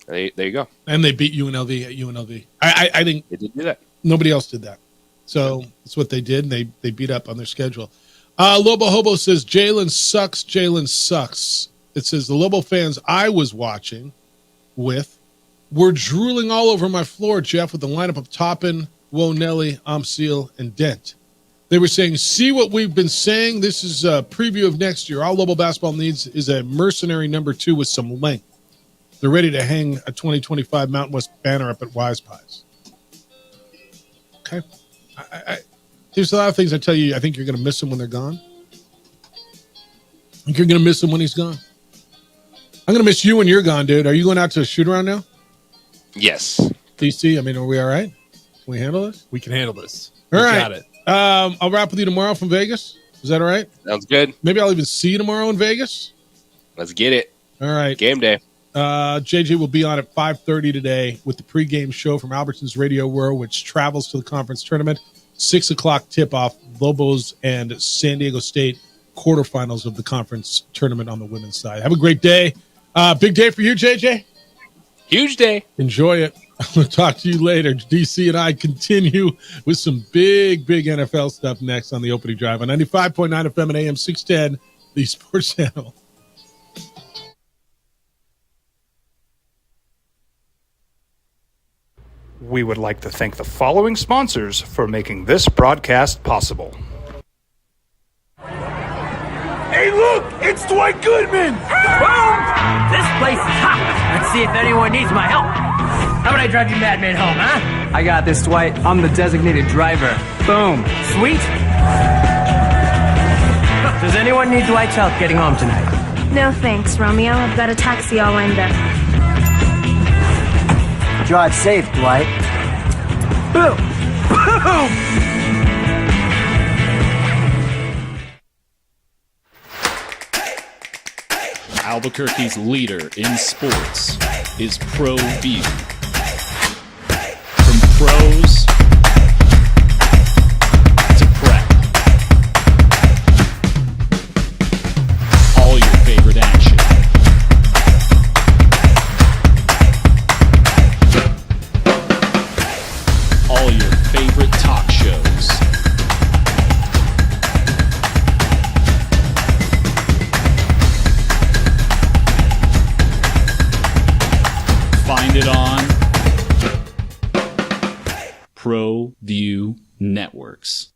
there you go. And they beat UNLV at UNLV. I think they did do that. Nobody else did that. So that's what they did, and they beat up on their schedule. Lobo Hobo says, Jalen sucks. It says, the Lobo fans I was watching with were drooling all over my floor, Jeff, with the lineup of Toppin, Wonelli, Amseal, and Dent. They were saying, see what we've been saying? This is a preview of next year. All Lobo basketball needs is a mercenary number 2 with some length. They're ready to hang a 2025 Mountain West banner up at Wise Pies. Okay. There's a lot of things I tell you, I think you're going to miss them when they're gone. I think you're going to miss them when he's gone. I'm going to miss you when you're gone, dude. Are you going out to a shoot-around now? Yes. DC, I mean, are we all right? Can we handle this? We can handle this. All right. Got it. I'll wrap with you tomorrow from Vegas. Is that all right? Sounds good. Maybe I'll even see you tomorrow in Vegas. Let's get it. All right. Game day. JJ will be on at 5:30 today with the pregame show from Albertsons Radio World, which travels to the conference tournament. 6 o'clock tip-off, Lobos and San Diego State quarterfinals of the conference tournament on the women's side. Have a great day. Big day for you, JJ. Huge day. Enjoy it. I'm going to talk to you later. DC and I continue with some big NFL stuff next on the opening drive on 95.9 FM and AM 610, the Sports Channel. We would like to thank the following sponsors for making this broadcast possible. Hey, look! It's Dwight Goodman! Boom! This place is hot. Let's see if anyone needs my help. How about I drive you madman home, huh? I got this, Dwight. I'm the designated driver. Boom. Sweet. Does anyone need Dwight's help getting home tonight? No thanks, Romeo. I've got a taxi all lined up. Drive safe, Dwight. Boom! Boom! Albuquerque's leader in sports is ProView. From pros to prep, all your favorite action. All your favorite talk shows. Find it on ProView Networks.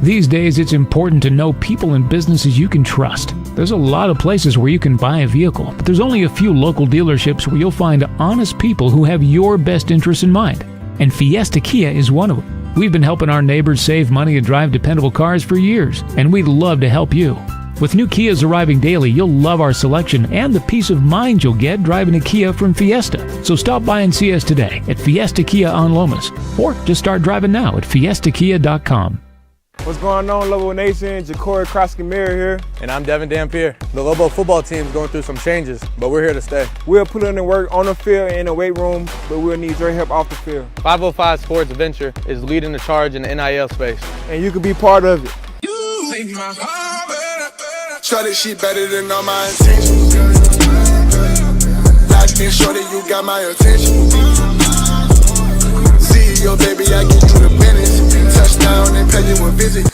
These days, it's important to know people and businesses you can trust. There's a lot of places where you can buy a vehicle, but there's only a few local dealerships where you'll find honest people who have your best interests in mind. And Fiesta Kia is one of them. We've been helping our neighbors save money and drive dependable cars for years, and we'd love to help you. With new Kias arriving daily, you'll love our selection and the peace of mind you'll get driving a Kia from Fiesta. So stop by and see us today at Fiesta Kia on Lomas, or just start driving now at fiestakia.com. What's going on, Lobo Nation? Ja'Cory Krosky-Miller here. And I'm Devin Dampier. The Lobo football team is going through some changes, but we're here to stay. We'll put in the work on the field and in the weight room, but we'll need your help off the field. 505 Sports Adventure is leading the charge in the NIL space. And you can be part of it. Shorty, she better than all my intentions. Light skin shorty, you got my attention. CEO, baby, I get you the business. Touchdown and pay you a visit.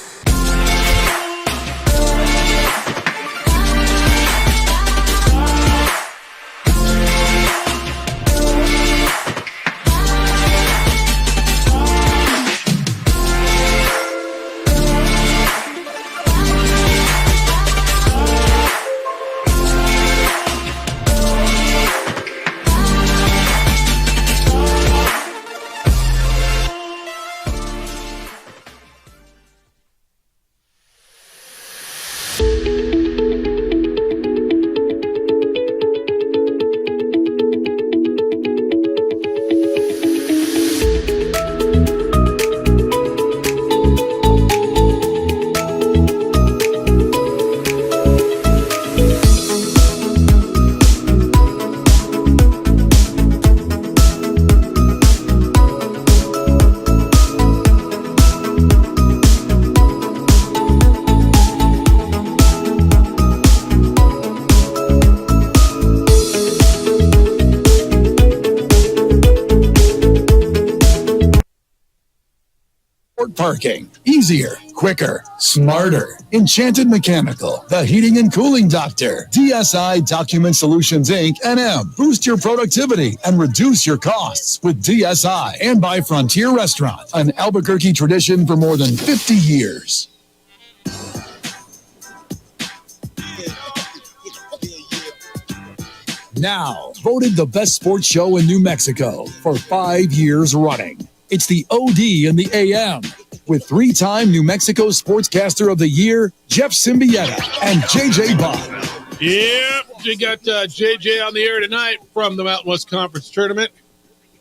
Parking. Easier, quicker, smarter. Enchanted Mechanical, the heating and cooling doctor. DSI Document Solutions, Inc. NM. Boost your productivity and reduce your costs with DSI. And by Frontier Restaurant, an Albuquerque tradition for more than 50 years. Now, voted the best sports show in New Mexico for 5 years running. It's the OD in the AM with three-time New Mexico Sportscaster of the Year, Jeff Symbieta and JJ Bond. Yep, we got JJ on the air tonight from the Mountain West Conference Tournament.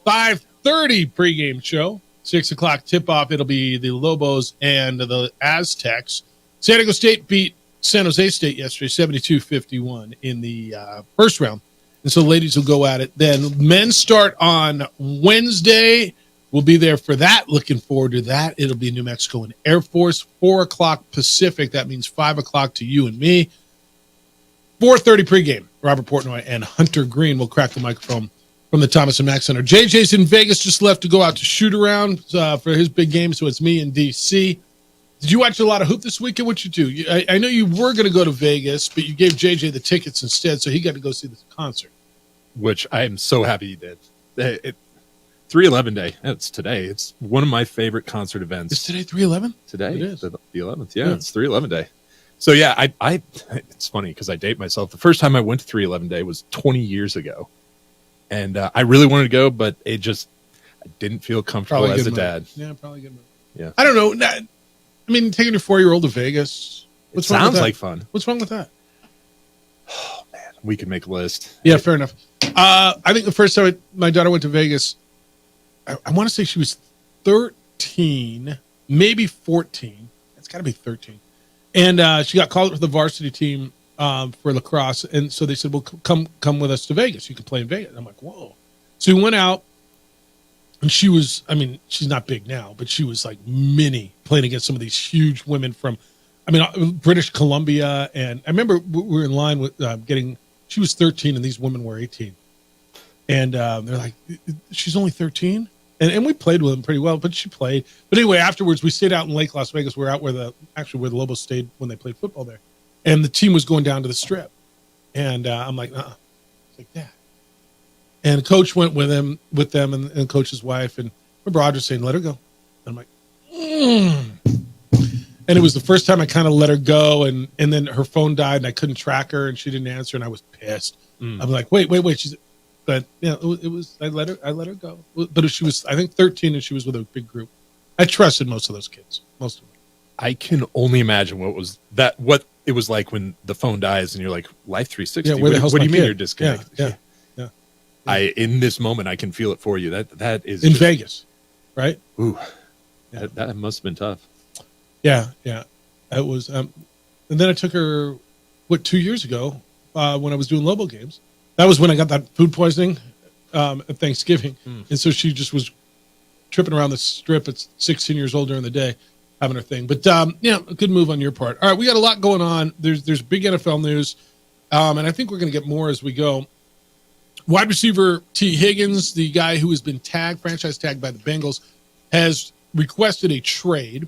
5:30 pregame show, 6 o'clock tip-off, it'll be the Lobos and the Aztecs. San Diego State beat San Jose State yesterday, 72-51 in the first round. And so the ladies will go at it then. Men start on Wednesday. We'll be there for that. Looking forward to that. It'll be New Mexico and Air Force, 4 o'clock Pacific. That means 5 o'clock to you and me. 4:30 pregame. Robert Portnoy and Hunter Green will crack the microphone from the Thomas and Mack Center. JJ's in Vegas, just left to go out to shoot around for his big game, so it's me in D.C. Did you watch a lot of hoop this weekend? What'd you do? I know you were going to go to Vegas, but you gave JJ the tickets instead, so he got to go see the concert. Which I am so happy he did. 311 Day. It's today. It's one of my favorite concert events. Is today 311? Today. It is. The 11th. Yeah, it's 311 Day. So, yeah, I it's funny because I date myself. The first time I went to 311 Day was 20 years ago. And I really wanted to go, but I didn't feel comfortable Probably as a good dad. move. Yeah, probably good move. Yeah. I don't know. I mean, taking your 4-year-old to Vegas. What's wrong with Sounds that? like fun. What's wrong with that? Oh, man. We can make a list. Yeah, fair enough. I think the first time my daughter went to Vegas, I want to say she was 13, maybe 14. It's got to be 13. And she got called up to the varsity team for lacrosse. And so they said, well, come with us to Vegas. You can play in Vegas. And I'm like, whoa. So we went out, and she was, I mean, she's not big now, but she was like mini, playing against some of these huge women from, British Columbia. And I remember we were in line with she was 13 and these women were 18. And they're like, she's only 13? And we played with them pretty well, but she played. But anyway, afterwards, we stayed out in Lake Las Vegas. We were out where the Lobos stayed when they played football there. And the team was going down to the Strip. And I'm like, It's like that. And coach went with them and coach's wife. And I remember Audra saying, let her go. And I'm like, And it was the first time I kind of let her go. And then her phone died and I couldn't track her and she didn't answer. And I was pissed. I'm like, wait. But yeah, it was. I let her go. But she was, I think, 13, and she was with a big group. I trusted most of those kids. Most of them. I can only imagine what it was like when the phone dies and you're like, Life 360. Yeah, where the hell's what do you my mean kid? you're disconnected? Yeah. In this moment, I can feel it for you. That is in Vegas, right? Ooh, that must have been tough. Yeah. It was. And then I took her, 2 years ago, when I was doing Lobo games. That was when I got that food poisoning at Thanksgiving. And so she just was tripping around the Strip at 16 years old during the day, having her thing. But, a good move on your part. All right, we got a lot going on. There's big NFL news, and I think we're going to get more as we go. Wide receiver T. Higgins, the guy who has been franchise tagged by the Bengals, has requested a trade.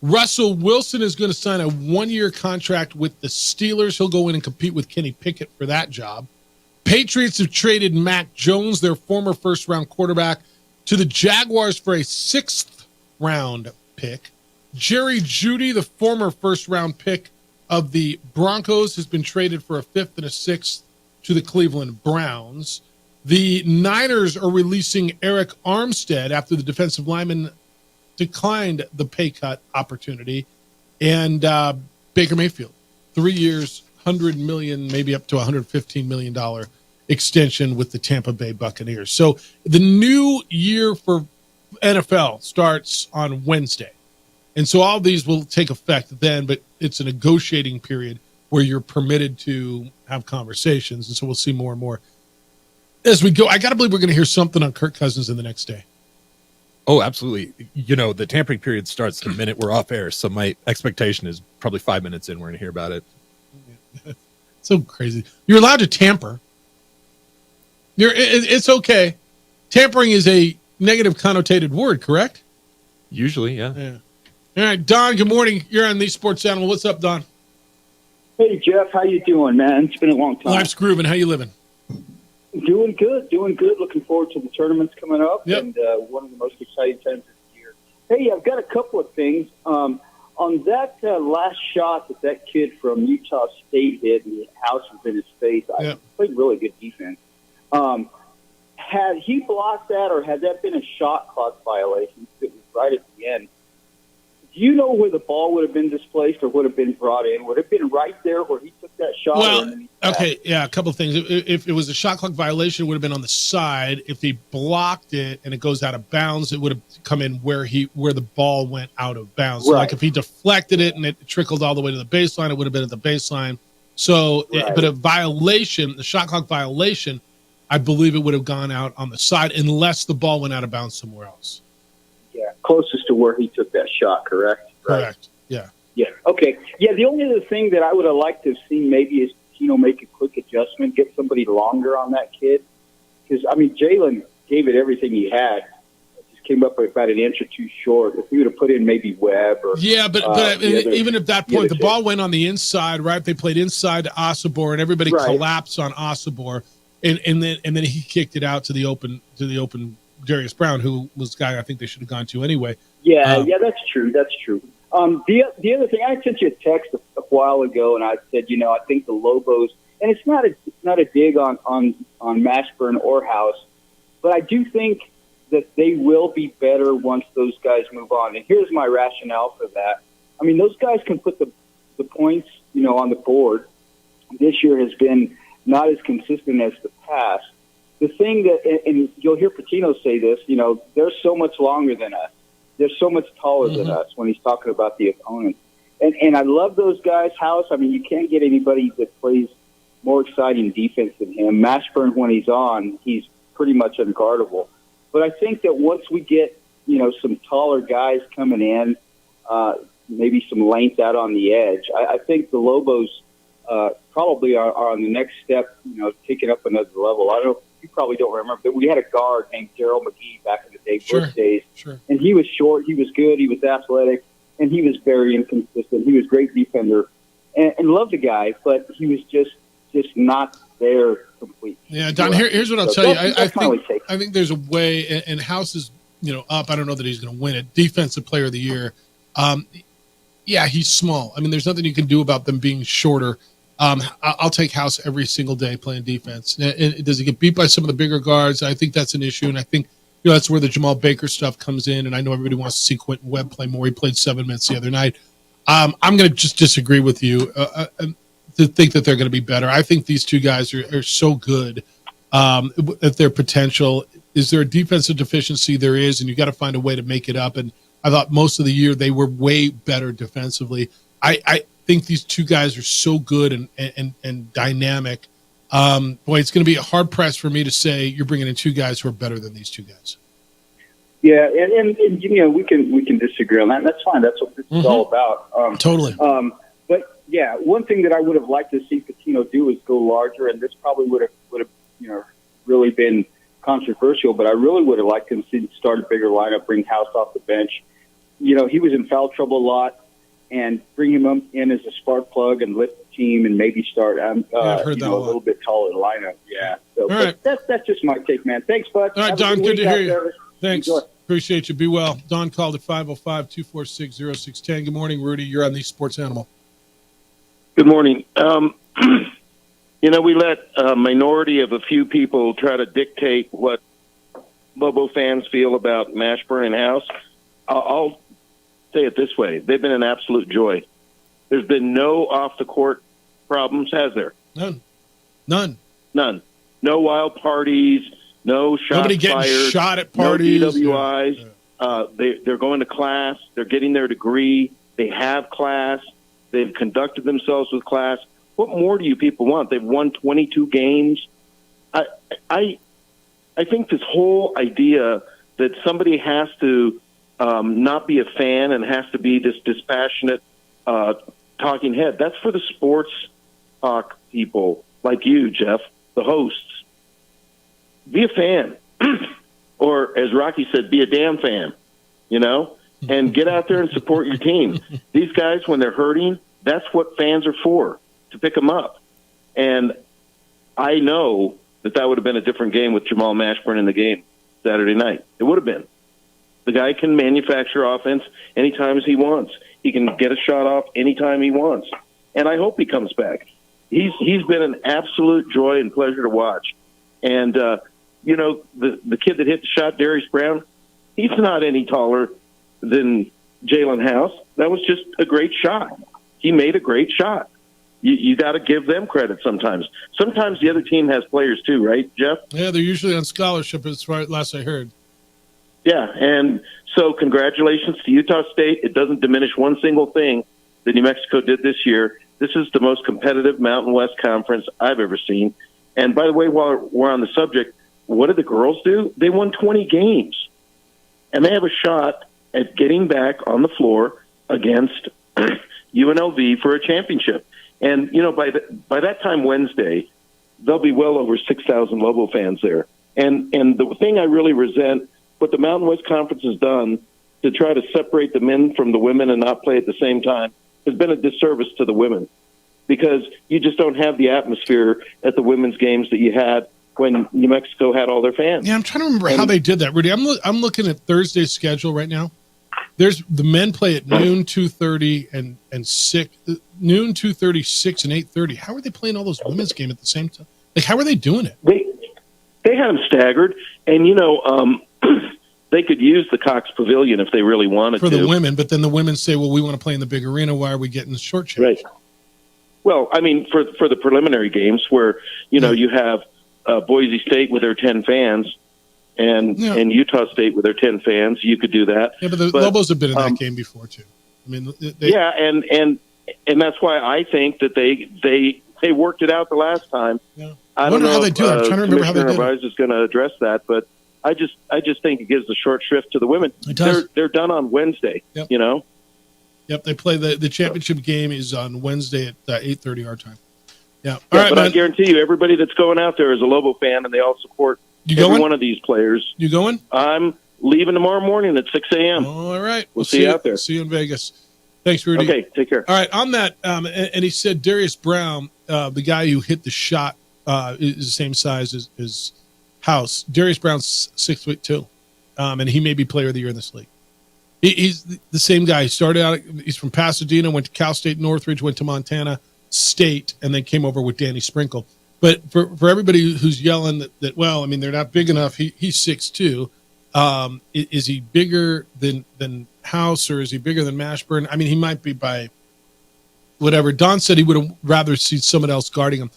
Russell Wilson is going to sign a 1-year contract with the Steelers. He'll go in and compete with Kenny Pickett for that job. Patriots have traded Mac Jones, their former first-round quarterback, to the Jaguars for a 6th-round pick. Jerry Jeudy, the former first-round pick of the Broncos, has been traded for a 5th and a 6th to the Cleveland Browns. The Niners are releasing Eric Armstead after the defensive lineman declined the pay cut opportunity. And Baker Mayfield, 3 years, $100 million, maybe up to $115 million extension with the Tampa Bay Buccaneers. So the new year for NFL starts on Wednesday. And so all these will take effect then, but it's a negotiating period where you're permitted to have conversations. And so we'll see more and more as we go. I got to believe we're going to hear something on Kirk Cousins in the next day. Oh, absolutely. The tampering period starts the minute we're off air. So my expectation is probably 5 minutes in, we're going to hear about it. So crazy. You're allowed to tamper. It's okay. Tampering is a negative connotated word, correct? Usually, yeah. All right, Don, good morning. You're on the Sports Animal. What's up, Don? Hey, Jeff. How you doing, man? It's been a long time. Life's grooving. How you living? Doing good. Looking forward to the tournaments coming up. Yep. And one of the most exciting times of the year. Hey, I've got a couple of things. On that last shot that kid from Utah State hit and the house was in his face, I played really good defense. Had he blocked that, or had that been a shot clock violation? It was right at the end. Do you know where the ball would have been displaced or would have been brought in? Would it have been right there where he took that shot? Well, okay, yeah, a couple of things. If it was a shot clock violation, it would have been on the side. If he blocked it and it goes out of bounds, it would have come in where the ball went out of bounds. So Right. like if he deflected it and it trickled all the way to the baseline, it would have been at the baseline. So, but a violation, the shot clock violation, I believe it would have gone out on the side unless the ball went out of bounds somewhere else. Yeah, closest to where he took that shot, correct? Correct. Yeah. Yeah. Okay. Yeah, the only other thing that I would have liked to have seen maybe is, make a quick adjustment, get somebody longer on that kid. Because, Jalen gave it everything he had. Just came up about an inch or two short. If he would have put in maybe Webb or... Yeah, but even at that point, the ball went on the inside, right? They played inside to Osibor, and everybody collapsed on Osibor. And then he kicked it out to the open Darius Brown, who was the guy I think they should have gone to anyway. Yeah, that's true. That's true. The other thing, I sent you a text a while ago, and I said, I think the Lobos, and it's not a dig on Mashburn or House, but I do think that they will be better once those guys move on. And here's my rationale for that. Those guys can put the points, on the board. This year has been not as consistent as the past. The thing that, and you'll hear Patino say this, they're so much longer than us. They're so much taller than us when he's talking about the opponent. And I love those guys. House, you can't get anybody that plays more exciting defense than him. Mashburn, when he's on, he's pretty much unguardable. But I think that once we get, some taller guys coming in, maybe some length out on the edge, I think the Lobos probably are on the next step, taking up another level. I don't know. You probably don't remember, but we had a guard named Daryl McGee back in the day, Bush days. Sure. And he was short, he was good, he was athletic, and he was very inconsistent. He was a great defender and loved the guy, but he was just not there completely. Yeah, Don, here's what I'll tell you. I think there's a way, and House is, up. I don't know that he's going to win it. Defensive Player of the Year. Yeah, he's small. There's nothing you can do about them being shorter. I'll take House every single day playing defense. And does he get beat by some of the bigger guards? I think that's an issue, and I think that's where the Jamal Baker stuff comes in. And I know everybody wants to see Quentin Webb play more. He played 7 minutes the other night. I'm going to just disagree with you to think that they're going to be better. I think these two guys are so good at their potential. Is there a defensive deficiency? There is, and you got to find a way to make it up. And I thought most of the year they were way better defensively. I think these two guys are so good and dynamic. Boy, it's going to be a hard press for me to say you're bringing in two guys who are better than these two guys. Yeah, and we can disagree on that. And that's fine. That's what this is all about. Totally. But yeah, one thing that I would have liked to see Patino do is go larger, and this probably would have really been controversial. But I really would have liked him to start a bigger lineup, bring House off the bench. He was in foul trouble a lot. And bring him in as a spark plug and lift the team and maybe start a little bit taller lineup. Yeah. So that's just my take, man. Thanks, bud. All right, Don, good to hear you. Thanks. Enjoy. Appreciate you. Be well. Don called at 505-246-0610. Good morning, Rudy. You're on the Sports Animal. Good morning. We let a minority of a few people try to dictate what Lobo fans feel about Mashburn and House. I'll say it this way. They've been an absolute joy. There's been no off-the-court problems, has there? None. No wild parties, no shots Nobody getting fired, shot at parties. No DWIs. Yeah. They're going to class. They're getting their degree. They have class. They've conducted themselves with class. What more do you people want? They've won 22 games. I think this whole idea that somebody has to not be a fan and has to be this dispassionate talking head. That's for the sports talk people like you, Jeff, the hosts. Be a fan. Or, as Rocky said, be a damn fan, and get out there and support your team. These guys, when they're hurting, that's what fans are for, to pick them up. And I know that would have been a different game with Jamal Mashburn in the game Saturday night. It would have been. The guy can manufacture offense anytime he wants. He can get a shot off anytime he wants. And I hope he comes back. He's been an absolute joy and pleasure to watch. And, the kid that hit the shot, Darius Brown, he's not any taller than Jalen House. That was just a great shot. He made a great shot. You got to give them credit sometimes. Sometimes the other team has players too, right, Jeff? Yeah, they're usually on scholarship, as far as last I heard. Yeah, and so congratulations to Utah State. It doesn't diminish one single thing that New Mexico did this year. This is the most competitive Mountain West Conference I've ever seen. And by the way, while we're on the subject, what did the girls do? They won 20 games. And they have a shot at getting back on the floor against UNLV for a championship. And, you know, by that time Wednesday, there'll be well over 6,000 Lobo fans there. And the thing I really resent, what the Mountain West Conference has done to try to separate the men from the women and not play at the same time has been a disservice to the women, because you just don't have the atmosphere at the women's games that you had when New Mexico had all their fans. Yeah, I'm trying to remember how they did that, Rudy. I'm looking at Thursday's schedule right now. There's the men play at noon, 2:30, and 6. Noon, 2:30, 6, and 8:30. How are they playing all those women's games at the same time? Like, how are they doing it? They had them staggered, and, you know, they could use the Cox Pavilion if they really wanted for to. the women, but then the women say, well, we want to play in the big arena. Why are we getting the short change? Right. Well, I mean, for the preliminary games where, you know, you have Boise State with their 10 fans and Utah State with their 10 fans, you could do that. Yeah, but the Lobos have been in that game before, too. I mean, and that's why I think that they worked it out the last time. Yeah. I don't know how they do it. I'm trying to remember how they did it. Narvaez is going to address that, but I just think it gives the short shrift to the women. It does. They're done on Wednesday, you know? Yep, they play the championship game is on Wednesday at 8:30 our time. Yeah. All yeah, right, but man. I guarantee you, everybody that's going out there is a Lobo fan, and they all support every one of these players. You going? I'm leaving tomorrow morning at 6 a.m. All right. We'll see you out there. See you in Vegas. Thanks, Rudy. Okay, take care. All right, on that, and he said Darius Brown, the guy who hit the shot, is the same size as House. Darius Brown's 6'2", and he may be player of the year in this league. He's the same guy. He started out, he's from Pasadena, went to Cal State Northridge, went to Montana State, and then came over with Danny Sprinkle. But for everybody who's yelling that well, I mean, they're not big enough, he's 6'2". Is he bigger than House, or is he bigger than Mashburn? I mean, he might be by whatever. Don said he would have rather seen someone else guarding him.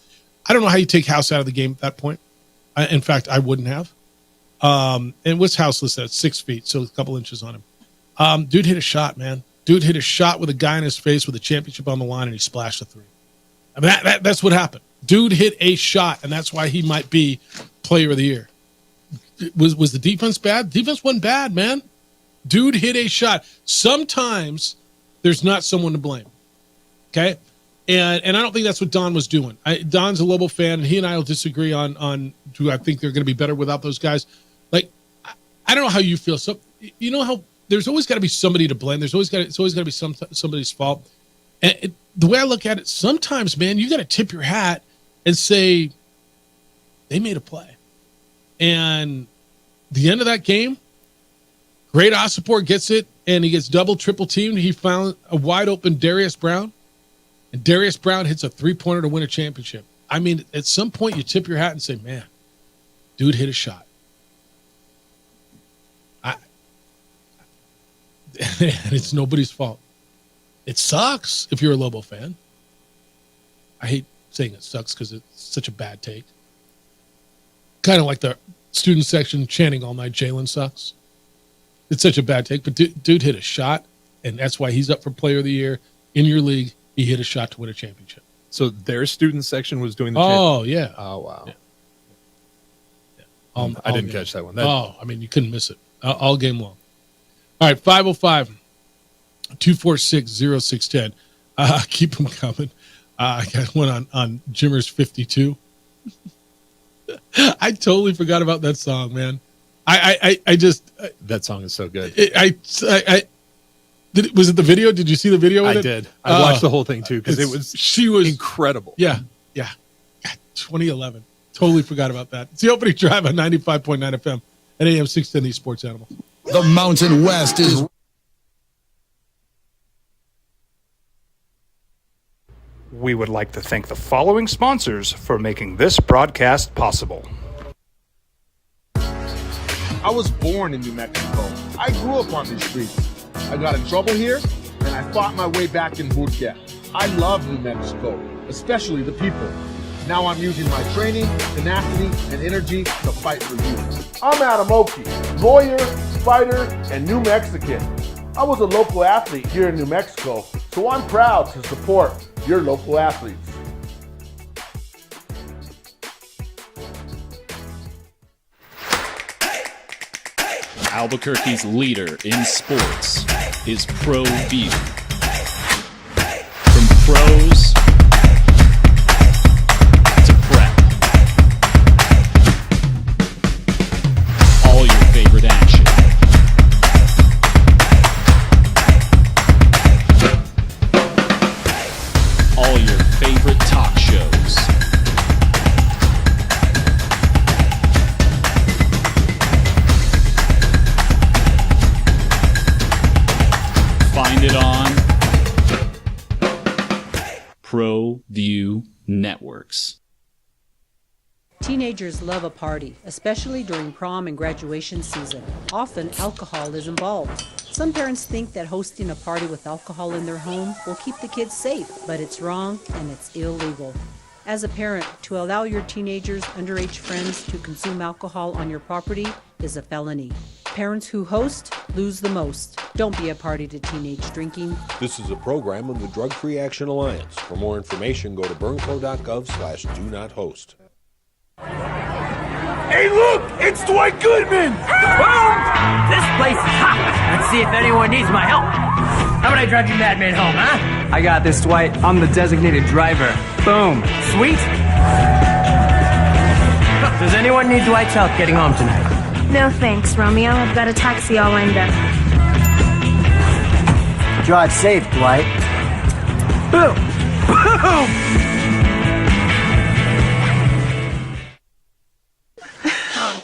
I don't know how you take House out of the game at that point. In fact, I wouldn't have. And what's House listed at 6 feet, so a couple inches on him. Dude hit a shot, man. Dude hit a shot with a guy in his face with a championship on the line, and he splashed a 3. I mean, that's what happened. Dude hit a shot, and that's why he might be player of the year. Was the defense bad? Defense wasn't bad, man. Dude hit a shot. Sometimes there's not someone to blame. Okay? And I don't think that's what Don was doing. Don's a Lobo fan, and he and I will disagree on do I think they're going to be better without those guys. Like, I don't know how you feel. So, you know how there's always got to be somebody to blame. It's always got to be somebody's fault. And the way I look at it, sometimes, man, you got to tip your hat and say they made a play. And the end of that game, Great Osipor gets it, and he gets double, triple teamed. He found a wide open Darius Brown, and Darius Brown hits a 3-pointer to win a championship. I mean, at some point you tip your hat and say, man, dude hit a shot. And it's nobody's fault. It sucks if you're a Lobo fan. I hate saying it sucks because it's such a bad take. Kind of like the student section chanting all night, Jalen sucks. It's such a bad take, but dude hit a shot, and that's why he's up for player of the year in your league. He hit a shot to win a championship. So their student section was doing the yeah. Oh, wow. Yeah. I didn't catch that one. I mean, you couldn't miss it all game long. All right, 505-246-0610. Keep them coming. I got one on Jimmer's 52. I totally forgot about that song, man. I just that song is so good. Was it the video? Did you see the video? I did. I watched the whole thing too because she was incredible. Yeah. 2011. Totally forgot about that. It's the opening drive on 95.9 FM at AM 610 The Sports Animal. The Mountain West is. We would like to thank the following sponsors for making this broadcast possible. I was born in New Mexico. I grew up on these streets. I got in trouble here, and I fought my way back in boot camp. I love New Mexico, especially the people. Now I'm using my training, tenacity, and energy to fight for you. I'm Adam Oki, lawyer, fighter, and New Mexican. I was a local athlete here in New Mexico, so I'm proud to support your local athletes. Albuquerque's leader in sports is ProView. From pros to prep, all your favorite action. All your favorite talk shows. Find it on ProView Networks. Teenagers love a party, especially during prom and graduation season. Often, alcohol is involved. Some parents think that hosting a party with alcohol in their home will keep the kids safe, but it's wrong and it's illegal. As a parent, to allow your teenagers' underage friends to consume alcohol on your property is a felony. Parents who host lose the most. Don't be a party to teenage drinking. This is a program of the Drug Free Action Alliance. For more information, go to burnco.gov/do-not-host. Hey, look! It's Dwight Goodman! Boom! This place is hot. Let's see if anyone needs my help. How about I drive you madman home, huh? I got this, Dwight. I'm the designated driver. Boom. Sweet. Does anyone need Dwight's help getting home tonight? No thanks, Romeo. I've got a taxi all lined up. Drive safe, Dwight. Boom!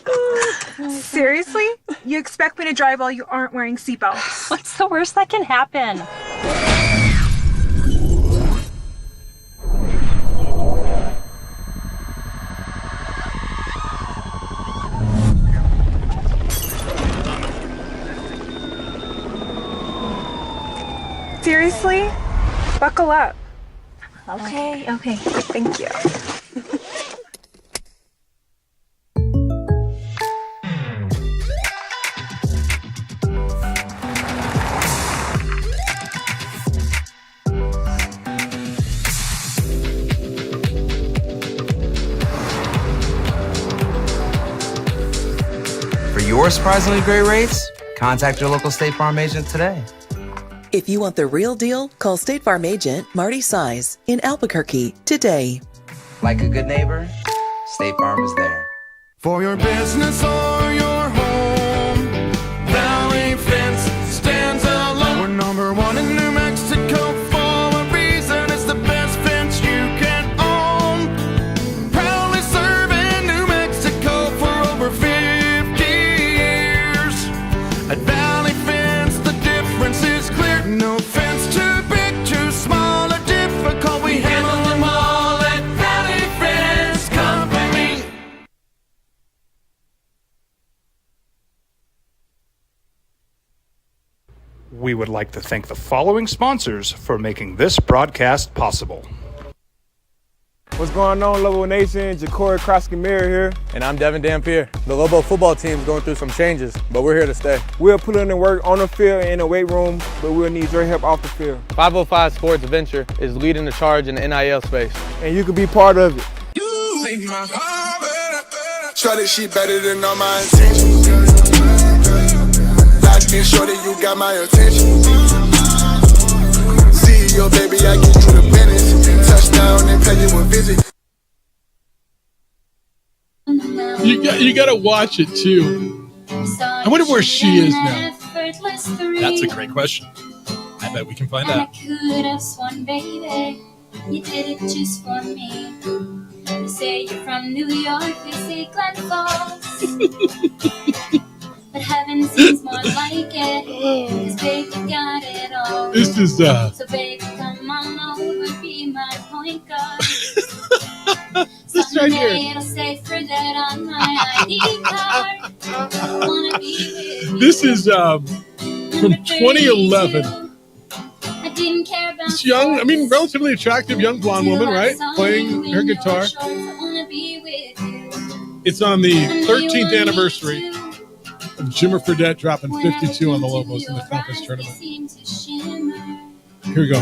Boom! Seriously? You expect me to drive while you aren't wearing seatbelts? What's the worst that can happen? Seriously? Buckle up. Okay. Thank you. For your surprisingly great rates, contact your local State Farm agent today. If you want the real deal, call State Farm agent Marty Size in Albuquerque today. Like a good neighbor, State Farm is there. For your business or your home, Valley Fence stands alone. We're number one in New Mexico for a reason. It's the best fence you can own. Proudly serving New Mexico for over 50 years. At Valley Fence, the difference is clear. No fence too big, too small, or difficult. We handle them all at Valley Fence Company. We would like to thank the following sponsors for making this broadcast possible. What's going on, Lobo Nation? Ja'Cory Krosky-Miller here. And I'm Devin Dampier. The Lobo football team is going through some changes, but we're here to stay. We'll put in the work on the field and in the weight room, but we'll need your help off the field. 505 Sports Venture is leading the charge in the NIL space. And you can be part of it. Try this shit better than all my intentions. Locked in shorty, you got my attention. CEO, baby, I get you the business. Touchdown and pay you a visit. You got to watch it too. I wonder where she is now. That's a great question. I bet we can find out. I could have sworn, baby, you did it just for me. You say you're from New York, they say Glen Falls. But heaven seems more like it, 'cause baby got it all. This is So baby, come on over, be my point guard. This right here. Someday it'll say for that on my ID card. I wanna be with you. This is from 2011. I didn't care about This young, relatively attractive young blonde woman, right? Playing her guitar. It's on the 13th anniversary of Jimmer Fredette dropping 52 on the Lobos in the conference tournament. Here we go.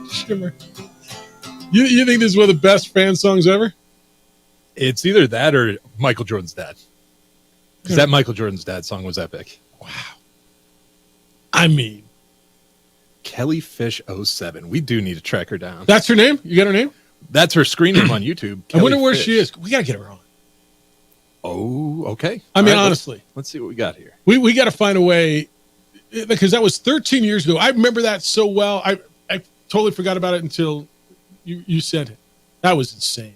Shimmer. You think this is one of the best fan songs ever? It's either that or Michael Jordan's Dad. Because that Michael Jordan's Dad song was epic. Wow. I mean, Kelly Fish 07. We do need to track her down. That's her name? You got her name? That's her screen name on YouTube. I wonder Kelly where Fish. she is. We got to get her on. Oh, okay. I mean, All right, honestly. Let's see what we got here. We got to find a way, because that was 13 years ago. I remember that so well. I totally forgot about it until you said it. That was insane.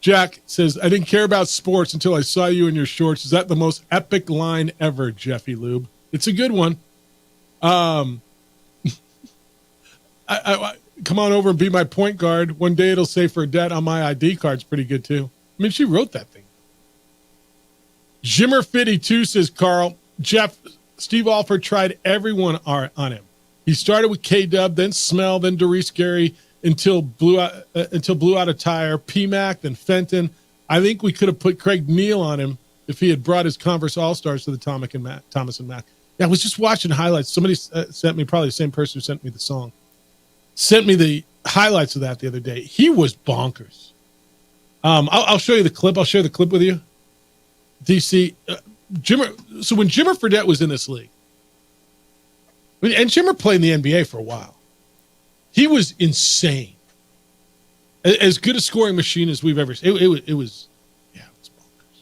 Jack says, I didn't care about sports until I saw you in your shorts. Is that the most epic line ever, Jeffy Lube? It's a good one. I come on over and be my point guard. One day it'll say for debt on my ID card. It's pretty good too. I mean, she wrote that thing. Jimmer 52 says, Carl, Jeff, Steve Alford tried everyone on him. He started with K-Dub, then Smell, then Doris Gary, until blew out a tire, PMAC, then Fenton. I think we could have put Craig Neal on him if he had brought his Converse All-Stars to the Thomas and Mack. Yeah, I was just watching highlights. Somebody sent me, probably the same person who sent me the song, sent me the highlights of that the other day. He was bonkers. I'll show you the clip. I'll share the clip with you. DC, Jimmer. So when Jimmer Fredette was in this league, and Jimmer played in the NBA for a while, he was insane. As good a scoring machine as we've ever seen. It was bonkers.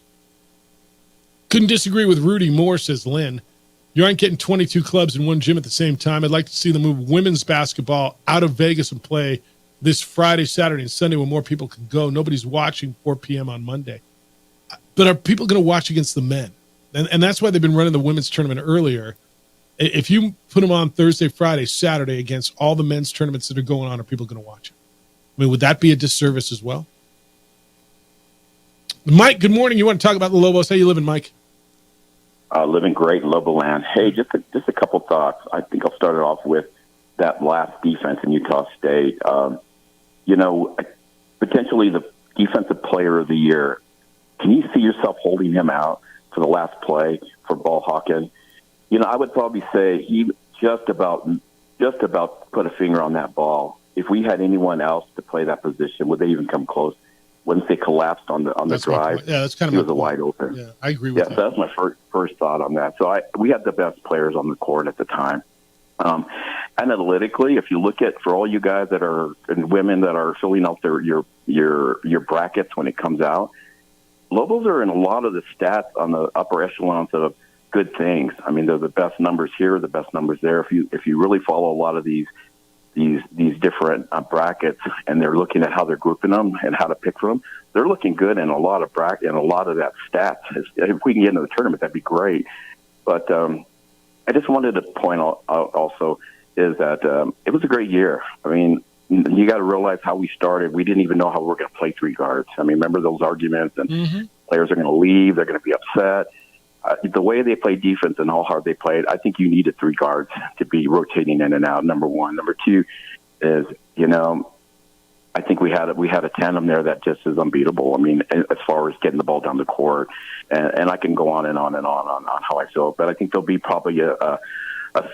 Couldn't disagree with Rudy Moore, says Lynn. You aren't getting 22 clubs in one gym at the same time. I'd like to see them move women's basketball out of Vegas and play this Friday, Saturday, and Sunday when more people can go. Nobody's watching 4 p.m. on Monday. But are people going to watch against the men? And that's why they've been running the women's tournament earlier. If you put them on Thursday, Friday, Saturday against all the men's tournaments that are going on, are people going to watch it? I mean, would that be a disservice as well? Mike, good morning. You want to talk about the Lobos? How you living, Mike? Living great in Loboland. Hey, just a couple thoughts. I think I'll start it off with that last defense in Utah State. Potentially the defensive player of the year. Can you see yourself holding him out for the last play for ball hawking? I would probably say he just about put a finger on that ball. If we had anyone else to play that position, would they even come close? Once they collapsed on the drive, that's kind of he was a wide open. Yeah, I agree with that. So that's my first thought on that. So we had the best players on the court at the time. Analytically, if you look at, for all you guys that are, and women that are filling out your brackets when it comes out, Lobos are in a lot of the stats on the upper echelons of good things. I mean, they're the best numbers here, the best numbers there. If you really follow a lot of these different brackets, and they're looking at how they're grouping them and how to pick from them, they're looking good in a lot of bracket and a lot of that stats. If we can get into the tournament, that'd be great. But I just wanted to point out also is that it was a great year. I mean, you got to realize how we started. We didn't even know how we were going to play three guards. I mean, remember those arguments, and players are going to leave, they're going to be upset. The way they played defense and how hard they played, I think you needed three guards to be rotating in and out, number one. Number two is, I think we had a tandem there that just is unbeatable. I mean, as far as getting the ball down the court, and I can go on and on and on how I feel. But I think there'll be probably a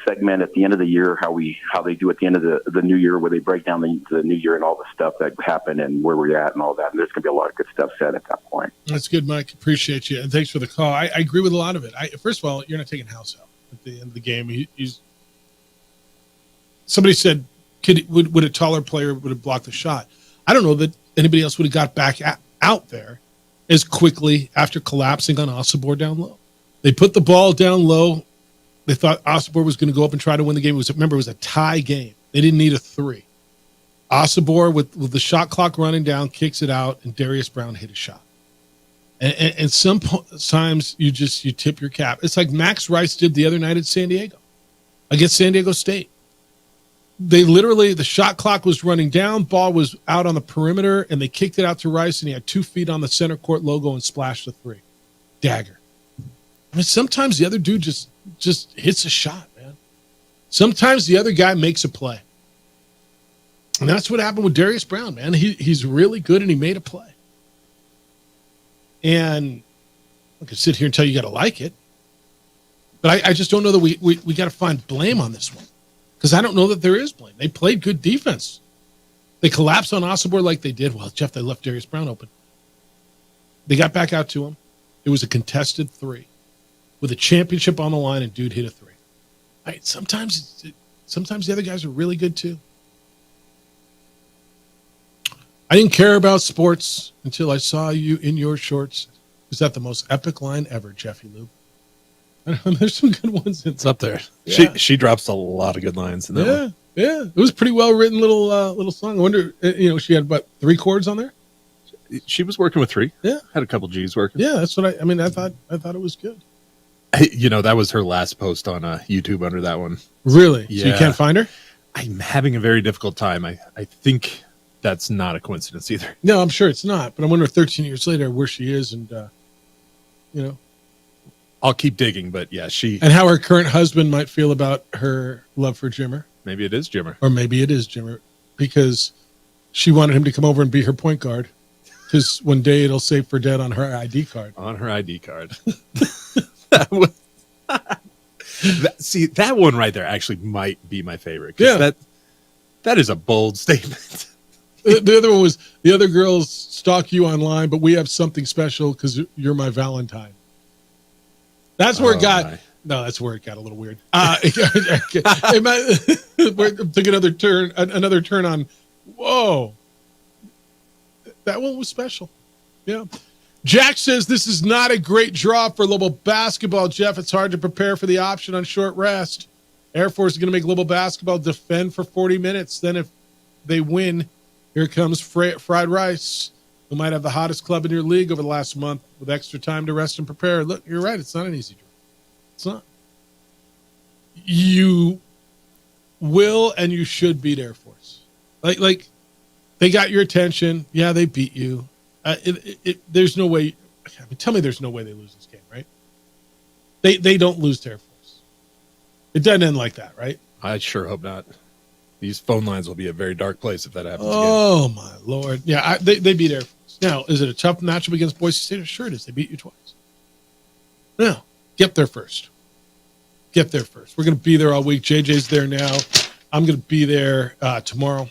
segment at the end of the year, how they do at the end of the new year, where they break down the new year and all the stuff that happened and where we're at and all that. And there's going to be a lot of good stuff said at that point. That's good, Mike. Appreciate you. And thanks for the call. I agree with a lot of it. First of all, you're not taking House out at the end of the game. Somebody said, would a taller player would have blocked the shot? I don't know that anybody else would have got back out there as quickly after collapsing on Osobor down low. They put the ball down low. They thought Osobor was going to go up and try to win the game. It was a tie game. They didn't need a three. Osobor, with the shot clock running down, kicks it out, and Darius Brown hit a shot. And sometimes you tip your cap. It's like Max Rice did the other night at San Diego against San Diego State. They literally, the shot clock was running down, ball was out on the perimeter, and they kicked it out to Rice, and he had 2 feet on the center court logo and splashed a three. dagger. I mean, sometimes the other dude just hits a shot, man. Sometimes the other guy makes a play. And that's what happened with Darius Brown, man. He's really good, and he made a play. And I could sit here and tell you got to like it. But I just don't know that we got to find blame on this one. Because I don't know that there is blame. They played good defense. They collapsed on Osobor like they did. Well, Jeff, they left Darius Brown open. They got back out to him. It was a contested 3 with a championship on the line, and dude hit a 3. Right, sometimes the other guys are really good too. I didn't care about sports until I saw you in your shorts. Is that the most epic line ever, Jeffy Lube? There's some good ones. It's up there. Yeah. She drops a lot of good lines in that one. Yeah. It was a pretty well written little song. I wonder, she had about 3 chords on there. She was working with 3. Yeah, had a couple G's working. Yeah, that's what I mean. I thought it was good. That was her last post on YouTube under that one. Really? Yeah. So you can't find her? I'm having a very difficult time. I think that's not a coincidence either. No, I'm sure it's not. But I wonder 13 years later where she is, and I'll keep digging. But yeah, and how her current husband might feel about her love for Jimmer. Maybe it is Jimmer, or maybe it is Jimmer, because she wanted him to come over and be her point guard. Because one day it'll say for dead on her ID card. On her ID card. That one right there actually might be my favorite. Yeah. That is a bold statement. The other one was, the other girls stalk you online, but we have something special because you're my Valentine. That's where it got. No, that's where it got a little weird. It took another turn on. Whoa. That one was special. Yeah. Jack says this is not a great draw for Lobo basketball, Jeff. It's hard to prepare for the option on short rest. Air Force is going to make Lobo basketball defend for 40 minutes. Then if they win, here comes Fried Rice, who might have the hottest club in your league over the last month with extra time to rest and prepare. Look, you're right. It's not an easy draw. It's not. You will and you should beat Air Force. Like they got your attention. Yeah, they beat you. There's no way. Tell me there's no way they lose this game, right? They don't lose to Air Force. It doesn't end like that, right? I sure hope not. These phone lines will be a very dark place if that happens again. Oh, my Lord. Yeah, they beat Air Force. Now, is it a tough matchup against Boise State? Sure it is. They beat you twice. Now, get there first. Get there first. We're going to be there all week. JJ's there now. I'm going to be there tomorrow.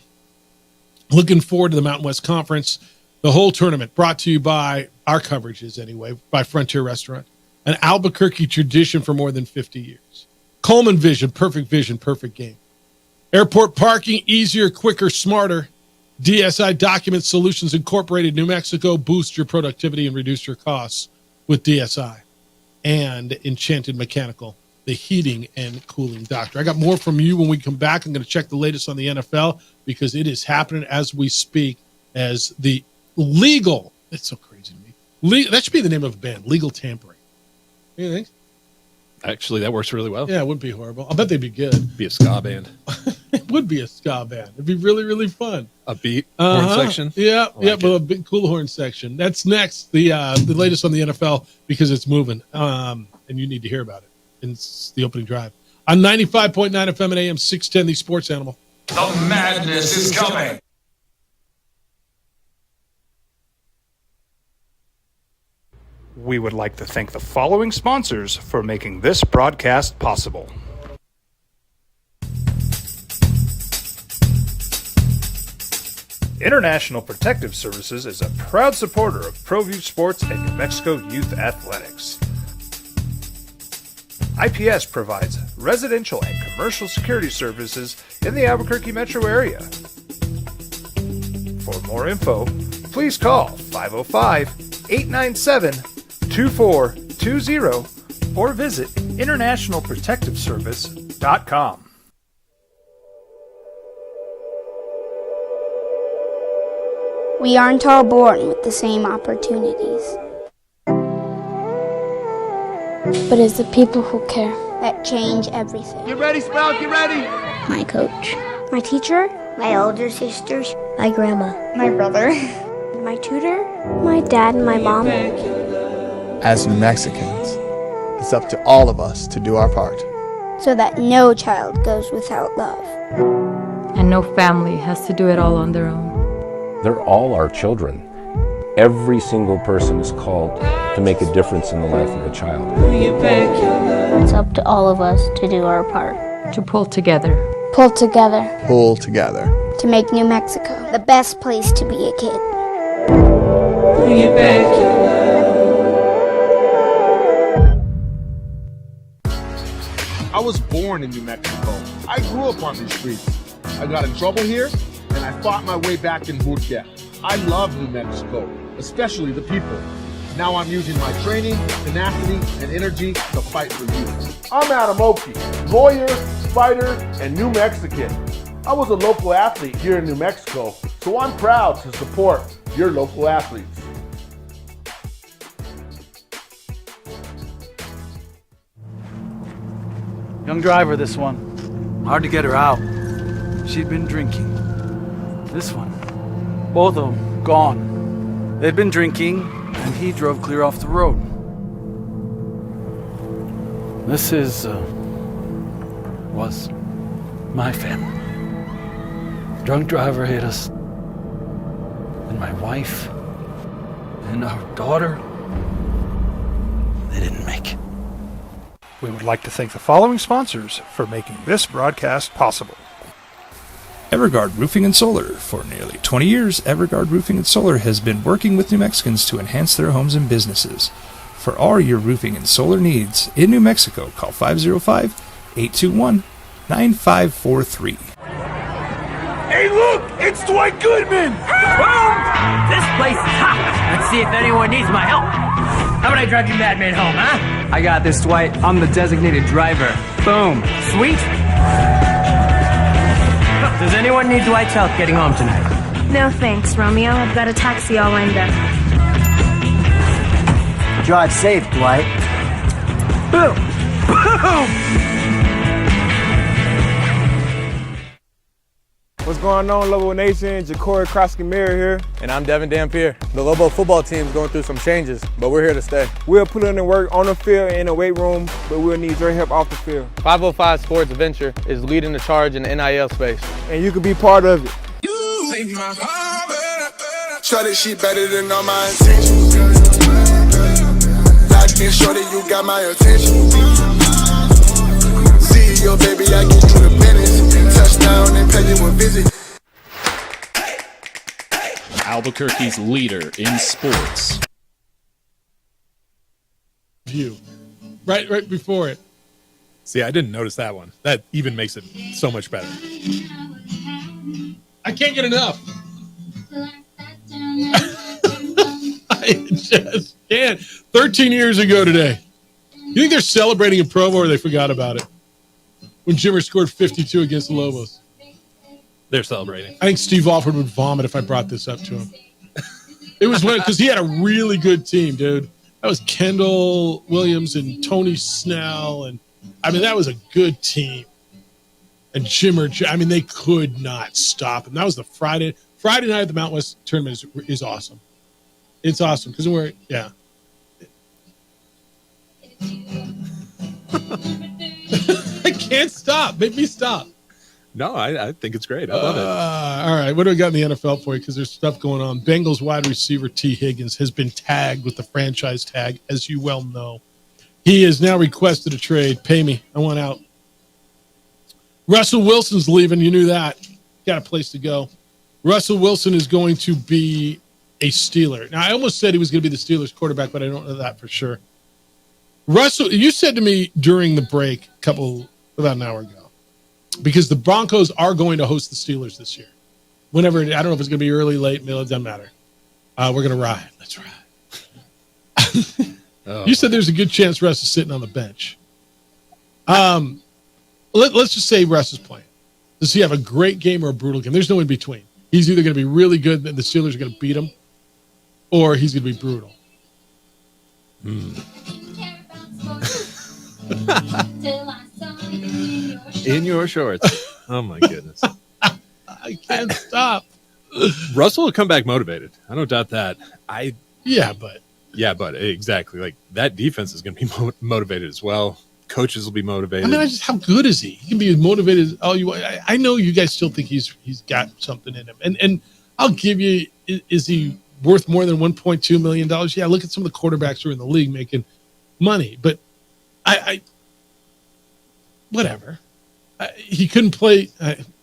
Looking forward to the Mountain West Conference. The whole tournament brought to you by our coverages anyway, by Frontier Restaurant. An Albuquerque tradition for more than 50 years. Coleman Vision, perfect game. Airport parking, easier, quicker, smarter. DSI Document Solutions Incorporated, New Mexico. Boost your productivity and reduce your costs with DSI. And Enchanted Mechanical, the heating and cooling doctor. I got more from you when we come back. I'm going to check the latest on the NFL because it is happening as we speak as the legal, it's so crazy to me. That should be the name of a band, Legal Tampering. You think? Actually, that works really well. Yeah, it wouldn't be horrible. I bet they'd be good. Be a ska band. It would be a ska band. It'd be really, really fun. A beat horn section. Yeah, but a big cool horn section. That's next. The latest on the NFL because it's moving, and you need to hear about it. And it's the opening drive on 95.9 FM and AM 610. The Sports Animal. The madness is coming. We would like to thank the following sponsors for making this broadcast possible. International Protective Services is a proud supporter of ProView Sports and New Mexico Youth Athletics. IPS provides residential and commercial security services in the Albuquerque metro area. For more info, please call 505-897-2420 or visit internationalprotectiveservice.com. We aren't all born with the same opportunities. But it's the people who care that change everything. Get ready, Sprout, get ready! My coach, my teacher, my older sisters, my grandma, my brother, my tutor, my dad and my mom. As New Mexicans, it's up to all of us to do our part. So that no child goes without love. And no family has to do it all on their own. They're all our children. Every single person is called to make a difference in the life of a child. It's up to all of us to do our part. To pull together. Pull together. Pull together. To make New Mexico the best place to be a kid. I was born in New Mexico. I grew up on these streets. I got in trouble here, and I fought my way back in Burquia. I love New Mexico, especially the people. Now I'm using my training, tenacity, and energy to fight for you. I'm Adam Oki, lawyer, fighter, and New Mexican. I was a local athlete here in New Mexico, so I'm proud to support your local athletes. Young driver, this one. Hard to get her out. She'd been drinking. This one. Both of them gone. They'd been drinking, and he drove clear off the road. This was my family. Drunk driver hit us. And my wife and our daughter, they didn't make it. We would like to thank the following sponsors for making this broadcast possible. Everguard Roofing and Solar. For nearly 20 years, Everguard Roofing and Solar has been working with New Mexicans to enhance their homes and businesses. For all your roofing and solar needs in New Mexico, call 505-821-9543. Hey, look! It's Dwight Goodman! Boom! This place is hot. Let's see if anyone needs my help. How about I drive you madman home, huh? I got this, Dwight. I'm the designated driver. Boom. Sweet. Does anyone need Dwight's help getting home tonight? No thanks, Romeo. I've got a taxi all lined up. Drive safe, Dwight. Boom! Boom! What's going on, Lobo Nation? Ja'Cory Krosky-Miller here. And I'm Devin Dampier. The Lobo football team is going through some changes, but we're here to stay. We'll put in the work on the field and in the weight room, but we'll need your help off the field. 505 Sports Venture is leading the charge in the NIL space. And you can be part of it. Shorty, she better than all my intentions. Locked in, shorty, you got my attention. See your baby, I get you the business. Touchdown and pay you a visit. Albuquerque's leader in sports. View. Right before it. See, I didn't notice that one. That even makes it so much better. I can't get enough. I just can't. 13 years ago today. You think they're celebrating in Provo or they forgot about it? When Jimmer scored 52 against the Lobos. They're celebrating. I think Steve Alford would vomit if I brought this up to him. It was because he had a really good team, dude. That was Kendall Williams and Tony Snell. And I mean, that was a good team. And Jimmer, I mean, they could not stop him. That was the Friday night at the Mountain West tournament is awesome. It's awesome because we're, yeah. I can't stop. Make me stop. No, I think it's great. I love it. All right. What do we got in the NFL for you? Because there's stuff going on. Bengals wide receiver T. Higgins has been tagged with the franchise tag, as you well know. He has now requested a trade. Pay me. I want out. Russell Wilson's leaving. You knew that. Got a place to go. Russell Wilson is going to be a Steeler. Now, I almost said he was going to be the Steelers quarterback, but I don't know that for sure. Russell, you said to me during the break about an hour ago, because the Broncos are going to host the Steelers this year. Whenever, I don't know if it's going to be early, late, middle, it doesn't matter. We're going to ride. Let's ride. You said there's a good chance Russ is sitting on the bench. Let's just say Russ is playing. Does he have a great game or a brutal game? There's no in between. He's either going to be really good and the Steelers are going to beat him, or he's going to be brutal. In your shorts. Oh, my goodness. I can't stop. Russell will come back motivated. I don't doubt that. Yeah, but Yeah, but exactly. Like, that defense is going to be motivated as well. Coaches will be motivated. I mean, how good is he? He can be motivated all you want. I know you guys still think he's got something in him. And I'll give you, is he worth more than $1.2 million? Yeah, look at some of the quarterbacks who are in the league making money. But I whatever. He couldn't play.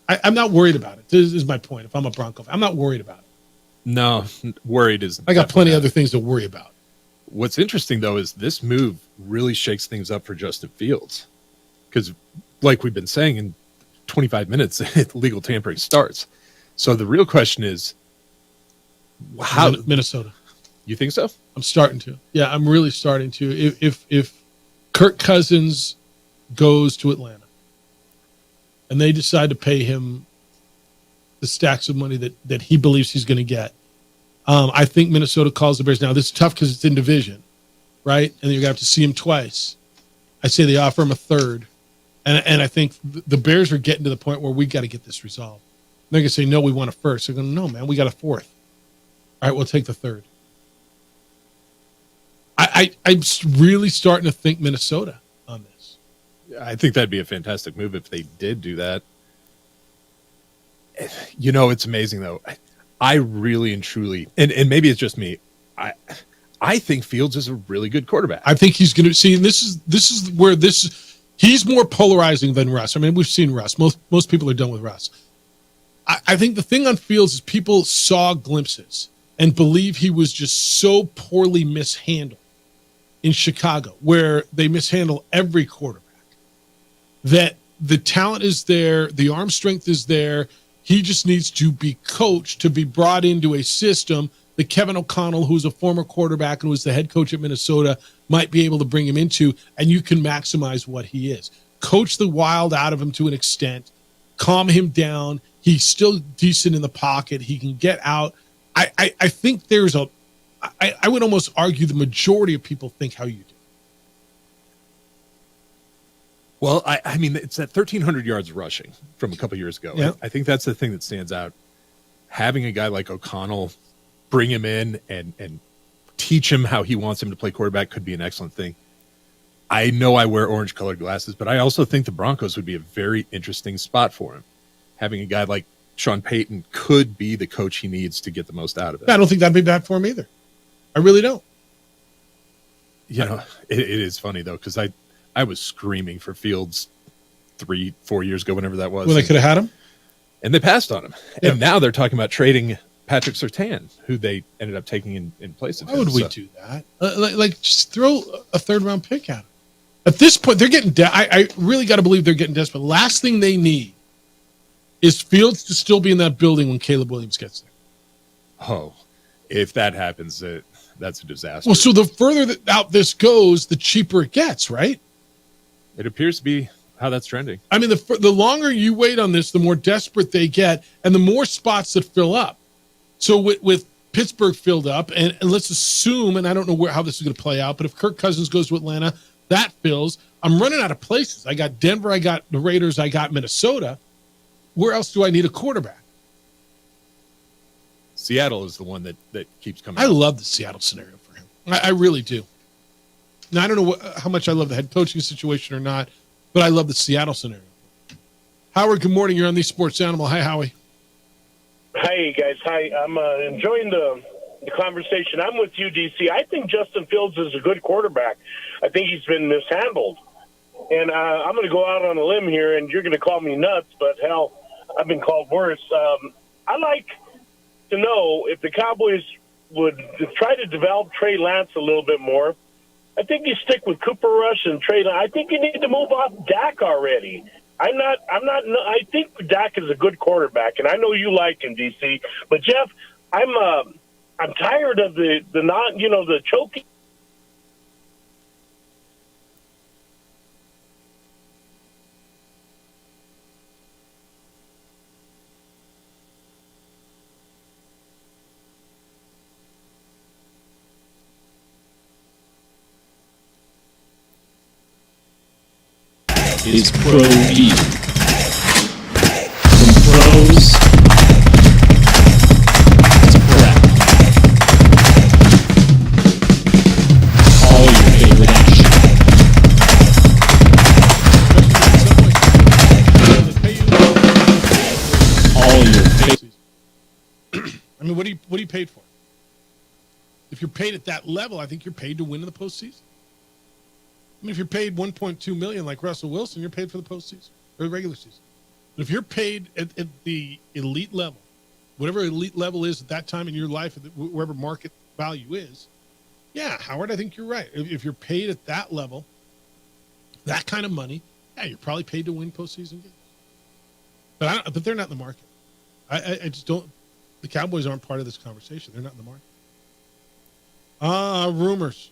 I'm not worried about it. This is my point. If I'm a Bronco, I'm not worried about it. No, worried is. I got plenty of other things to worry about. What's interesting, though, is this move really shakes things up for Justin Fields. Because, like we've been saying, in 25 minutes, legal tampering starts. So the real question is, how Minnesota? You think so? I'm starting to. Yeah, I'm really starting to. If Kirk Cousins goes to Atlanta and they decide to pay him the stacks of money that he believes he's going to get, I think Minnesota calls the Bears. Now, this is tough because it's in division, right? And you're going to have to see him twice. I say they offer him a third. And I think the Bears are getting to the point where we got to get this resolved. They're going to say, no, we want a first. They're going, no, man, we got a fourth. All right, we'll take the third. I'm really starting to think Minnesota on this. I think that'd be a fantastic move if they did do that. You know, it's amazing, though. I really and truly, and maybe it's just me, I think Fields is a really good quarterback. I think he's going to see, and this is where he's more polarizing than Russ. I mean, we've seen Russ. Most people are done with Russ. I think the thing on Fields is people saw glimpses and believe he was just so poorly mishandled in Chicago, where they mishandle every quarterback, that the talent is there, the arm strength is there. He just needs to be coached, to be brought into a system that Kevin O'Connell, who's a former quarterback and was the head coach at Minnesota, might be able to bring him into, and you can maximize what he is. Coach the wild out of him to an extent, calm him down. He's still decent in the pocket. He can get out. I think there's I would almost argue the majority of people think how you do. Well, I mean, it's that 1,300 yards rushing from a couple years ago. Yeah. I think that's the thing that stands out. Having a guy like O'Connell bring him in and teach him how he wants him to play quarterback could be an excellent thing. I know I wear orange-colored glasses, but I also think the Broncos would be a very interesting spot for him. Having a guy like Sean Payton could be the coach he needs to get the most out of it. I don't think that'd be bad for him either. I really don't. You know, it is funny, though, because I was screaming for Fields 3-4 years ago, whenever that was. Well, they could have had him. And they passed on him. Yeah. And now they're talking about trading Patrick Surtain, who they ended up taking in place of him. Why would we do that? Like, just throw a third-round pick at him. At this point, they're getting I really got to believe they're getting desperate. Last thing they need is Fields to still be in that building when Caleb Williams gets there. Oh, if that happens, that's a disaster. Well, so the further out this goes, the cheaper it gets, right? It appears to be how that's trending. I mean, the longer you wait on this, the more desperate they get, and the more spots that fill up. So with Pittsburgh filled up, and let's assume, and I don't know how this is going to play out, but if Kirk Cousins goes to Atlanta, that fills. I'm running out of places. I got Denver, I got the Raiders, I got Minnesota. Where else do I need a quarterback? Seattle is the one that keeps coming. I love the Seattle scenario for him. I really do. Now, I don't know how much I love the head coaching situation or not, but I love the Seattle scenario. Howard, good morning. You're on the Sports Animal. Hi, Howie. Hi, guys. Hi. I'm enjoying the conversation. I'm with you, DC. I think Justin Fields is a good quarterback. I think he's been mishandled. And I'm going to go out on a limb here, and you're going to call me nuts, but hell, I've been called worse. I like to know if the Cowboys would try to develop Trey Lance a little bit more. I think you stick with Cooper Rush and Trey Lance. I think you need to move off Dak already. I think Dak is a good quarterback, and I know you like him, DC. But Jeff, I'm tired of the choking. Is Pro View. From pros to crap. what are you paid for? If you're paid at that level, I think you're paid to win in the postseason. I mean, if you're paid $1.2 million like Russell Wilson, you're paid for the postseason or the regular season. But if you're paid at the elite level, whatever elite level is at that time in your life, wherever market value is, yeah, Howard, I think you're right. If you're paid at that level, that kind of money, yeah, you're probably paid to win postseason games. But they're not in the market. I just don't. The Cowboys aren't part of this conversation. They're not in the market. Rumors.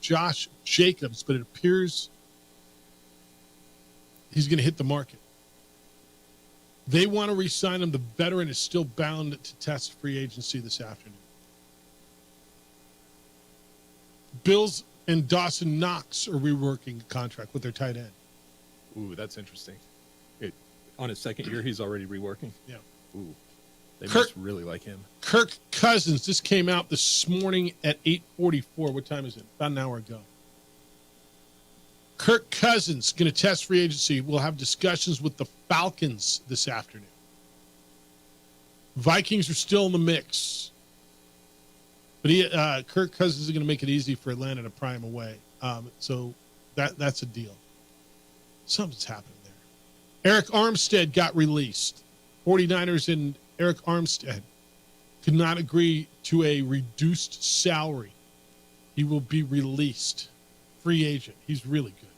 Josh Jacobs, but it appears he's going to hit the market. They want to re-sign him. The veteran is still bound to test free agency this afternoon. Bills and Dawson Knox are reworking a contract with their tight end. Ooh, that's interesting. On his second year, he's already reworking? Yeah. Ooh, they must really like him. Kirk Cousins, this came out this morning at 8:44. What time is it? About an hour ago. Kirk Cousins going to test free agency. We'll have discussions with the Falcons this afternoon. Vikings are still in the mix. But Kirk Cousins is going to make it easy for Atlanta to pry him away. So that's a deal. Something's happening there. Eric Armstead got released. 49ers and Eric Armstead could not agree to a reduced salary. He will be released. Free agent. He's really good.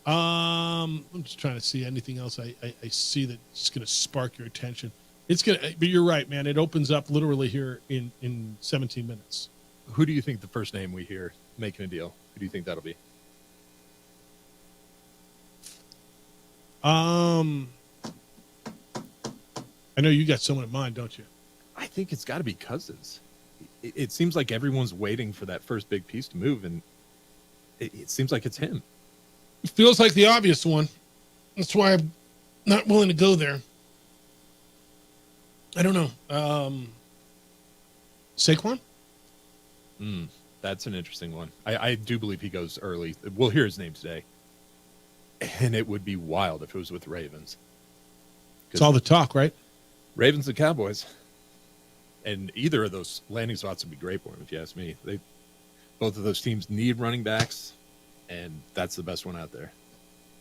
I'm just trying to see anything else I see that's going to spark your attention. But you're right, man. It opens up literally here in 17 minutes. Who do you think the first name we hear making a deal? Who do you think that'll be? I know you got someone in mind, don't you? I think it's got to be Cousins. It seems like everyone's waiting for that first big piece to move, and it seems like it's him. It feels like the obvious one. That's why I'm not willing to go there. I don't know. Saquon? That's an interesting one. I do believe he goes early. We'll hear his name today. And it would be wild if it was with the Ravens. It's all the talk, right? Ravens and Cowboys. And either of those landing spots would be great for him, if you ask me. Both of those teams need running backs, and that's the best one out there.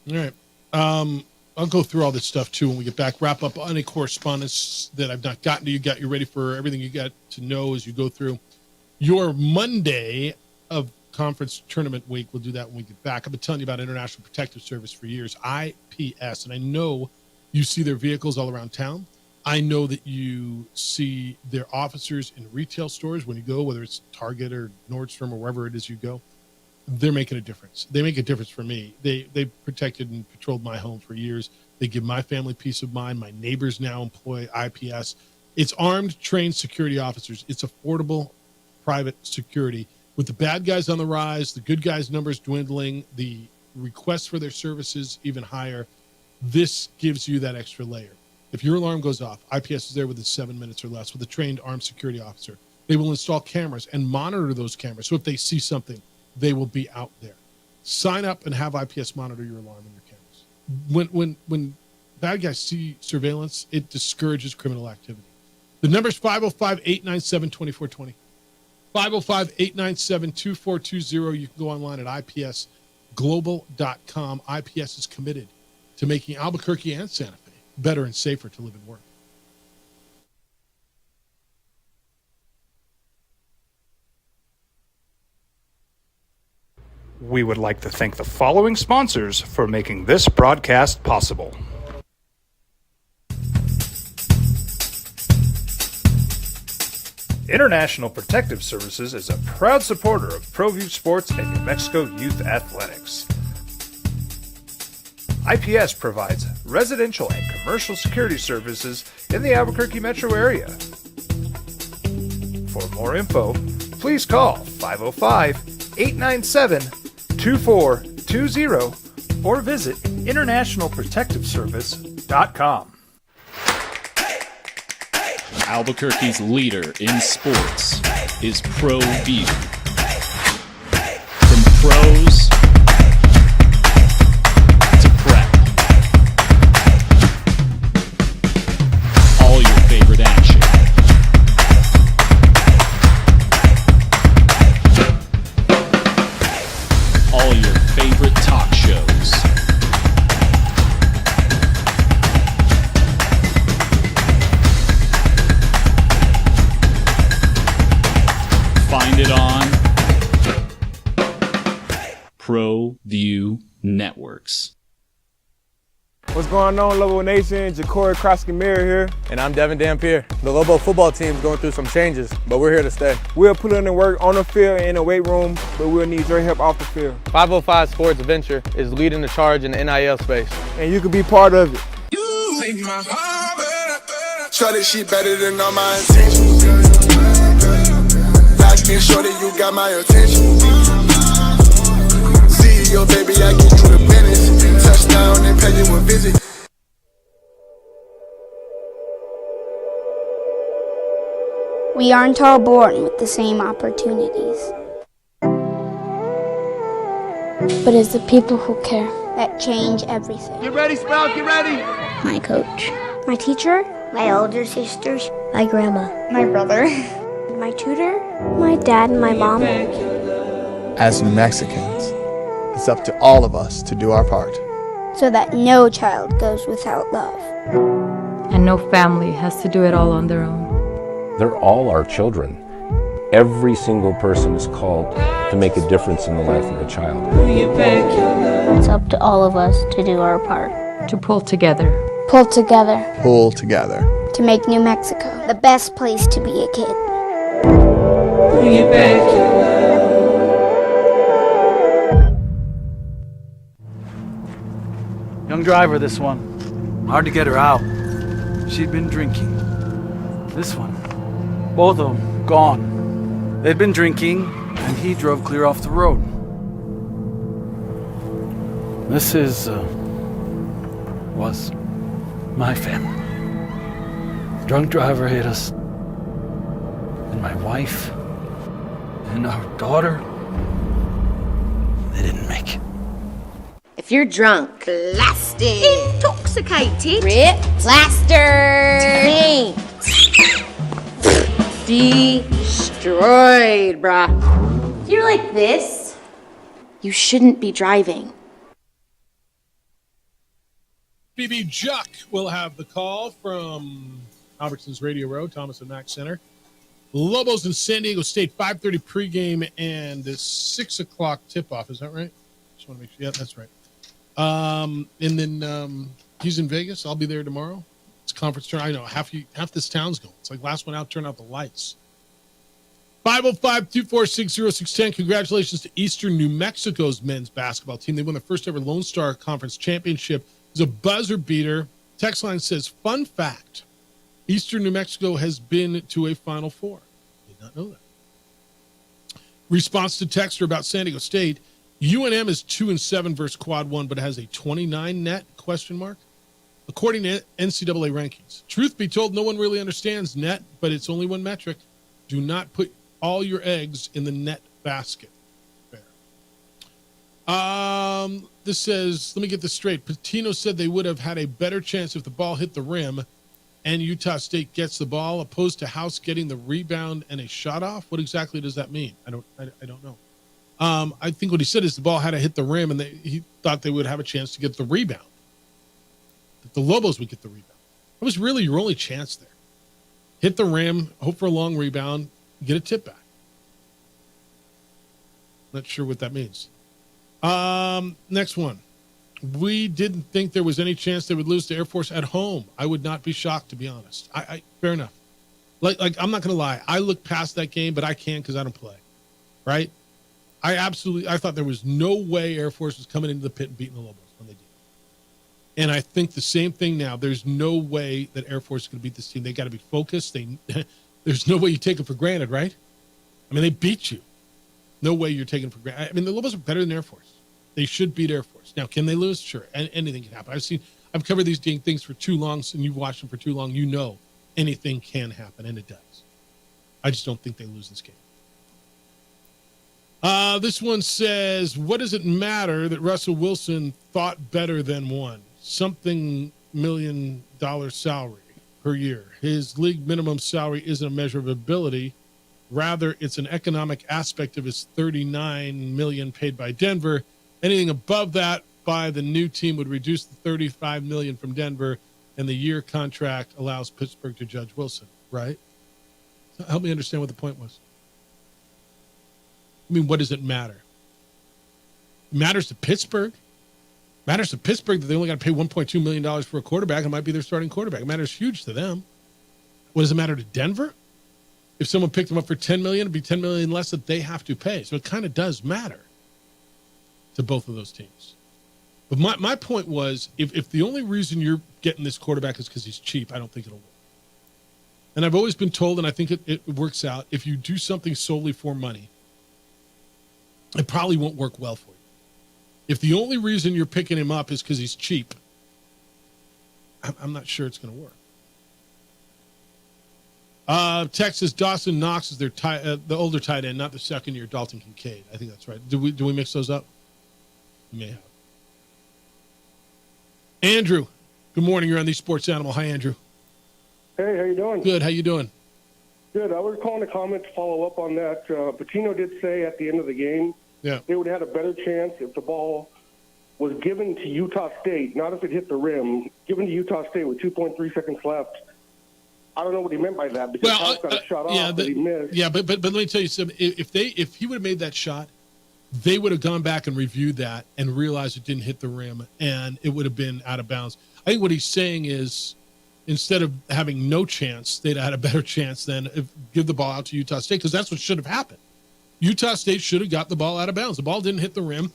All right. I'll go through all this stuff, too, when we get back. Wrap up any correspondence that I've not gotten to. You ready for everything you got to know as you go through your Monday of conference tournament week. We'll do that when we get back. I've been telling you about International Protective Service for years, IPS, and I know you see their vehicles all around town. I know that you see their officers in retail stores when you go, whether it's Target or Nordstrom or wherever it is you go. They're making a difference. They make a difference for me. They protected and patrolled my home for years. They give my family peace of mind. My neighbors now employ IPS. It's armed, trained security officers. It's affordable private security. With the bad guys on the rise, the good guys' numbers dwindling, the requests for their services even higher, this gives you that extra layer. If your alarm goes off, IPS is there within 7 minutes or less with a trained armed security officer. They will install cameras and monitor those cameras. So if they see something, they will be out there. Sign up and have IPS monitor your alarm and your cameras. When bad guys see surveillance, it discourages criminal activity. The number is 505-897-2420. 505-897-2420. You can go online at ipsglobal.com. IPS is committed to making Albuquerque and Santa Fe better and safer to live and work. We would like to thank the following sponsors for making this broadcast possible. International Protective Services is a proud supporter of ProView Sports and New Mexico Youth Athletics. IPS provides residential and commercial security services in the Albuquerque metro area. For more info, please call 505-897-2420 or visit internationalprotectiveservice.com. Albuquerque's leader in sports. is Pro View. From pros to prep. All your favorite action. All your favorite talk shows. Find it on Pro View Networks. What's going on, Lobo Nation? Ja'Cory Cross-Camara here. And I'm Devin Dampier. The Lobo football team's going through some changes, but we're here to stay. We'll put in the work on the field and in the weight room, but we'll need your help off the field. 505 Sports Venture is leading the charge in the NIL space. And you can be part of it. Shorty, she better than all my intentions. Light skin shorty, you got my attention. CEO, baby, I get you the business. Touchdown and pay you a visit. We aren't all born with the same opportunities. But it's the people who care that change everything. Get ready, Sprout, get ready. My coach, my teacher, my older sisters, my grandma, my brother, my tutor, my dad, and my mom. As New Mexicans, it's up to all of us to do our part. So that no child goes without love. And no family has to do it all on their own. They're all our children. Every single person is called to make a difference in the life of a child. It's up to all of us to do our part. To pull together. Pull together. Pull together. To make New Mexico the best place to be a kid. Young driver, this one. Hard to get her out. She'd been drinking. This one. Both of them gone. They'd been drinking, and he drove clear off the road. This was my family. The drunk driver hit us. And my wife and our daughter, they didn't make it. If you're drunk, blasted, Intoxicated. ripped, plastered, destroyed, bruh. If you're like this, you shouldn't be driving. BB Juck will have the call from Albertsons Radio Row, Thomas and Mack Center. Lobos in San Diego State, 5:30 pregame and 6 o'clock tip-off. Is that right? Just want to make sure. Yeah, that's right. And then he's in Vegas. I'll be there tomorrow. It's conference turn. I know half this town's going. It's like last one out, turn out the lights. 505-246-0610. Congratulations to Eastern New Mexico's men's basketball team. They won the first ever Lone Star Conference championship. It was a buzzer beater. Text line says, fun fact, Eastern New Mexico has been to a Final Four. Did not know that. Response to texter about San Diego State. UNM is 2-7 versus Quad 1, but has a 29 net ? According to NCAA rankings. Truth be told, no one really understands net, but it's only one metric. Do not put all your eggs in the net basket. Fair. This says, let me get this straight. Patino said they would have had a better chance if the ball hit the rim and Utah State gets the ball, opposed to House getting the rebound and a shot off. What exactly does that mean? I don't know. I think what he said is the ball had to hit the rim, and he thought they would have a chance to get the rebound. That the Lobos would get the rebound. That was really your only chance there. Hit the rim, hope for a long rebound, get a tip back. Not sure what that means. Next one. We didn't think there was any chance they would lose to Air Force at home. I would not be shocked, to be honest. Fair enough. Like I'm not going to lie. I look past that game, but I can't because I don't play. Right? I thought there was no way Air Force was coming into the pit and beating the Lobos when they did. And I think the same thing now. There's no way that Air Force is going to beat this team. They got to be focused. There's no way you take it for granted, right? I mean, they beat you. No way you're taking it for granted. I mean, the Lobos are better than Air Force. They should beat Air Force. Now, can they lose? Sure. Anything can happen. I've covered these things for too long, and you've watched them for too long. You know anything can happen, and it does. I just don't think they lose this game. This one says, what does it matter that Russell Wilson thought better than won? Something $1 million salary per year. His league minimum salary isn't a measure of ability. Rather, it's an economic aspect of his $39 million paid by Denver. Anything above that by the new team would reduce the $35 million from Denver, and the year contract allows Pittsburgh to judge Wilson, right? So help me understand what the point was. I mean, what does it matter? It matters to Pittsburgh. It matters to Pittsburgh that they only got to pay $1.2 million for a quarterback. It might be their starting quarterback. It matters huge to them. What does it matter to Denver? If someone picked them up for $10 million, it'd be $10 million less that they have to pay. So it kind of does matter to both of those teams. But my point was, if the only reason you're getting this quarterback is because he's cheap, I don't think it'll work. And I've always been told, and I think it works out, if you do something solely for money, it probably won't work well for you. If the only reason you're picking him up is because he's cheap, I'm not sure it's going to work. Texas, Dawson Knox is the older tight end, not the second-year Dalton Kincaid. I think that's right. Do we mix those up? We may have. Andrew, good morning. You're on the Sports Animal. Hi, Andrew. Hey, how you doing? Good. How you doing? Good. I was calling a comment to follow up on that. Patino did say at the end of the game they would have had a better chance if the ball was given to Utah State, not if it hit the rim, given to Utah State with 2.3 seconds left. I don't know what he meant by that because House got a shot off that he missed. Yeah, but let me tell you something. If he would have made that shot, they would have gone back and reviewed that and realized it didn't hit the rim, and it would have been out of bounds. I think what he's saying is, instead of having no chance, they'd had a better chance than give the ball out to Utah State, because that's what should have happened. Utah State should have got the ball out of bounds. The ball didn't hit the rim.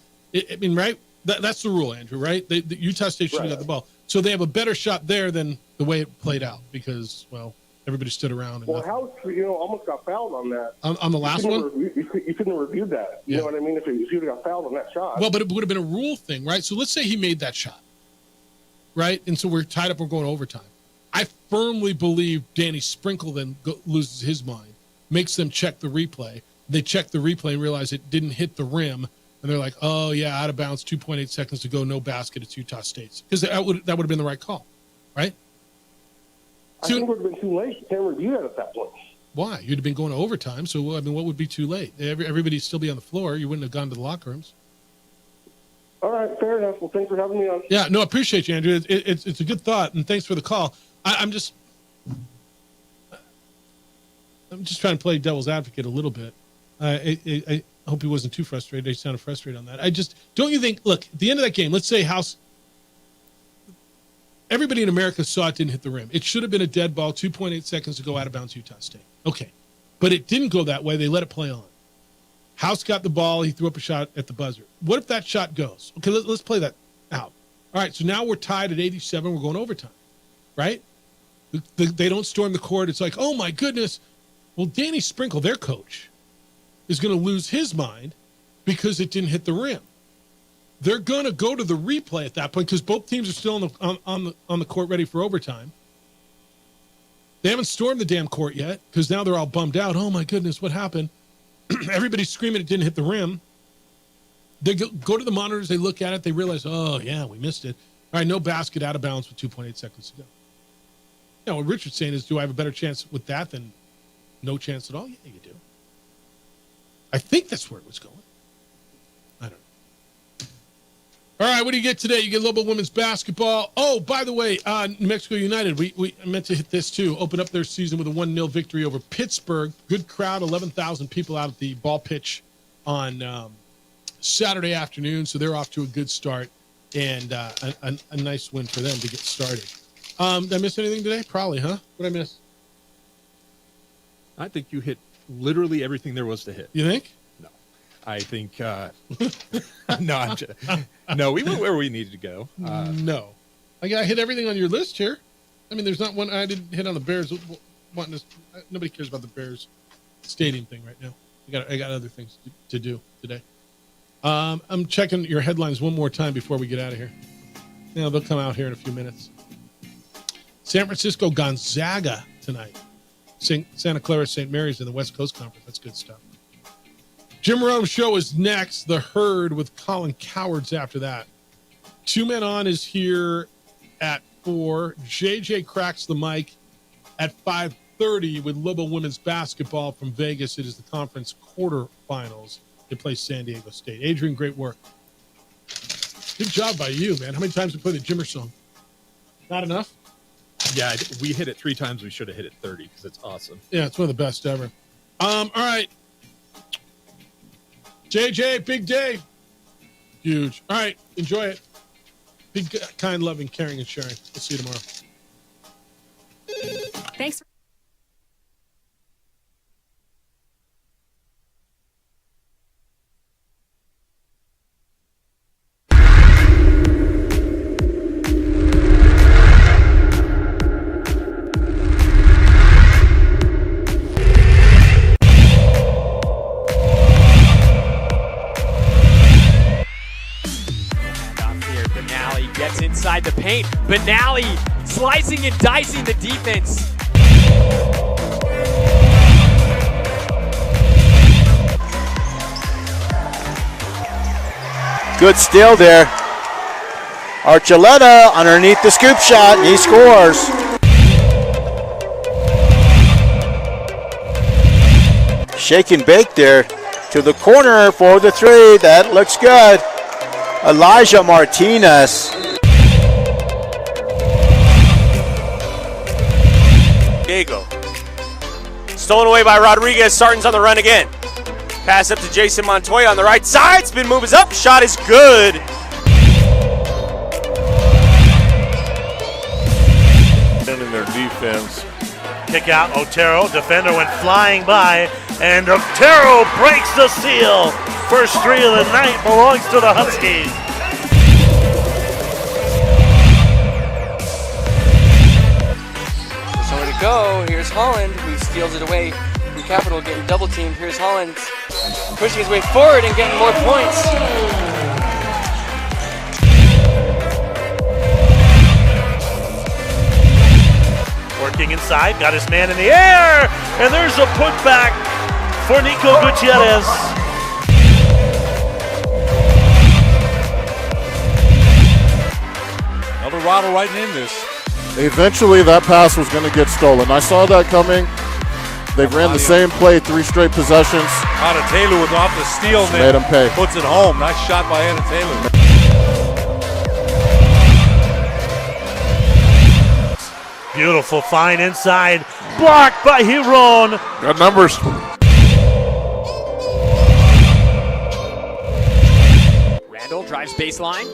Right? That's the rule, Andrew, right? The Utah State should have got the ball. So they have a better shot there than the way it played out because, well, everybody stood around. And House, almost got fouled on that. On the last one? You couldn't have reviewed that. You know what I mean? If you would have got fouled on that shot. Well, but it would have been a rule thing, right? So let's say he made that shot, right? And so we're tied up. We're going overtime. I firmly believe Danny Sprinkle then loses his mind, makes them check the replay. They check the replay and realize it didn't hit the rim. And they're like, oh, yeah, out of bounds, 2.8 seconds to go, no basket, it's Utah State's. Because that would have been the right call, right? I think it would have been too late. You can't review that at that point. Why? You'd have been going to overtime, so, I mean, what would be too late? Everybody'd still be on the floor. You wouldn't have gone to the locker rooms. All right, fair enough. Well, thanks for having me on. Yeah, no, I appreciate you, Andrew. It's a good thought, and thanks for the call. I'm just trying to play devil's advocate a little bit. I hope he wasn't too frustrated. He sounded frustrated on that. Don't you think, look, at the end of that game, let's say everybody in America saw it didn't hit the rim. It should have been a dead ball, 2.8 seconds to go out of bounds, Utah State. Okay. But it didn't go that way. They let it play on. House got the ball. He threw up a shot at the buzzer. What if that shot goes? Okay, let's play that out. All right, so now we're tied at 87. We're going overtime, right? They don't storm the court. It's like, oh, my goodness. Well, Danny Sprinkle, their coach, is going to lose his mind because it didn't hit the rim. They're going to go to the replay at that point because both teams are still on the court ready for overtime. They haven't stormed the damn court yet because now they're all bummed out. Oh, my goodness, what happened? Everybody's screaming it didn't hit the rim. They go to the monitors. They look at it. They realize, oh, yeah, we missed it. All right, no basket, out of bounds with 2.8 seconds to go. What Richard's saying is, do I have a better chance with that than no chance at all? Yeah, you do. I think that's where it was going. I don't know. All right, what do you get today? You get Lobo women's basketball. Oh, by the way, New Mexico United, we meant to hit this too. Open up their season with a 1-0 victory over Pittsburgh. Good crowd, 11,000 people out at the ball pitch on Saturday afternoon, so they're off to a good start and a nice win for them to get started. Did I miss anything today? Probably, huh? What did I miss? I think you hit literally everything there was to hit. You think? No. I think, no, we went where we needed to go. No. I hit everything on your list here. I mean, there's not one I didn't hit on the Bears. Nobody cares about the Bears stadium thing right now. I got other things to do today. I'm checking your headlines one more time before we get out of here. They'll come out here in a few minutes. San Francisco Gonzaga tonight. Santa Clara St. Mary's in the West Coast Conference. That's good stuff. Jim Rome Show is next. The Herd with Colin Cowards after that. 2 Men On is here at 4. JJ cracks the mic at 5:30 with Lobo women's basketball from Vegas. It is the conference quarterfinals. They play San Diego State. Adrian, great work. Good job by you, man. How many times did we play the Jimmer song? Not enough? Yeah, we hit it 3 times. We should have hit it 30 because it's awesome. Yeah, it's one of the best ever. All right. JJ, big day. Huge. All right, enjoy it. Be kind, loving, caring, and sharing. We'll see you tomorrow. Thanks. Gets inside the paint. Benally slicing and dicing the defense. Good steal there. Archuleta underneath the scoop shot, and he scores. Shake and bake there to the corner for the 3. That looks good. Elijah Martinez. Diego. Stolen away by Rodriguez. Sarton's on the run again. Pass up to Jason Montoya on the right side. Spin move is up. Shot is good. In their defense. Kick out Otero. Defender went flying by. And Otero breaks the seal. First 3 of the night belongs to the Huskies. Somewhere to go. Here's Holland, who steals it away from Capital, getting double teamed. Here's Holland pushing his way forward and getting more points. Working inside, got his man in the air, and there's a putback for Nico Gutierrez. Eldorado right in this. Eventually that pass was going to get stolen. I saw that coming. They ran the same play 3 straight possessions. Anna Taylor was off the steal. Made him pay. Puts it home. Nice shot by Anna Taylor. Beautiful fine inside. Blocked by Hiron. Got numbers. Randall drives baseline.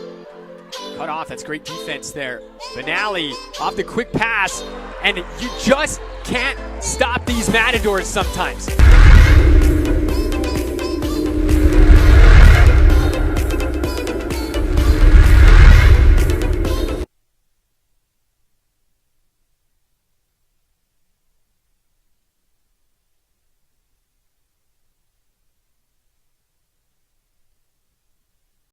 Cut off. That's great defense there. Benally off the quick pass. And you just can't stop these Matadors sometimes.